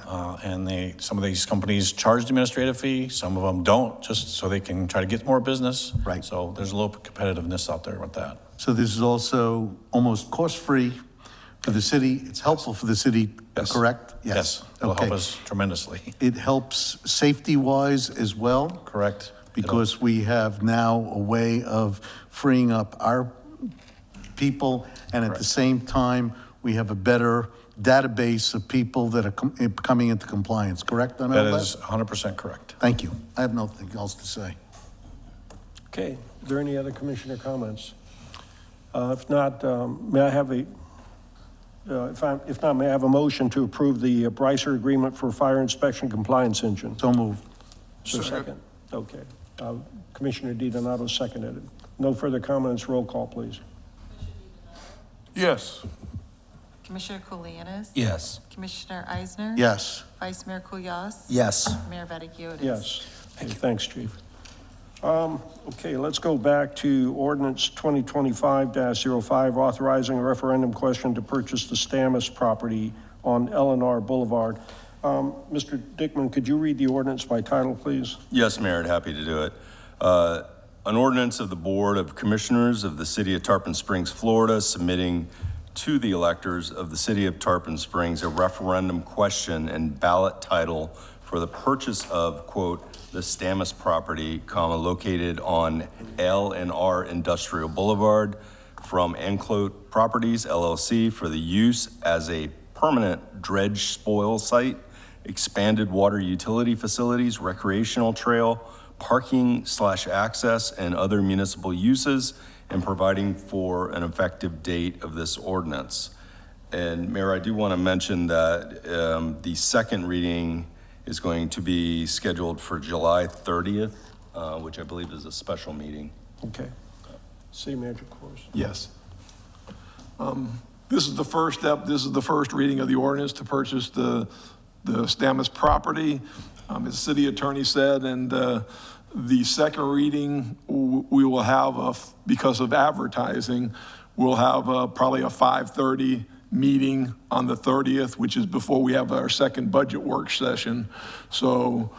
And some of these companies charge the administrative fee, some of them don't, just so they can try to get more business. Right. So there's a little competitiveness out there with that. So this is also almost cost-free for the city. It's helpful for the city, correct? Yes, it'll help us tremendously. It helps safety-wise as well? Correct. Because we have now a way of freeing up our people, and at the same time, we have a better database of people that are coming into compliance, correct on all that? That is 100% correct. Thank you. I have nothing else to say. Okay, are there any other commissioner comments? If not, may I have a, if not, may I have a motion to approve the Brycer agreement for fire inspection compliance engine? So moved. Is there a second? Okay. Commissioner DiDonato seconded it. No further comments. Roll call, please. Yes. Commissioner Kulianis? Yes. Commissioner Eisner? Yes. Vice Mayor Kulyas? Yes. Mayor Vaticius? Yes. Thanks, Chief. Okay, let's go back to ordinance 2025-05, authorizing a referendum question to purchase the Stamis property on Eleanor Boulevard. Mr. Dickman, could you read the ordinance by title, please? Yes, Mayor, happy to do it. An ordinance of the Board of Commissioners of the City of Tarpon Springs, Florida, submitting to the electors of the City of Tarpon Springs a referendum question and ballot title for the purchase of, quote, the Stamis property, comma, located on L&R Industrial Boulevard from Enclote Properties, LLC, for the use as a permanent dredge spoil site, expanded water utility facilities, recreational trail, parking/access, and other municipal uses, and providing for an effective date of this ordinance. And Mayor, I do want to mention that the second reading is going to be scheduled for July 30th, which I believe is a special meeting. Okay. City Manager, of course. Yes. This is the first step. This is the first reading of the ordinance to purchase the Stamis property. As the city attorney said, and the second reading, we will have, because of advertising, we'll have probably a 5:30 meeting on the 30th, which is before we have our second budget work session. So,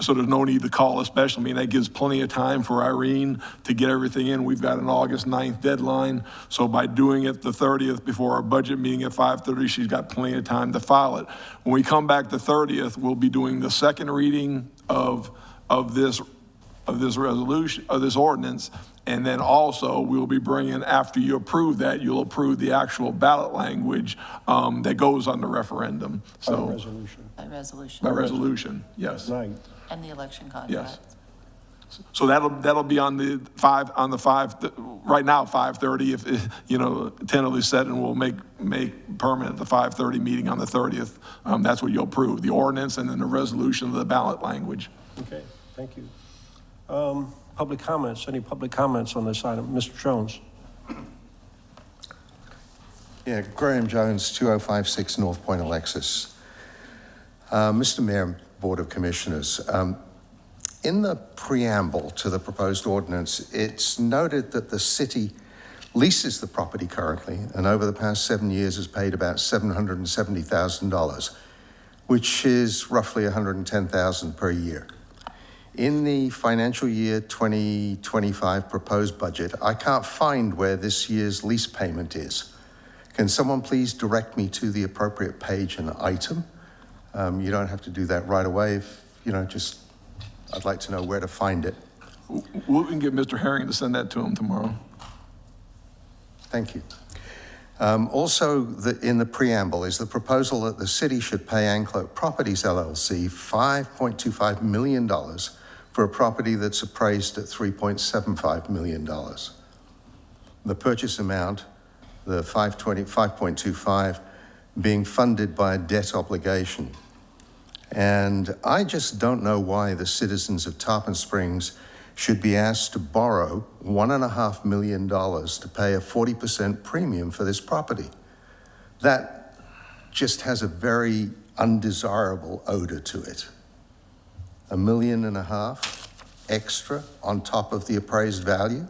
so there's no need to call a special meeting. That gives plenty of time for Irene to get everything in. We've got an August 9th deadline. So by doing it the 30th before our budget meeting at 5:30, she's got plenty of time to file it. When we come back the 30th, we'll be doing the second reading of this resolution, of this ordinance. And then also we'll be bringing, after you approve that, you'll approve the actual ballot language that goes on the referendum. So By resolution. By resolution. By resolution, yes. Right. And the election contract. Yes. So that'll be on the right now 5:30, if tentatively set, and we'll make permanent the 5:30 meeting on the 30th. That's what you'll approve, the ordinance and then the resolution of the ballot language. Okay, thank you. Public comments, any public comments on this item? Mr. Jones. Yeah, Graham Jones, 2056 North Point, Alexis. Mr. Mayor, Board of Commissioners, in the preamble to the proposed ordinance, it's noted that the city leases the property currently, and over the past 7 years has paid about $770,000, which is roughly $110,000 per year. In the financial year 2025 proposed budget, I can't find where this year's lease payment is. Can someone please direct me to the appropriate page and item? You don't have to do that right away. I'd like to know where to find it. We can get Mr. Herring to send that to him tomorrow. Thank you. Also, in the preamble is the proposal that the city should pay Enclote Properties, LLC, $5.25 million for a property that's appraised at $3.75 million. The purchase amount, the $5.25, being funded by a debt obligation. And I just don't know why the citizens of Tarpon Springs should be asked to borrow $1.5 million to pay a 40% premium for this property. That just has a very undesirable odor to it. $1.5 million extra on top of the appraised value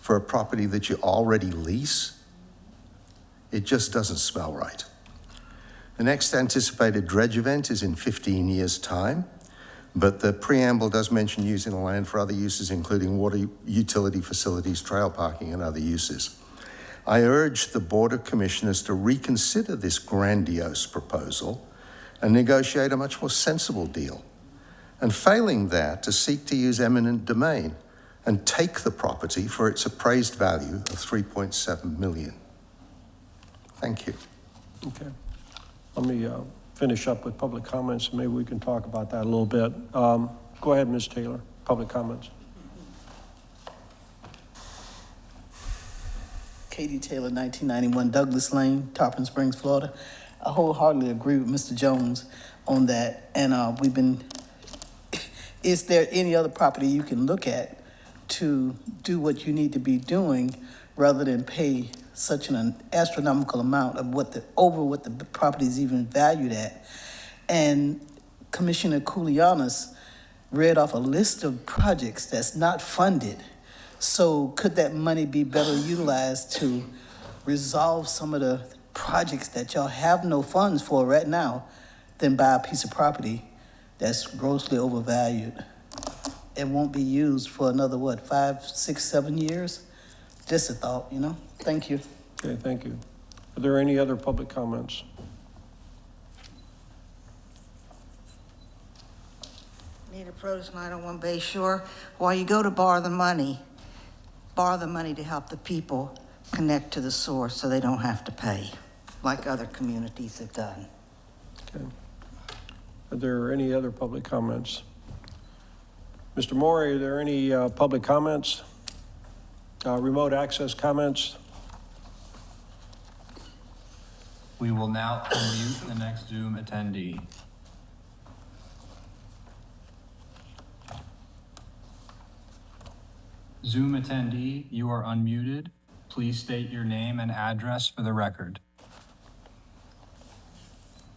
for a property that you already lease, it just doesn't smell right. The next anticipated dredge event is in 15 years' time, but the preamble does mention using the land for other uses, including water utility facilities, trail parking, and other uses. I urge the Board of Commissioners to reconsider this grandiose proposal and negotiate a much more sensible deal. And failing that, to seek to use eminent domain and take the property for its appraised value of $3.7 million. Thank you. Okay. Let me finish up with public comments. Maybe we can talk about that a little bit. Go ahead, Ms. Taylor, public comments. Katie Taylor, 1991 Douglas Lane, Tarpon Springs, Florida. I wholeheartedly agree with Mr. Jones on that. And is there any other property you can look at to do what you need to be doing rather than pay such an astronomical amount of over what the property is even valued at? And Commissioner Koulianis read off a list of projects that's not funded. So could that money be better utilized to resolve some of the projects that y'all have no funds for right now than buy a piece of property that's grossly overvalued and won't be used for another, 5, 6, 7 years? Just a thought, Thank you. Okay, thank you. Are there any other public comments? Nita Produce, 901 Bay Shore. While you go to borrow the money to help the people connect to the source so they don't have to pay, like other communities have done. Okay. Are there any other public comments? Mr. Morey, are there any public comments? Remote access comments? We will now unmute the next Zoom attendee. Zoom attendee, you are unmuted. Please state your name and address for the record.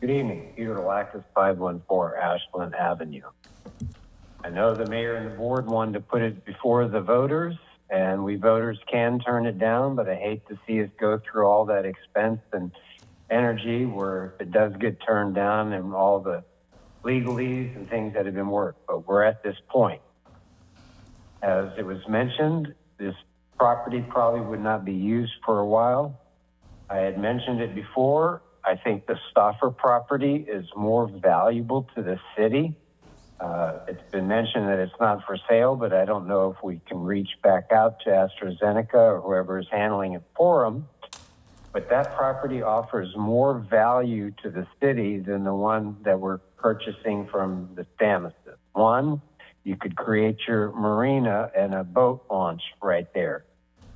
Good evening, Peter Lactus, 514 Ashland Avenue. I know the mayor and the board wanted to put it before the voters, and we voters can turn it down, but I hate to see us go through all that expense and energy where if it does get turned down and all the legalese and things that have been worked. But we're at this point. As it was mentioned, this property probably would not be used for a while. I had mentioned it before. I think the Stauffer property is more valuable to the city. It's been mentioned that it's not for sale, but I don't know if we can reach back out to AstraZeneca or whoever is handling it for them. But that property offers more value to the city than the one that we're purchasing from the Stamis. One, you could create your marina and a boat launch right there.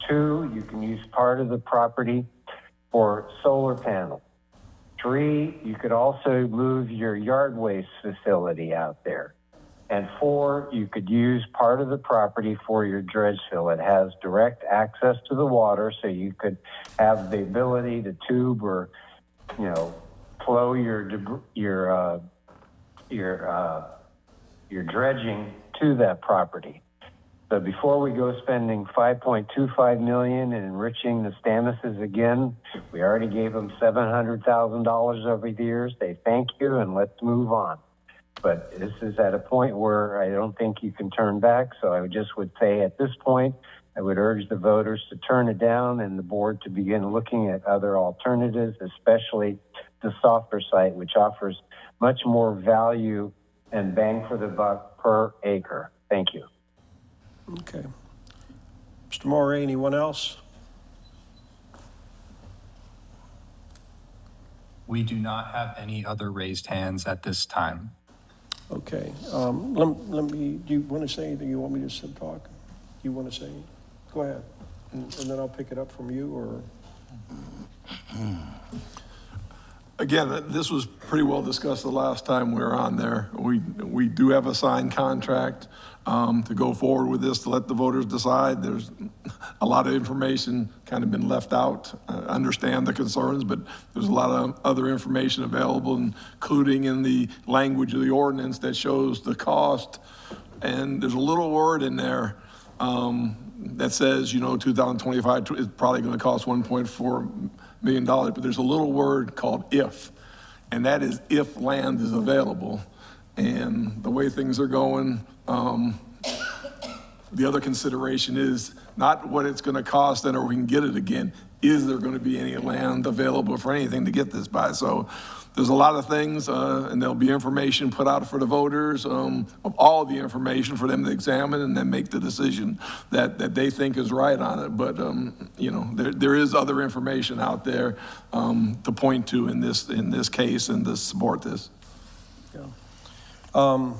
Two, you can use part of the property for solar panels. Three, you could also move your yard waste facility out there. And four, you could use part of the property for your dredge fill. It has direct access to the water, so you could have the ability to tube or, flow your dredging to that property. So before we go spending $5.25 million and enriching the Stamises again, we already gave them $700,000 over the years. They thank you, and let's move on. But this is at a point where I don't think you can turn back. So I would say at this point, I would urge the voters to turn it down and the board to begin looking at other alternatives, especially the softer site, which offers much more value and bang for the buck per acre. Thank you. Okay. Mr. Morey, anyone else? We do not have any other raised hands at this time. Okay. Let me, do you want to say anything? You want me to sit talk? Do you want to say? Go ahead. And then I'll pick it up from you, or? Again, this was pretty well discussed the last time we were on there. We do have a signed contract to go forward with this, to let the voters decide. There's a lot of information kind of been left out. I understand the concerns, but there's a lot of other information available, including in the language of the ordinance that shows the cost. And there's a little word in there that says, 2025 is probably going to cost $1.4 million, but there's a little word called if, and that is if land is available. And the way things are going, the other consideration is not what it's going to cost and or we can get it again. Is there going to be any land available for anything to get this by? So there's a lot of things, and there'll be information put out for the voters, of all the information for them to examine and then make the decision that they think is right on it. But, there is other information out there to point to in this case and to support this. Yeah.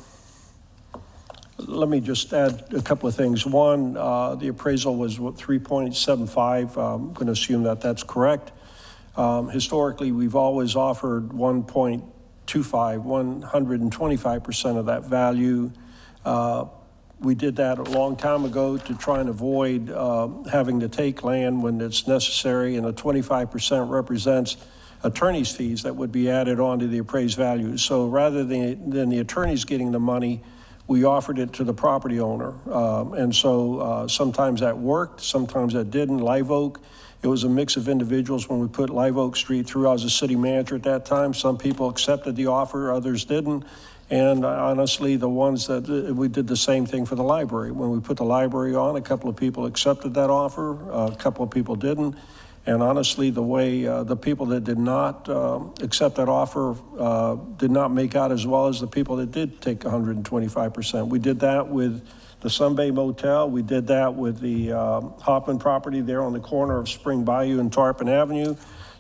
Let me just add a couple of things. One, the appraisal was 3.75. I'm going to assume that that's correct. Historically, we've always offered 1.25, 125% of that value. We did that a long time ago to try and avoid having to take land when it's necessary, and the 25% represents attorney's fees that would be added onto the appraised value. So rather than the attorneys getting the money, we offered it to the property owner. And so sometimes that worked, sometimes that didn't. Live Oak, it was a mix of individuals when we put Live Oak Street through. I was a city manager at that time. Some people accepted the offer, others didn't. And honestly, the ones that, we did the same thing for the library. When we put the library on, a couple of people accepted that offer, a couple of people didn't. And honestly, the way the people that did not accept that offer did not make out as well as the people that did take 125%. We did that with the Sun Bay Motel. We did that with the Hoffman property there on the corner of Spring Bayou and Tarpon Avenue.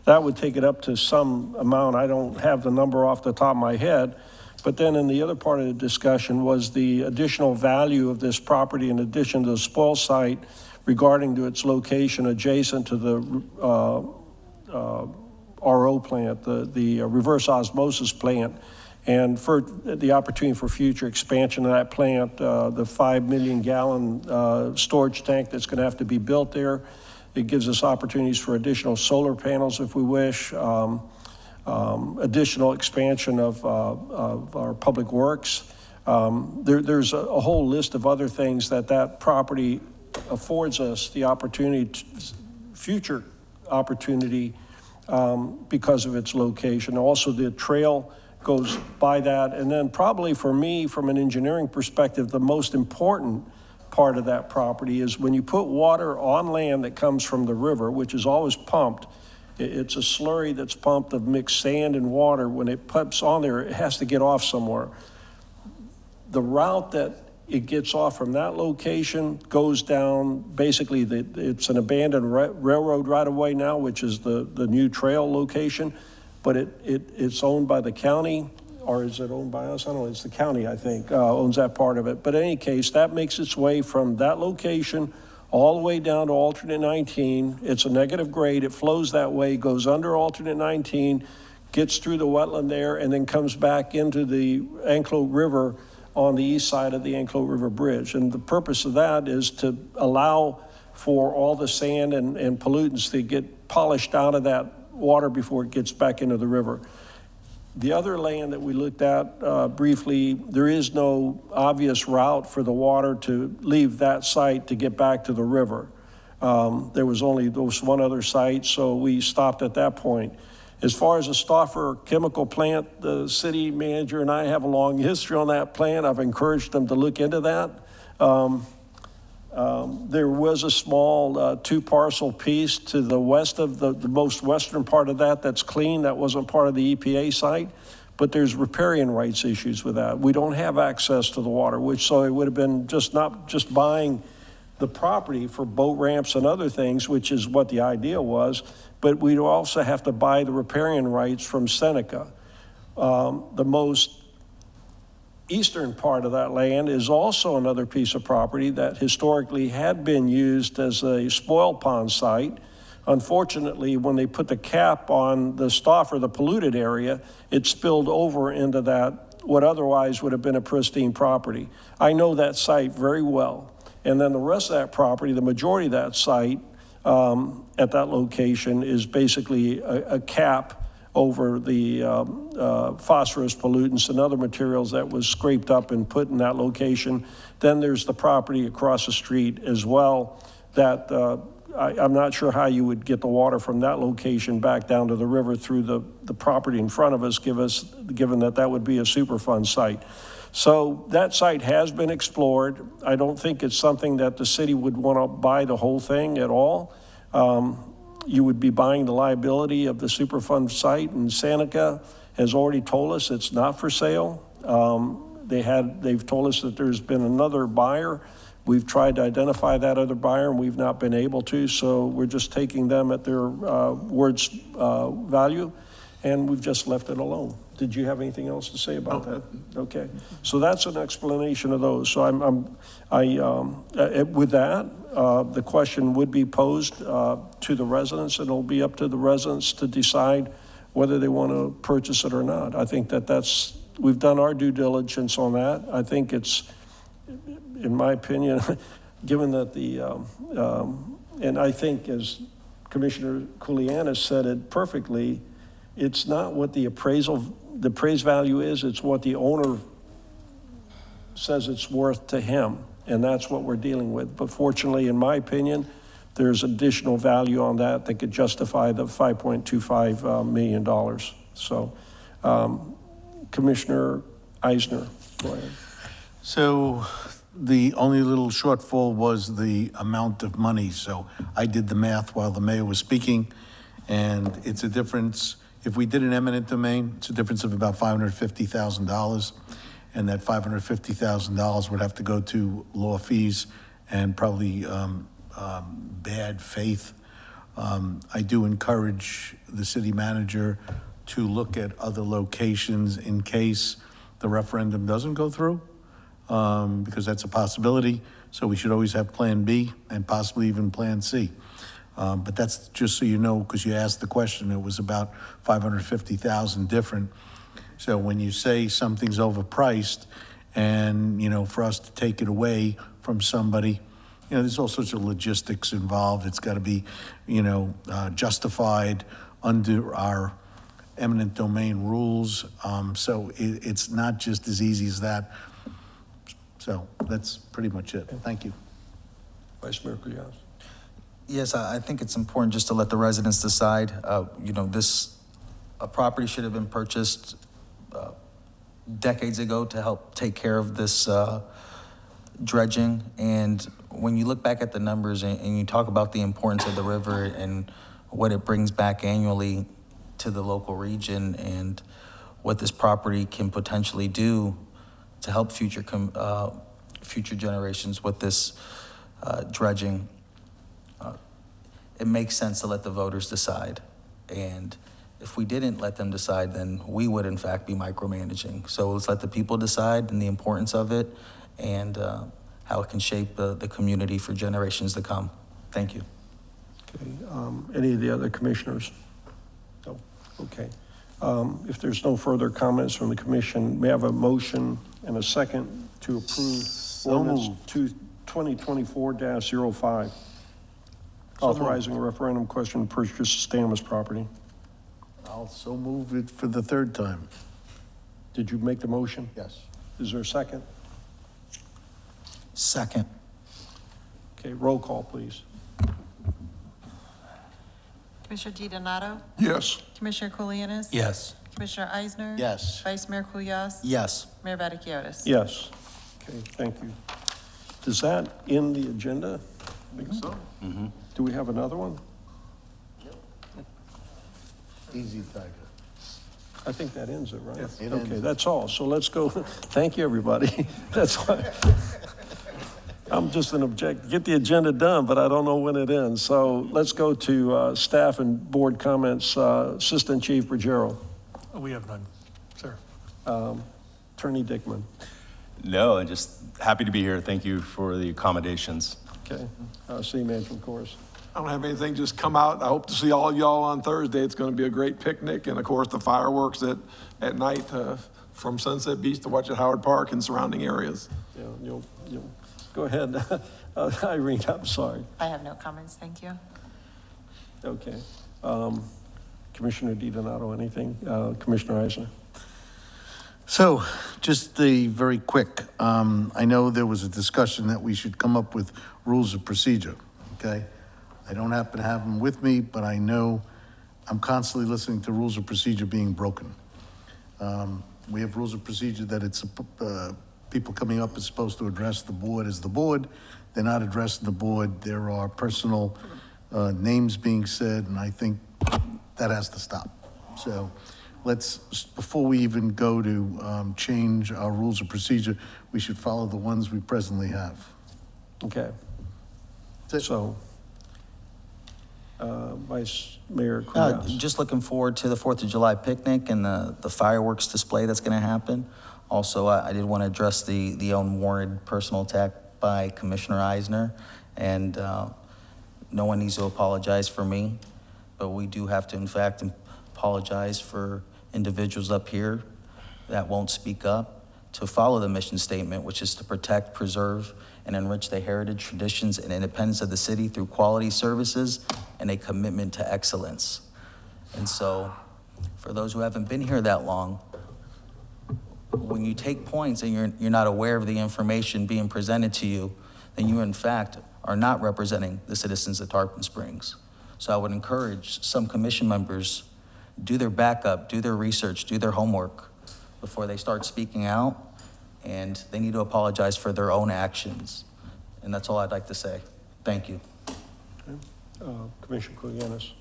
That would take it up to some amount. I don't have the number off the top of my head. But then in the other part of the discussion was the additional value of this property in addition to the spoil site regarding to its location adjacent to the RO plant, the reverse osmosis plant, and for the opportunity for future expansion of that plant, the 5 million gallon storage tank that's going to have to be built there. It gives us opportunities for additional solar panels if we wish, additional expansion of our public works. There's a whole list of other things that property affords us the opportunity, future opportunity, because of its location. Also, the trail goes by that. And then probably for me, from an engineering perspective, the most important part of that property is when you put water on land that comes from the river, which is always pumped, it's a slurry that's pumped of mixed sand and water. When it pumps on there, it has to get off somewhere. The route that it gets off from that location goes down, basically it's an abandoned railroad right-of-way now, which is the new trail location, but it's owned by the county, or is it owned by us? I don't know, it's the county, I think, owns that part of it. But in any case, that makes its way from that location all the way down to alternate 19. It's a negative grade, it flows that way, goes under alternate 19, gets through the wetland there, and then comes back into the Anclo River on the east side of the Anclo River Bridge. And the purpose of that is to allow for all the sand and pollutants to get polished out of that water before it gets back into the river. The other land that we looked at briefly, there is no obvious route for the water to leave that site to get back to the river. There was one other site, so we stopped at that point. As far as the Stauffer chemical plant, the city manager and I have a long history on that plant. I've encouraged them to look into that. There was a small 2-parcel piece to the west of the most western part of that's clean. That wasn't part of the EPA site, but there's riparian rights issues with that. We don't have access to the water, so it would have been not just buying the property for boat ramps and other things, which is what the idea was, but we'd also have to buy the riparian rights from Seneca. The most eastern part of that land is also another piece of property that historically had been used as a spoil pond site. Unfortunately, when they put the cap on the Stauffer, the polluted area, it spilled over into that, what otherwise would have been a pristine property. I know that site very well. And then the rest of that property, the majority of that site at that location is basically a cap over the phosphorus pollutants and other materials that was scraped up and put in that location. Then there's the property across the street as well that I'm not sure how you would get the water from that location back down to the river through the property in front of us, given that that would be a Superfund site. So that site has been explored. I don't think it's something that the city would want to buy the whole thing at all. You would be buying the liability of the Superfund site, and Seneca has already told us it's not for sale. They've told us that there's been another buyer. We've tried to identify that other buyer, and we've not been able to, so we're just taking them at their word's value, and we've just left it alone. Did you have anything else to say about that? Okay, so that's an explanation of those. So with that, the question would be posed to the residents, and it'll be up to the residents to decide whether they want to purchase it or not. I think we've done our due diligence on that. I think it's, in my opinion, given that and I think as Commissioner Kulianis said it perfectly, it's not what the appraised value is, it's what the owner says it's worth to him, and that's what we're dealing with. But fortunately, in my opinion, there's additional value on that could justify the $5.25 million. So, Commissioner Eisner, go ahead. So the only little shortfall was the amount of money. So I did the math while the mayor was speaking, and it's a difference. If we did an eminent domain, it's a difference of about $550,000, and that $550,000 would have to go to law fees and probably bad faith. I do encourage the city manager to look at other locations in case the referendum doesn't go through, because that's a possibility. So we should always have Plan B and possibly even Plan C. But that's just so you know, because you asked the question, it was about $550,000 different. So when you say something's overpriced and, for us to take it away from somebody, there's all sorts of logistics involved. It's got to be, justified under our eminent domain rules. So it's not just as easy as that. So that's pretty much it. Thank you. Vice Mayor Kulianis. Yes, I think it's important just to let the residents decide. A property should have been purchased decades ago to help take care of this dredging. And when you look back at the numbers and you talk about the importance of the river and what it brings back annually to the local region and what this property can potentially do to help future generations with this dredging, it makes sense to let the voters decide. And if we didn't let them decide, then we would in fact be micromanaging. So let's let the people decide and the importance of it and how it can shape the community for generations to come. Thank you. Okay, any of the other commissioners? No, okay. If there's no further comments from the commission, may I have a motion and a second to approve ordinance 2024-05, authorizing a referendum question to purchase Stamis property. I'll so move it for the third time. Did you make the motion? Yes. Is there a second? Second. Okay, roll call, please. Commissioner DiDonato? Yes. Commissioner Kulianis? Yes. Commissioner Eisner? Yes. Vice Mayor Kulyas? Yes. Mayor Vaticius? Yes. Okay, thank you. Does that end the agenda? I think so. Mm-hmm. Do we have another one? Easy, Tiger. I think that ends it, right? Yes. It Okay, ends. that's all. So let's go. Thank you, everybody. That's why. I'm just an get the agenda done, but I don't know when it ends. So let's go to staff and board comments. Assistant Chief Ruggiero. We have none, sir. Attorney Dickman. No, I'm just happy to be here. Thank you for the accommodations. Okay. City Manager, of course. I don't have anything, just come out. I hope to see all y'all on Thursday. It's going to be a great picnic, and of course, the fireworks at night from Sunset Beach to watch at Howard Park and surrounding areas. Yeah, you'll go ahead. Irene, I'm sorry. I have no comments, thank you. Okay. Commissioner DiDonato, anything? Commissioner Eisner? So, just the very quick, I know there was a discussion that we should come up with rules of procedure, okay? I don't happen to have them with me, but I know I'm constantly listening to rules of procedure being broken. We have rules of procedure that it's people coming up is supposed to address the board as the board. They're not addressing the board. There are personal names being said, and I think that has to stop. So let's, before we even go to change our rules of procedure, we should follow the ones we presently have. Okay. So, Vice Mayor Kugas. Just looking forward to the 4th of July picnic and the fireworks display that's going to happen. Also, I did want to address the unwarranted personal attack by Commissioner Eisner, and no one needs to apologize for me, but we do have to, in fact, apologize for individuals up here that won't speak up to follow the mission statement, which is to protect, preserve, and enrich the heritage, traditions, and independence of the city through quality services and a commitment to excellence. And so, for those who haven't been here that long, when you take points and you're not aware of the information being presented to you, then you, in fact, are not representing the citizens of Tarpon Springs. So I would encourage some commission members, do their backup, do their research, do their homework before they start speaking out, and they need to apologize for their own actions. And that's all I'd like to say. Thank you. Okay. Commissioner Kuyanis.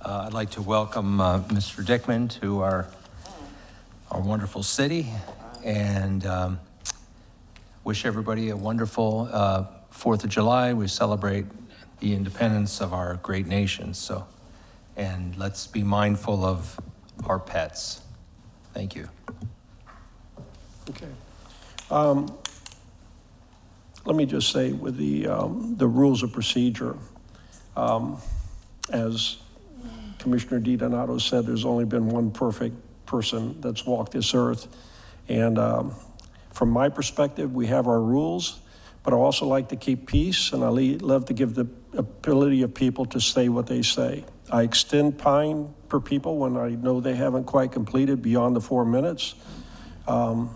I'd like to welcome Mr. Dickman to our wonderful city, and wish everybody a wonderful 4th of July. We celebrate the independence of our great nation. So, and let's be mindful of our pets. Thank you. Okay. Let me just say with the rules of procedure, as Commissioner DiDonato said, there's only been one perfect person that's walked this earth. And from my perspective, we have our rules, but I also like to keep peace, and I love to give the ability of people to say what they say. I extend time for people when I know they haven't quite completed beyond the 4 minutes. I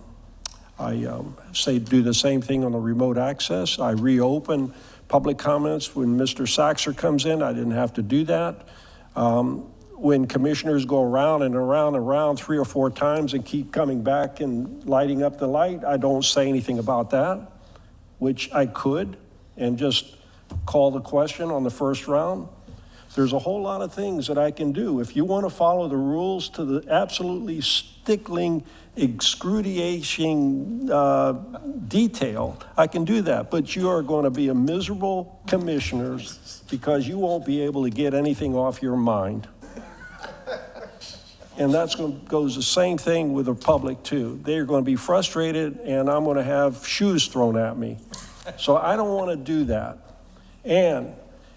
say do the same thing on the remote access. I reopen public comments when Mr. Saxer comes in. I didn't have to do that. When commissioners go around and around and around 3 or 4 times and keep coming back and lighting up the light, I don't say anything about that, which I could, and just call the question on the first round. There's a whole lot of things that I can do. If you want to follow the rules to the absolutely stickling, excruciating detail, I can do that. But you are going to be a miserable commissioners because you won't be able to get anything off your mind. And that's goes the same thing with the public too. They're going to be frustrated, and I'm going to have shoes thrown at me. So I don't want to do that. And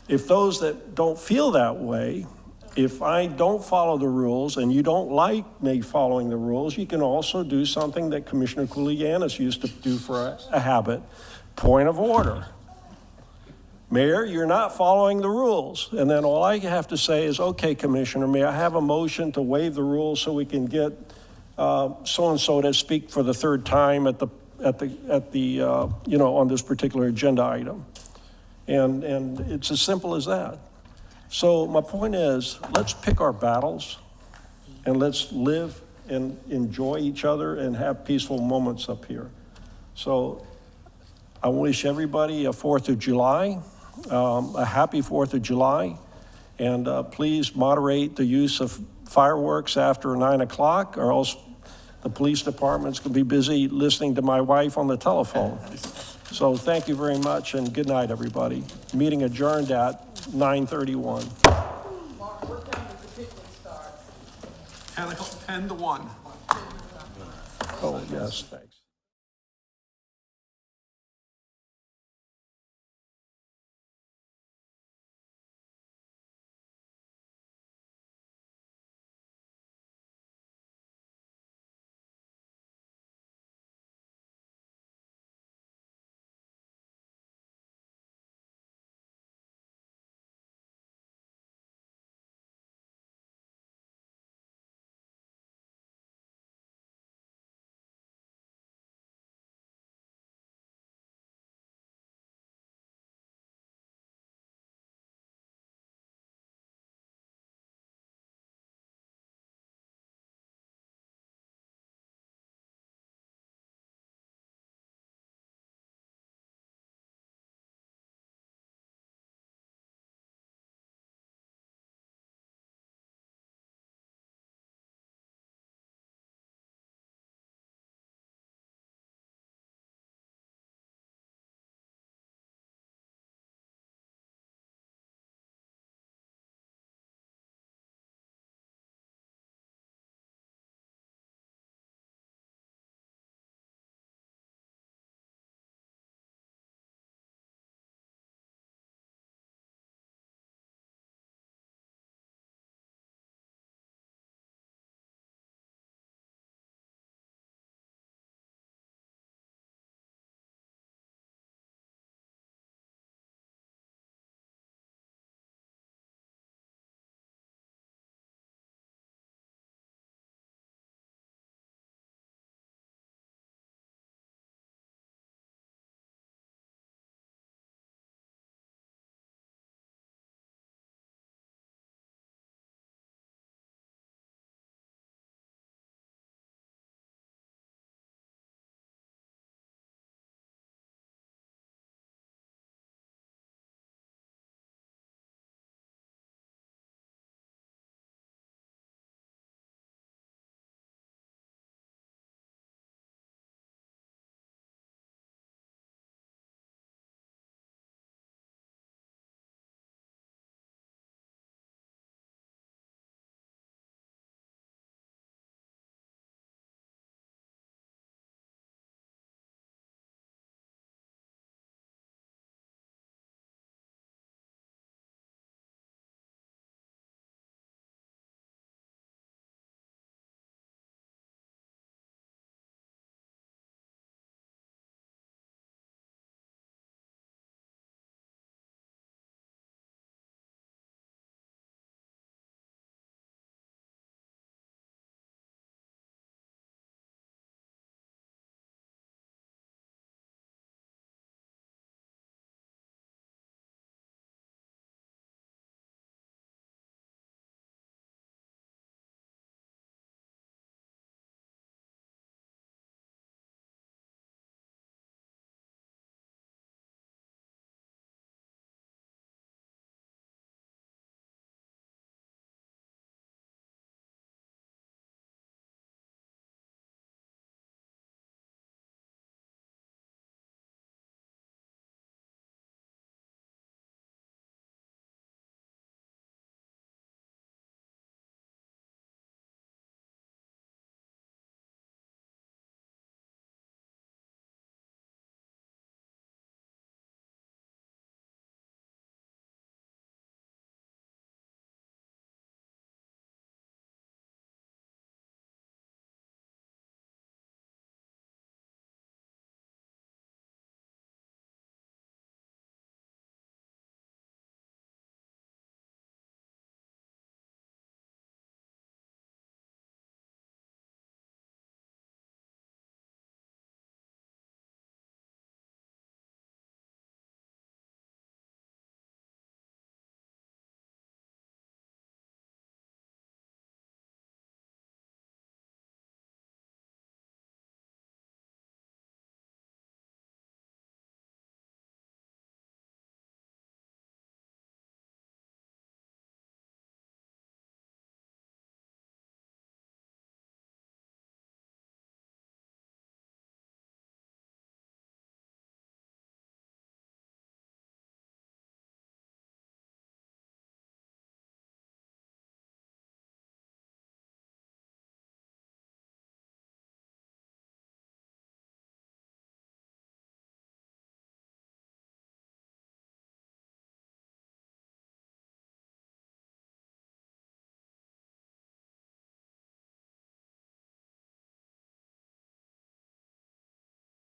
if those that don't feel that way, if I don't follow the rules and you don't like me following the rules, you can also do something that Commissioner Kulianis used to do for a habit. Point of order. Mayor, you're not following the rules. And then all I have to say is, okay, Commissioner, may I have a motion to waive the rules so we can get so-and-so to speak for the 3rd time at the on this particular agenda item. And it's as simple as that. So my point is, let's pick our battles and let's live and enjoy each other and have peaceful moments up here. So I wish everybody a 4th of July, a happy 4th of July, and please moderate the use of fireworks after 9 o'clock, or else the police department's gonna be busy listening to my wife on the telephone. So thank you very much, and good night, everybody. Meeting adjourned at 9:31. Mark, what time does the picnic start? 10 to 1. Oh, yes, thanks.